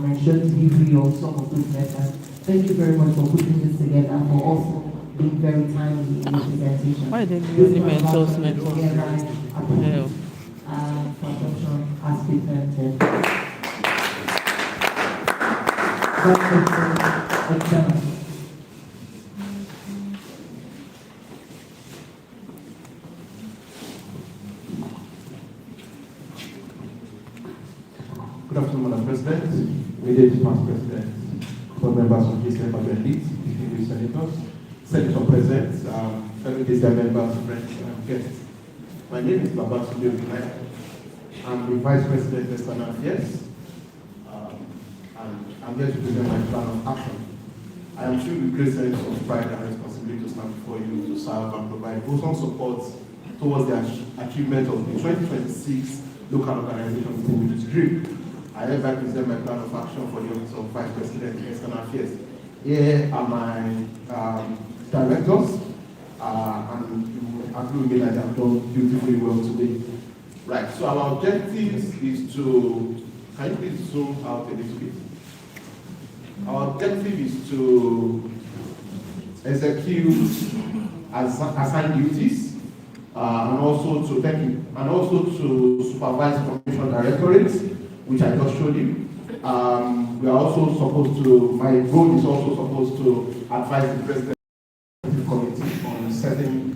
ensured to give you some of those letters. Thank you very much for putting this together, for also being very timely in the presentation. Why did you only mental mental? For adoption as presented. Excellent. Good afternoon, Madam President, immediate past President, board members of JCI Elite, distinguished senators, Senator President, fellow JCI members, friends, and guests. My name is Babatunde Ogunaya. I'm the Vice President of External Affairs, and I'm here to present my plan of action. I am filled with great sense of pride and responsibility to stand before you to serve and provide wholesome support towards the achievement of the 2026 local organization within which is dream. I hereby present my plan of action for the office of Vice President in External Affairs. Here are my directors, and you agree with me that they have done beautifully well today. Right, so our objectives is to, can you please zoom out a little bit? Our objective is to execute assigned duties, and also to thank you, and also to supervise commission directorates, which I just showed you. We are also supposed to, my role is also supposed to advise the President Committee on certain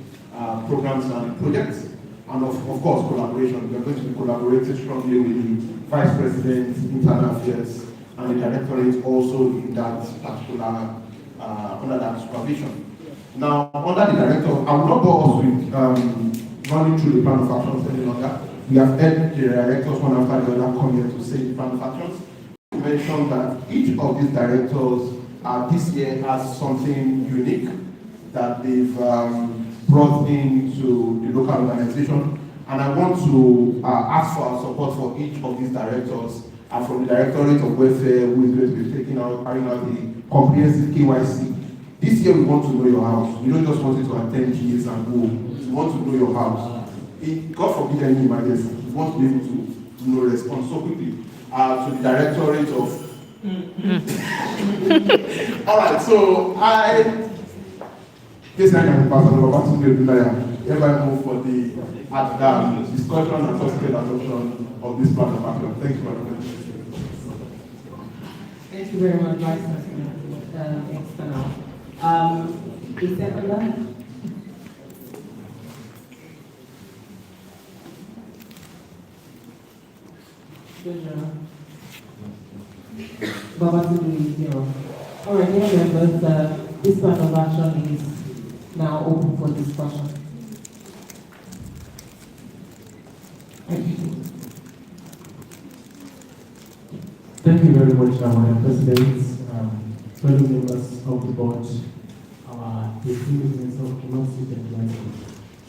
programs and projects, and of course collaboration. We are going to be collaborating strongly with the Vice President, Internal Affairs, and the Directorate also in that particular, under that supervision. Now, under the Director, I will not go us with running through the plan of actions any longer. We have heard the directors one after the other come here to say the plan of actions. We mentioned that each of these directors this year has something unique that they've brought into the local organization. And I want to ask for our support for each of these directors, and from the Directorate of Welfare, who is going to be carrying out the comprehensive KYC. This year we want to know your house. We don't just want you to attend GS and go. We want to know your house. God forbid any emergency, we want to be able to know response so quickly. To the Directorate of all right, so this I can pass on over to the hereby move for the discussion and subsequent adoption of this plan of action. Thank you very much. Thank you very much, Vice President. External. Is that allowed? All right, dear members, this plan of action is now open for discussion. Thank you very much, Madam President, fellow members of the board, our distinguished members of Community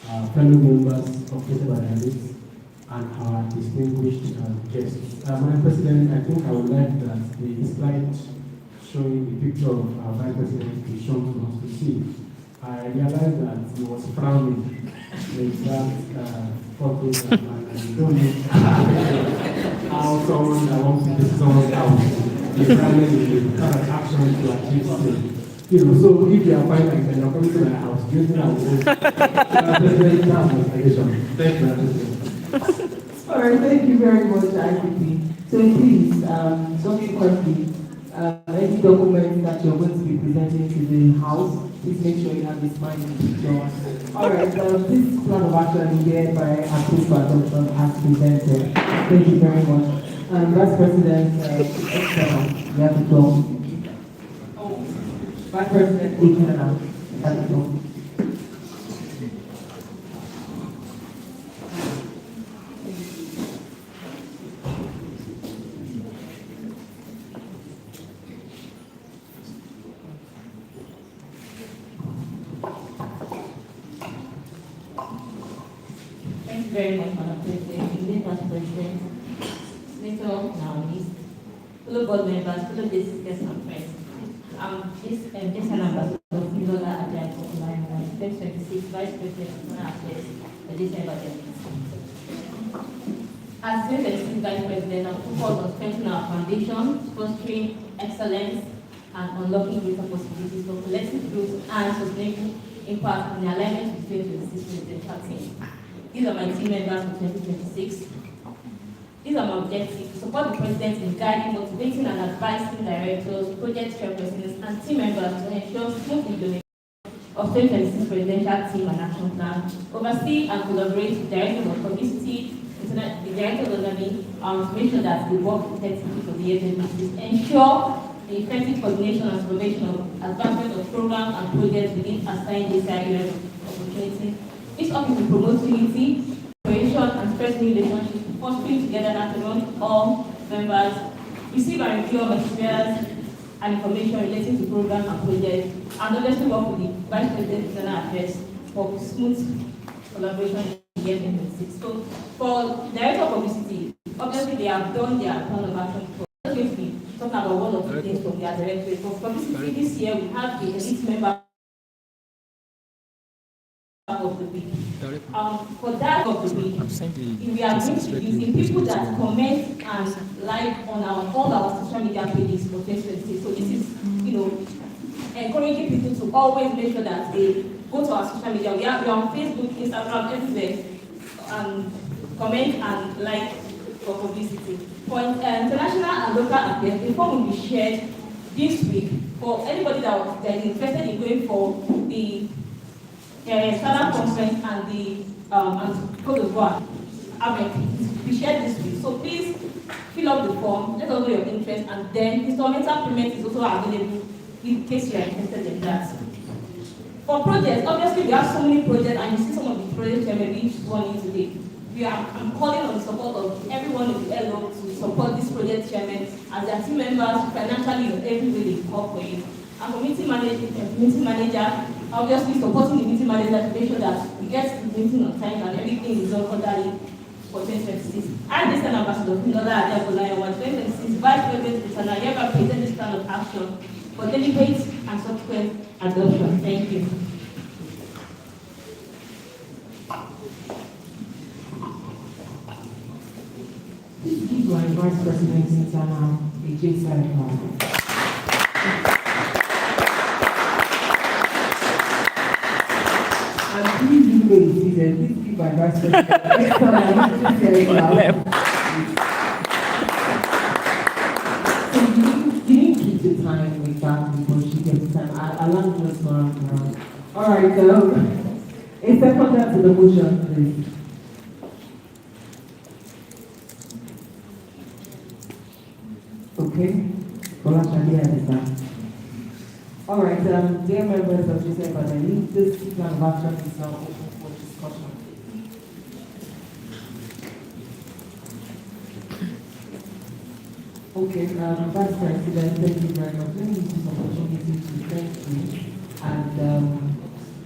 and fellow members of JCI Analytics, and our distinguished guests. Madam President, I think I would like that the slide showing the picture of our Vice President be shown to us to see. I realized that he was frowning with that photo, and I don't know how someone that wants to visit someone's house is frowning with the kind of action to achieve something. You know, so if you are finding and you're coming to my house, do you think I will President, that's my suggestion. Thank you, Madam President. All right, thank you very much, ICP. So please, subsequently, any documents that you're going to be presenting to the House, please make sure you have this mind in picture. All right, this plan of action is hereby approved for adoption as presented. Thank you very much. Vice President, you have the floor. Vice President, you have the floor. Thank you very much, Madam President. Immediate Past President, Senator, now list, fellow board members, fellow guests and friends. This ambassador of Lola Ajay Popular 2026 Vice President of National Affairs, the JCI budget. As 2026 Vice President, I'm focused on strengthening our foundation, fostering excellence, and unlocking greater possibilities for collective growth and sustainable impact in alignment with 2026 presidential team. These are my team members for 2026. These are my objectives: to support the President in guiding, motivating, and advising directors, project chairpersons, and team members to ensure smooth implementation of 2026 presidential team and action plan, oversee and collaborate with directors of publicity, the director of the Navy, to make sure that we work effectively for the year 2026, ensure the effective coordination and supervision of advancement of programs and projects within assigned JCI areas of opportunity. This office will promote unity, cooperation, and strengthening relationships, fostering togetherness among all members, receive and review all materials and information relating to programs and projects, and obviously work with the Vice President of National Affairs for smooth collaboration in the year 2026. So, for Director of Publicity, obviously they have done their plan of action for talking about one of the things from their directorate. For publicity this year, we have the elite member of the week. For that of the week, we are going to be using people that comment and like on all our social media pages for 2026. So this is, encouraging people to always make sure that they go to our social media. We are on Facebook, Instagram, everywhere, and comment and like for publicity. For international and local affairs, the form will be shared this week for anybody that is interested in going for the Standard Conference and the Cote d'Ivoire. We shared this week. So please fill up the form, let us know your interest, and then instrumental payment is also available in case you are interested in that. For projects, obviously we have so many projects, and you see some of the projects here, maybe each one in today. I'm calling on the support of everyone in the LO to support this project chairman as their team members financially in every way they cooperate. And for meeting manager, obviously supporting the meeting manager to make sure that we get the meeting on time and everything is done orderly for 2026. I'm the ambassador of Lola Ajay Popular 2026 Vice President of National Affairs, present this plan of action for deliberate and subsequent adoption. Thank you. Please give my Vice President Internal a JCI plan. And please give me a season. Please give my Vice President Internal a JCI plan. So you didn't keep the time with that before she gets time. I learned this one. All right, so a second to the motion, please. Okay, all right, dear members of JCI, but I think this plan of action is now open for discussion. Okay, Vice President, thank you very much. Let me use this opportunity to thank you and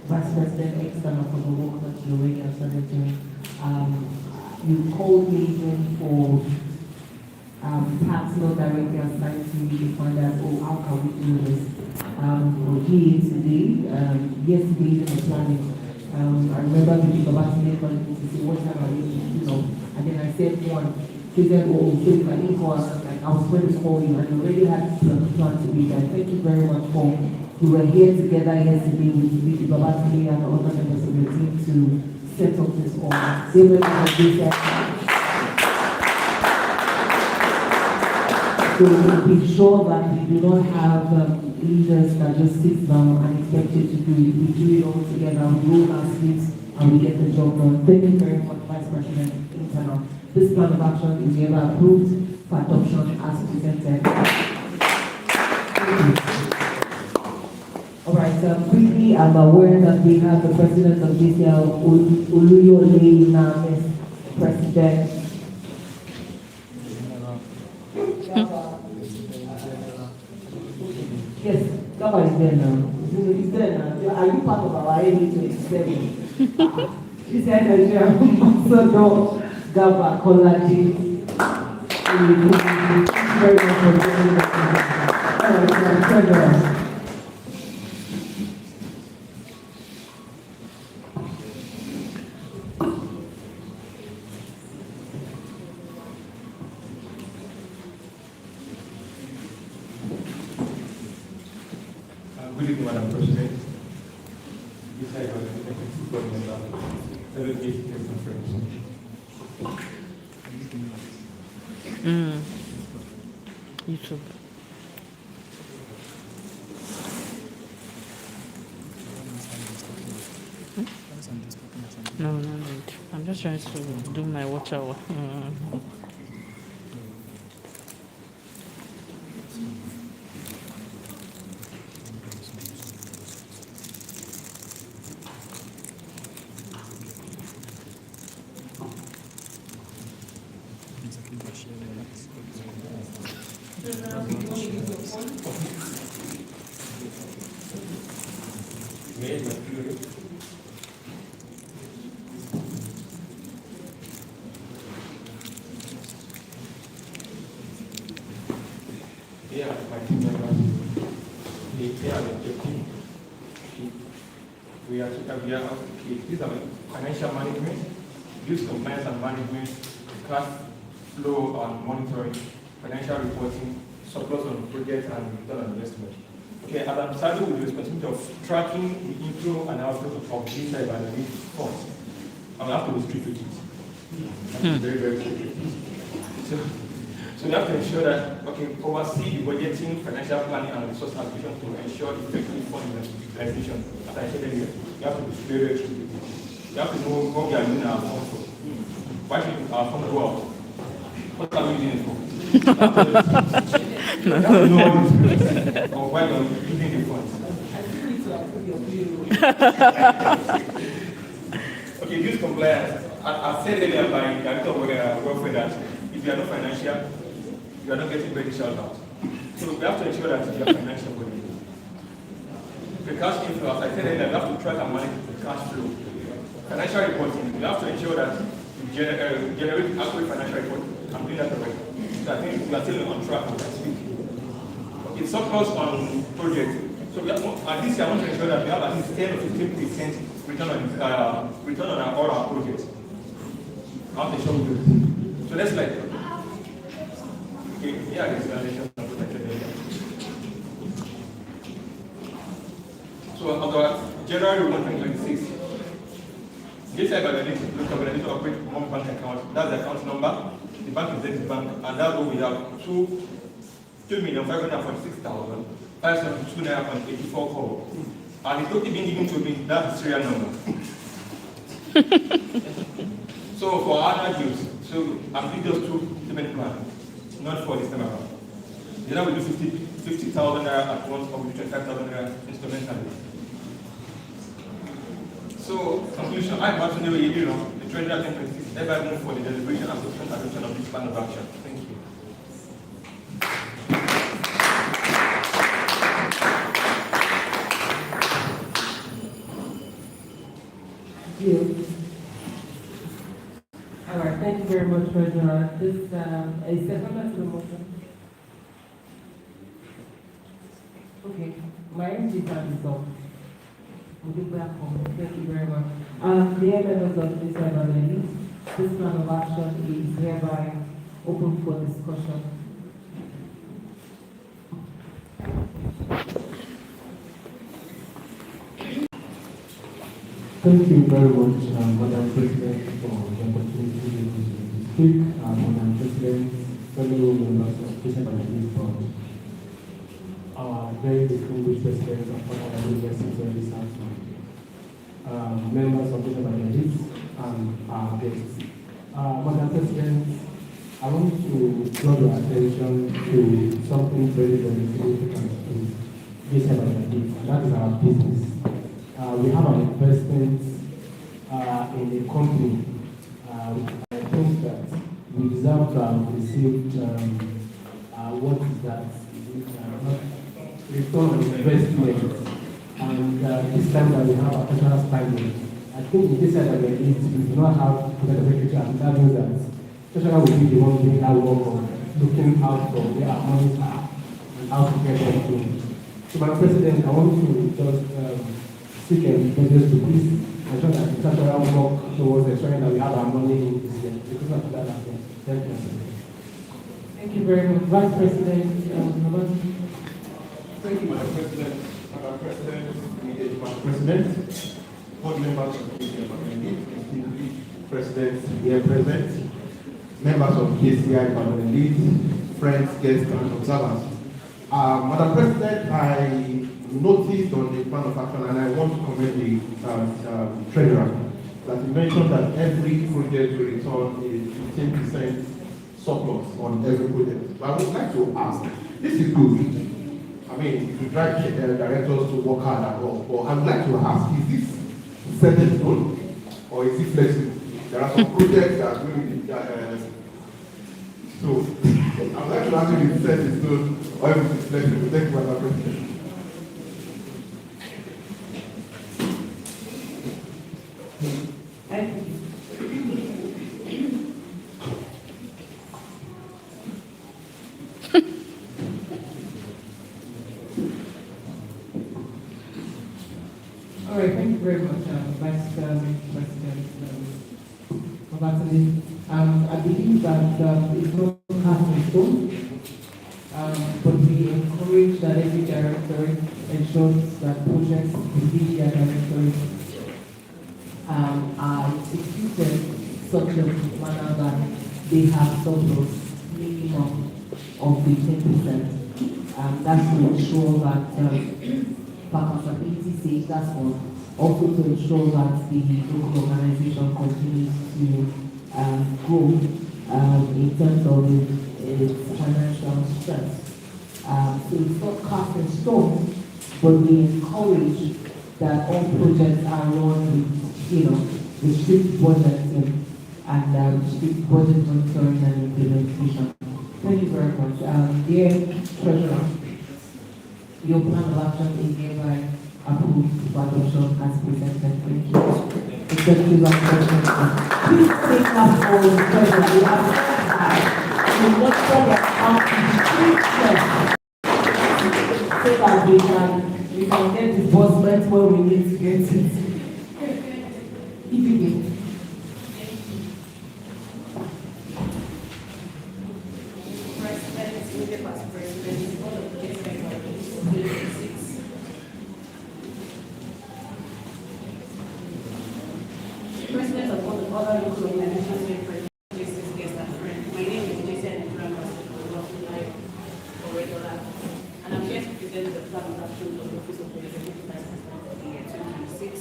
Vice President External for the work that you already have started doing. You called me in for perhaps not directly assigned to me to find out, how can we do this? We're here today, yesterday in the planning. I remember thinking about today calling me to say, what time are you, and then I said one. She said, so if I didn't call, I was going to call you, and you already had plan to be there. Thank you very much for, we were here together yesterday with Babatini and other members of the team to set up this all. They were So we be sure that we do not have leaders that just sit down and expect you to do it. We do it all together, we roll our sleeves, and we get the job done. Thank you very much, Vice President Internal. This plan of action is ever approved for adoption as presented. All right, quickly, I'm aware that we have the President of JCI, Oluyole Names, President. Yes, Gaba is there now. He's there now. Are you part of our 87? She said that you are Ambassador Gaba Kolaji. Thank you very much for joining us. All right, Good evening, Madam President. This is the board member, fellow JCI conference. YouTube. No, no need. I'm just trying to do my watch hour. Yeah, my team members, they are objective. We are these are financial management, use compliance and management, cash flow and monitoring, financial reporting, surplus on projects and return on investment. Okay, and I'm starting with the responsibility of tracking the inflow and outflow of JCI by the funds. I will have to be strict with it. That's very, very strict. So we have to ensure that, okay, oversee the budgeting, financial planning, and resource allocation to ensure effective fund utilization. As I said earlier, we have to be very, very strict with it. We have to know what we are using our funds for. Why should our funds go out? What are we using it for? We have to know what is or why you're using the funds. Okay, use compliance. I said earlier by the director of welfare that if you are not financial, you are not getting ready shout out. So we have to ensure that you are financial body. The cash inflow, as I said earlier, we have to track and manage the cash flow. Financial reporting, we have to ensure that you generate accurate financial report and doing that correctly. So I think we are still on track with that speak. Okay, surplus on projects. So we have, at this year, I want to ensure that we have at least 10 or 15% return on all our projects. I want to show you. So let's like, okay, yeah, the explanation of what I said earlier. So about January 1, 2026, JCI by the need to operate one bank account. That's the account number. The bank is Zenith Bank, and that's what we have 2,546,572 naira and 84 kobo. And it's not even given to me, that's the serial number. So for our use, so I'm doing just 2 payment plans, not for this time around. Then we do 50,000 naira at once, or we do 25,000 naira instrumentally. So, conclusion, I imagine the Treasury at 1026 never move for the deliberation and subsequent adoption of this plan of action. Thank you. Thank you. All right, thank you very much, Treasurer. This is second to the motion. Okay, my energy time is off. We'll get back home. Thank you very much. Dear members of this assembly, this plan of action is hereby open for discussion. Thank you very much, Madam President, for the opportunity to speak. Madam President, fellow members of the Assembly Board, our very distinguished President of our University of this afternoon, members of the Assembly and our guests. Madam President, I want to draw your attention to something very, very significant in this Assembly, and that is our business. We have an investment in a company. I think that we deserve to have received what is that? Return on investment. And this time that we have a professional standing, I think in this side of the East, we do not have political secretary, and that means that treasurer will be the one doing that work of looking out for where our money are and how to get them to. So, Madam President, I want to just seek independence to please ensure that the treasurer will work towards ensuring that we have our money in this year. Because of that, thank you. Thank you very much, Vice President. Thank you, Madam President. Madam President, immediate Madam President, board members of the distinguished President here present, members of JCI Permanent Lead, friends, guests, and observers. Madam President, I noticed on the plan of action, and I want to commend the treasurer, that you mentioned that every project will return a 15% surplus on every project. But I would like to ask, this is good. I mean, to drive directors to work hard at all. But I would like to ask, is this set in stone or is it flexible? There are some projects that are going to be so I would like to ask if it's set in stone or if it's flexible. Thank you, Madam President. All right, thank you very much, Vice President Obatili. I believe that it's not cast in stone, but we encourage that every director ensures that projects within their directory are executed such a manner that they have surplus minimum of the 10%. That's to ensure that for accountability sake, that's one. Also to ensure that the local organization continues to grow in terms of its financial strength. So it's not cast in stone, but we encourage that all projects are run with strict budgeting and strict budget monitoring and implementation. Thank you very much. Dear Treasurer, your plan of action is hereby approved for adoption as presented. Thank you. Executive President, please take up all the treasure. We have to monitor their account so that we can get disbursement where we need to get it. EPP. President of all the other local organizations here present, guests and friends. My name is JCI and I'm here to present the plan of action of the Office of the Executive Vice President for the year 2026.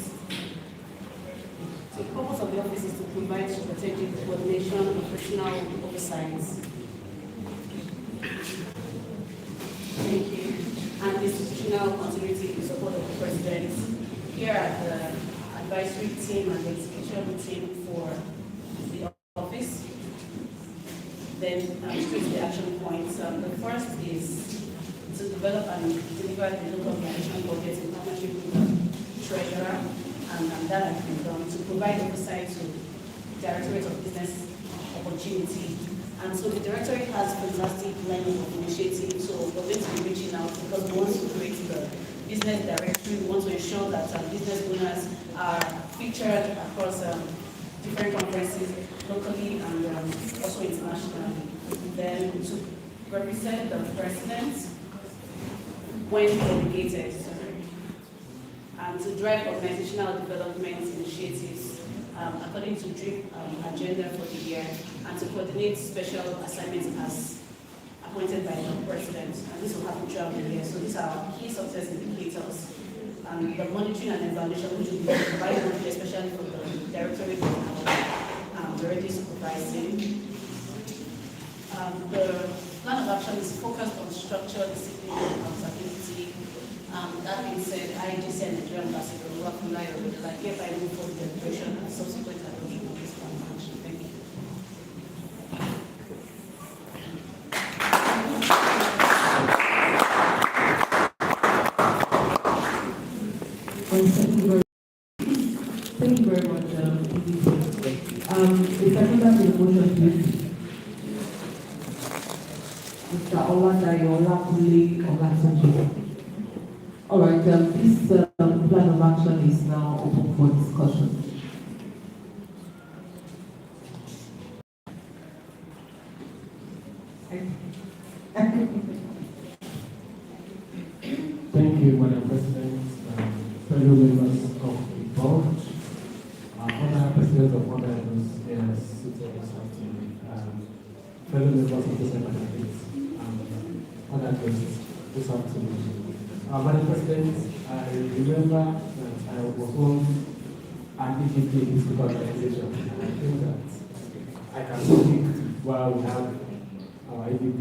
So the purpose of the office is to provide strategic coordination, operational oversight, and institutional continuity in support of the President. Here at the advisory team and the execution team for the office. Then straight to the action points. The first is to develop and deliver the local organization budget in partnership with the treasurer, and that has been done to provide oversight to the Directorate of Business Opportunity. And so the Directorate has fantastic line of initiatives, so we're going to be reaching out because we want to create the business directory. We want to ensure that business owners are featured across different conferences locally and also internationally. Then to represent the President when delegated, and to drive organizational development initiatives according to DRIP agenda for the year, and to coordinate special assignments as appointed by the President. And this will happen throughout the year. So these are our key success indicators. And the monitoring and evaluation, which will be provided, especially for the Directorate of already supervising. The plan of action is focused on structure, discipline, and accountability. That being said, IGC and Nigerian Ambassador will work on that hereby move for the deliberation and subsequent adoption of this plan of action. Thank you. Thank you very much. If I can have the motion, please. Mr. Oladayo Olakule Olatunji. All right, this plan of action is now open for discussion. Thank you, Madam President. fellow members of the board, other presidents of other areas, fellow members of the secretariat, other guests this afternoon. Madam President, I remember that I was once an EGP in this organization, and I think that I can speak while we have our EGP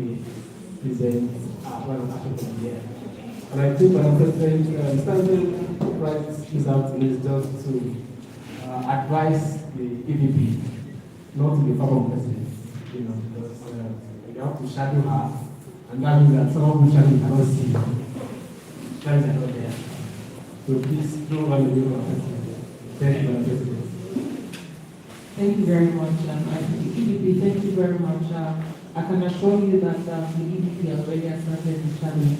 present one of action from here. And I think, Madam President, standing right this afternoon is just to advise the EVP not to be former president, because you have to shadow her, and that means that someone who shadow cannot see. That is not there. So please don't run away from president. Thank you, Madam President. Thank you very much, EVP. Thank you very much. I can assure you that the EVP already has started the challenge.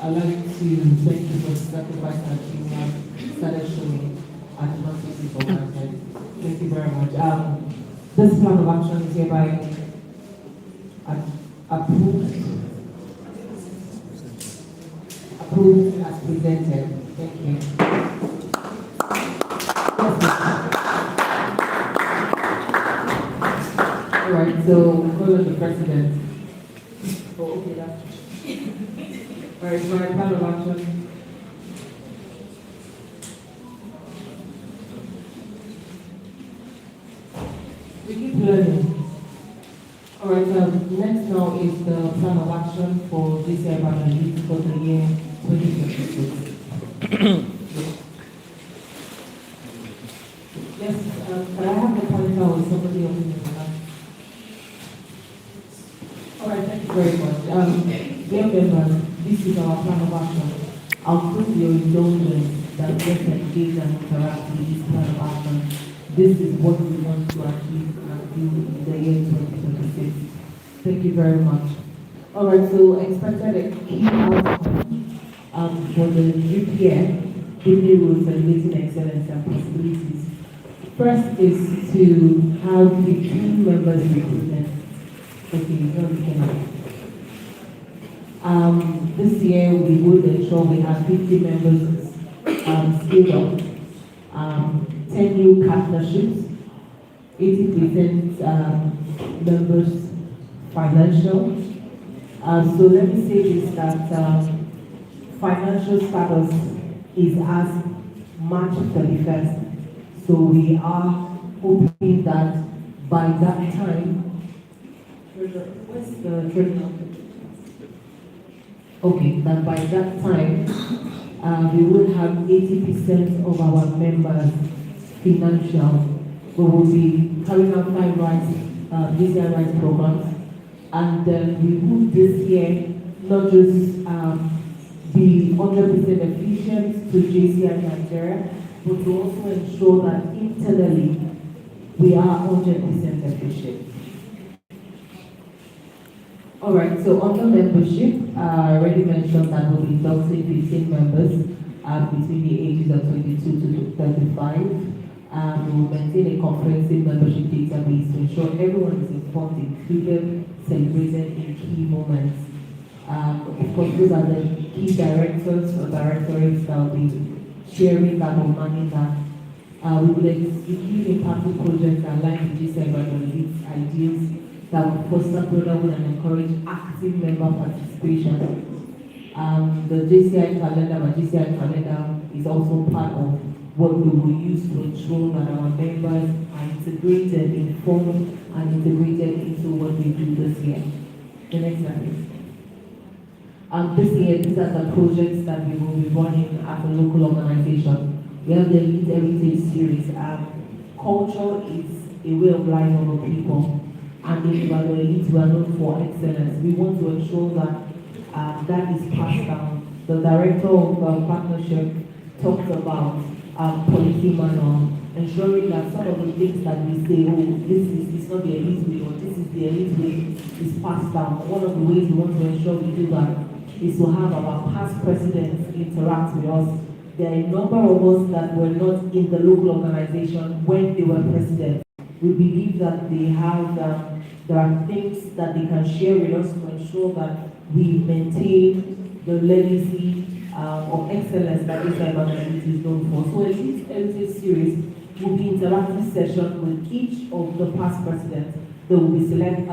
I'd like to thank you for the sacrifice that you have started showing at the Northeast for granted. Thank you very much. This plan of action is hereby approved as presented. Thank you. All right, so call on the president. Oh, okay, that's all right, so I plan of action. We keep learning. All right, next now is the plan of action for JCI Banner for the year 2026. Yes, but I have the pointer with somebody else in the back. All right, thank you very much. Dear members, this is our plan of action. I'll prove your indulgence that just engage and interact with this plan of action. This is what we want to achieve and do in the year 2026. Thank you very much. All right, so expected key outcome for the UPN, building rules and meeting excellence and possibilities. First is to have 15 members recruited. Okay, not looking this year we would ensure we have 50 members scaled up, 10 new partnerships, 80% members financial. So let me say this, that financial status is as March 31st. So we are hoping that by that time, where's the training? Okay, that by that time, we will have 80% of our members financial. We will be carrying out 5 rights, JCI rights programs, and we will this year not just be 100% efficient to JCI Nigeria, but to also ensure that internally we are 100% efficient. All right, so under membership, I already mentioned that we'll be inducting 15 members between the ages of 22 to 35. We will maintain a comprehensive membership database to ensure everyone is informed, included, celebrated in key moments. Of course, those are the key directors or directorates that will be sharing that or managing that. We will execute impactful projects that align with JCI Lead's ideas that will foster brotherhood and encourage active member participation. The JCI calendar, my JCI calendar, is also part of what we will use to ensure that our members are integrated, informed, and integrated into what we do this year. The next slide, please. This year, these are the projects that we will be running at a local organization. We have the Elite Heritage Series. Culture is a way of life of our people. And in the elite, we are known for excellence. We want to ensure that that is passed down. The director of partnership talks about policy manual, ensuring that some of the things that we say, oh, this is not the elite way, or this is the elite way, is passed down. One of the ways we want to ensure we do that is to have our past presidents interact with us. There are a number of us that were not in the local organization when they were president. We believe that they have, there are things that they can share with us to ensure that we maintain the legacy of excellence that JCI Elite is known for. So this series will be interactive session with each of the past presidents. They will select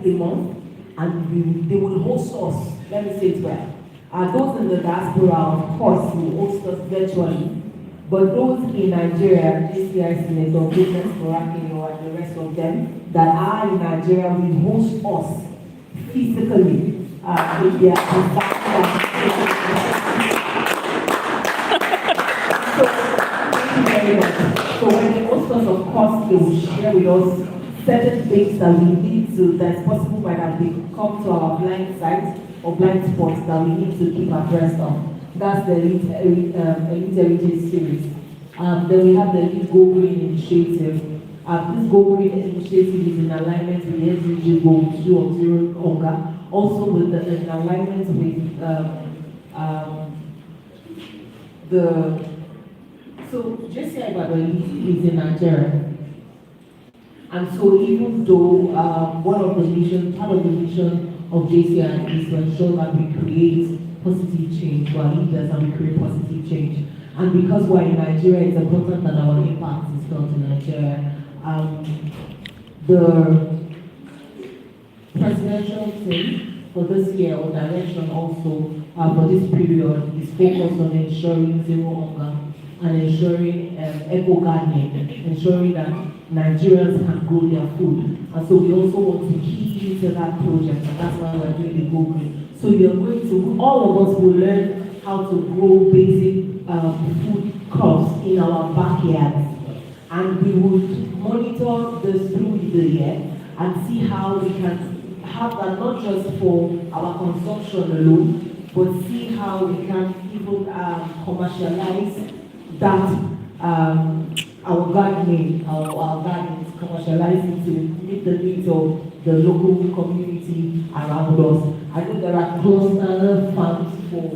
a month, and they will host us. Let me say it well. Those in the diaspora, of course, will host us virtually. But those in Nigeria, JCI Senator, Business Morakino, and the rest of them that are in Nigeria will host us physically. With their So when they host us, of course, they will share with us certain things that we need to, that's possible by that they come to our blind sites or blind spots that we need to keep abreast of. That's the Elite Heritage Series. Then we have the Elite Go Green Initiative. This Go Green Initiative is in alignment with the SDG Goal 2 of Zero Hunger, also with in alignment with so JCI Elite is in Nigeria. And so even though part of the mission of JCI is to ensure that we create positive change for our leaders and we create positive change. And because we're in Nigeria, it's important that our impact is felt in Nigeria. The presidential thing for this year or direction also for this period is focused on ensuring zero hunger and ensuring eco gardening, ensuring that Nigerians can grow their food. And so we also want to key into that project, and that's why we're doing the Go Green. So you're going to, all of us will learn how to grow basic food crops in our backyards. And we would monitor this through the year and see how we can have that not just for our consumption alone, but see how we can even commercialize that our gardening, our gardens, commercialize it to meet the needs of the local community around us. I know there are cluster farms for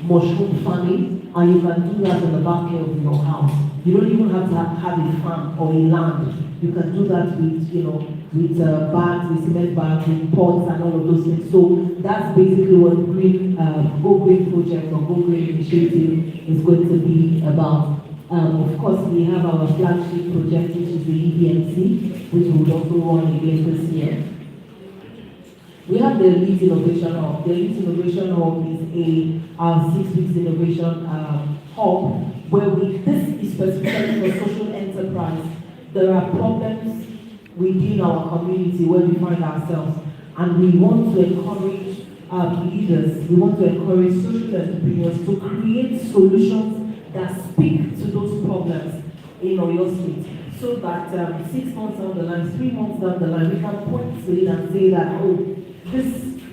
mushroom farming, and you can do that in the backyard of your house. You don't even have to have a farm or a land. You can do that with bags, with cement bags, with pots, and all of those things. So that's basically what Go Green project or Go Green initiative is going to be about. Of course, we have our flagship project, which is the EBMC, which we will also run again this year. We have the Elite Innovation Hub. The Elite Innovation Hub is a 6 weeks innovation hub where this is specifically for social enterprise. There are problems within our community where we find ourselves, and we want to encourage leaders, we want to encourage social entrepreneurs to create solutions that speak to those problems in Oyo State, so that 6 months down the line, 3 months down the line, we can point to it and say that, oh, this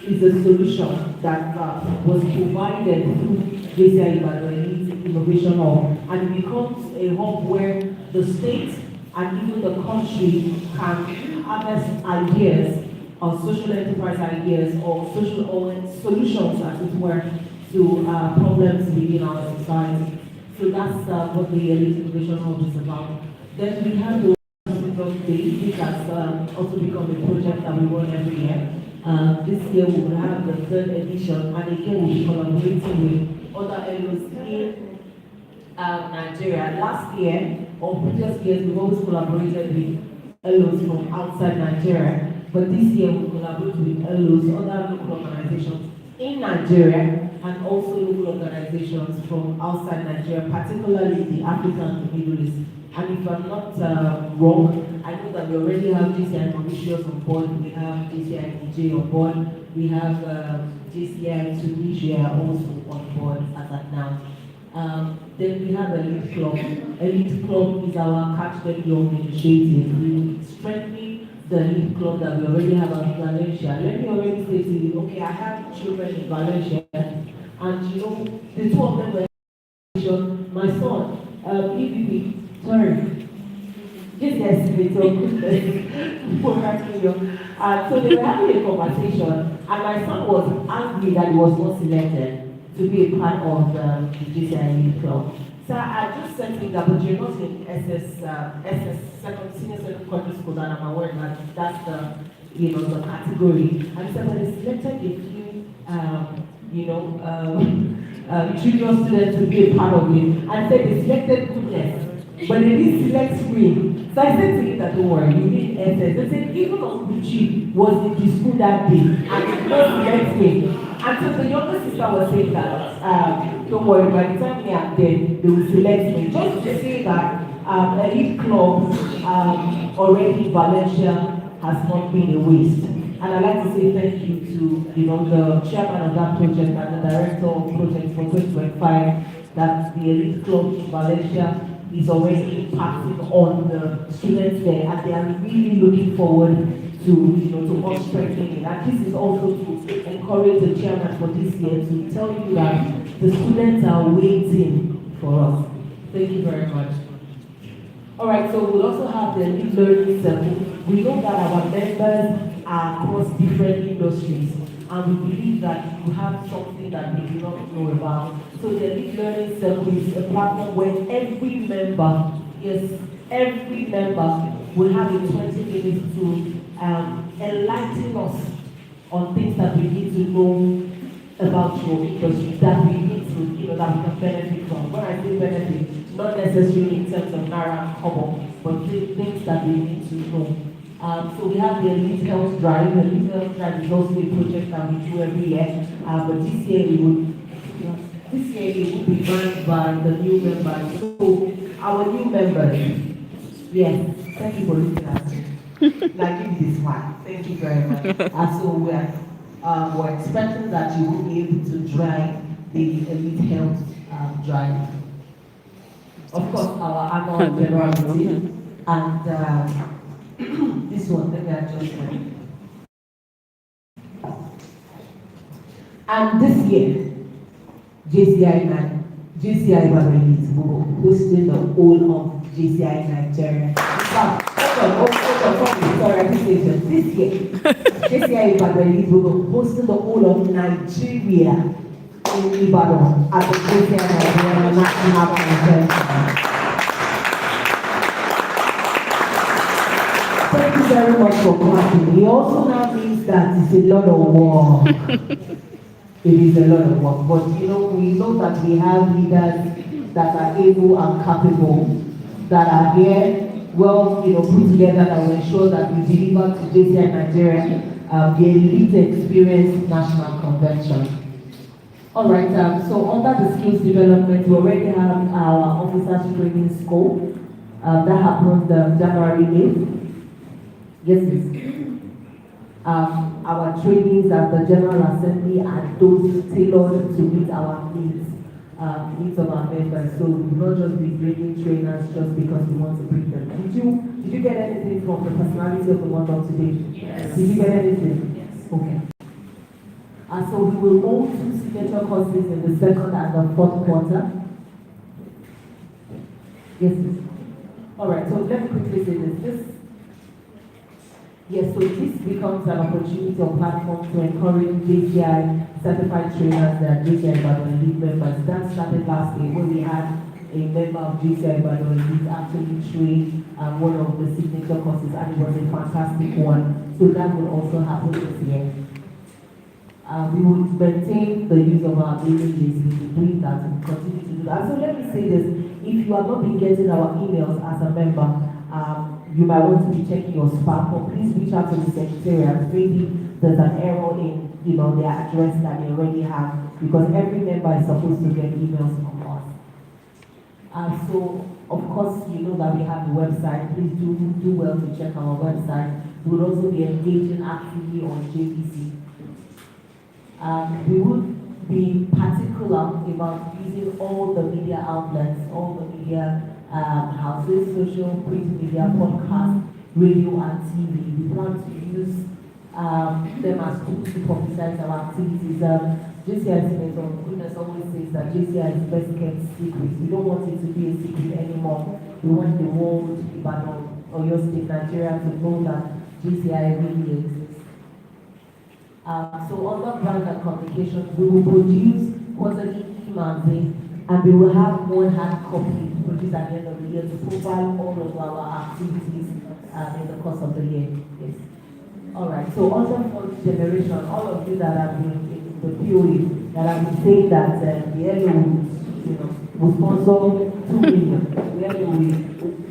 is a solution that was provided through JCI Elite Innovation Hub, and it becomes a hub where the state and even the country can harvest ideas or social enterprise ideas or solutions, as it were, to problems within our society. So that's what the Elite Innovation Hub is about. Then we have the Day, which has also become a project that we run every year. This year we will have the 3rd edition, and again we'll be collaborating with other LOs in Nigeria. Last year, or previous years, we've always collaborated with LOs from outside Nigeria, but this year we'll collaborate with LOs, other local organizations in Nigeria, and also local organizations from outside Nigeria, particularly the African and the Middle East. And if I'm not wrong, I know that we already have JCI Mauritius on board, we have JCI DJ on board, we have JCI Tunisia also on board as at now. Then we have Elite Club. Elite Club is our Catch the Young initiative. We strengthen the Elite Club that we already have in Valencia. Let me already say to you, okay, I have children in Valencia, and you know, the two of them were my son, EPP, sorry. This is so they were having a conversation, and my son was angry that he was not selected to be a part of the JCI Club. So I just said to him that, but you're not in senior secondary school, that I'm aware that that's the category. And he said, but they selected a few junior students to be a part of it, and said they selected goodness, but they didn't select screen. So I said to him that don't worry, you need SS. They said even Gucci was in the school that day, and they did not select me. And so the younger sister was saying that, don't worry, by the time we are there, they will select me. Just to say that elite club already in Valencia has not been a waste. And I'd like to say thank you to the chairman of that project and the director of project for 2025, that the elite club in Valencia is already impacting on the students there, and they are really looking forward to us strengthening it. And this is also to encourage the chairman for this year to tell you that the students are waiting for us. Thank you very much. All right, so we'll also have the elite learning circle. We know that our members are across different industries, and we believe that you have something that they do not know about. So the elite learning circle is a platform where every member, will have a 20 minutes to enlighten us on things that we need to know about your industry, that we need to, that we can benefit from. When I say benefit, not necessarily in terms of naira and kobo, but things that we need to know. So we have the Elite Health Drive. The Elite Health Drive is also a project that we do every year, but this year it will be run by the new members. So our new members, yes, thank you for looking at me. Like give me this one. Thank you very much. And so we're expecting that you will be able to drive the Elite Health Drive. Of course, our annual general meeting, and this one, let me adjust it. And this year, JCI Elite will be hosting the whole of JCI Nigeria. Sorry, this year, JCI Elite will be hosting the whole of Nigeria in Ibadan at the JCI Nigeria National Convention. Thank you very much for coming. It also now means that it's a lot of work. It is a lot of work, but we know that we have leaders that are able and capable, that are here, put together, that will ensure that we deliver to JCI Nigeria the elite experience national convention. All right, so under the skills development, we already have our officers training scope that happened January 8th. Yes, yes. Our trainings at the General Assembly are those tailored to meet our needs of our members. So we will not just be bringing trainers just because we want to bring them. Did you get anything from the personality of the month of today? Yes. Did you get anything? Yes. Okay. And so we will hold 2 signature courses in the 2nd and the 4th quarter. Yes. All right. So let me quickly say this. Yes, so this becomes an opportunity or platform to encourage JCI certified trainers that JCI Elite members. That started last year when we had a member of JCI Elite actually train one of the signature courses, and it was a fantastic one. So that will also happen this year. We will maintain the use of our mailing list. We will do that and continue to do that. So let me say this: if you have not been getting our emails as a member, you might want to be checking your spam, but please reach out to the secretariat. Maybe there's an error in their address that they already have, because every member is supposed to get emails from us. So of course you know that we have the website. Please do well to check our website. We'll also be engaging actively on JPC. We would be particular about using all the media outlets, all the media houses, social, print media, podcast, radio, and TV. We plan to use them as tools to publicize our activities. JCI Senator Goodness always says that JCI is best kept secret. We don't want it to be a secret anymore. We want the world, Ibadan, or your state, Nigeria, to know that JCI really exists. So under brand and communications, we will produce quarterly e-magazine, and we will have one hard copy produced at the end of the year to profile all of our activities in the course of the year. Yes. All right. So under fourth generation, all of you that have been in the POE, that have been saying that the area will sponsor 2 million.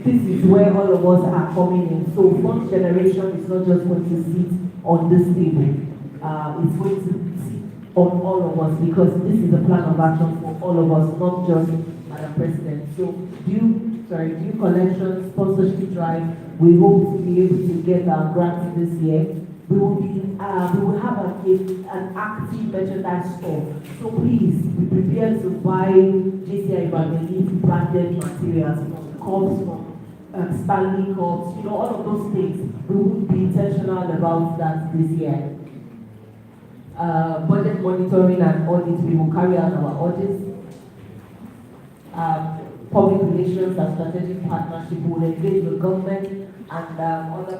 This is where all of us are coming in. So fund generation is not just going to sit on this table. It's going to sit on all of us because this is a plan of action for all of us, not just Madam President. So due collection, sponsorship drive, we hope to be able to get our grants this year. We will have an active merchandise store. So please be prepared to buy JCI branded materials, cups from Stanley cups, all of those things. We will be intentional about that this year. Budget monitoring and audit, we will carry out our audits. Public relations and strategic partnership will engage the government and other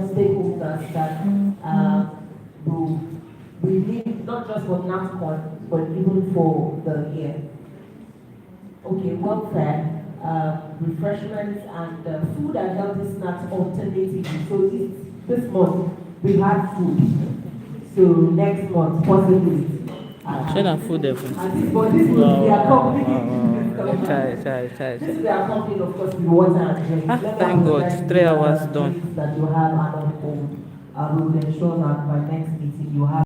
stakeholders that we need not just for NAFCON, but even for the year. Okay, welfare, refreshments, and food and healthy snacks alternatively. So this month we had food. So next month, possibly. Share that food there. This will be accompanied. This will be accompanied, of course, with water and drink. Thank God, 3 hours done. That you have at home. I will ensure that by next meeting you have.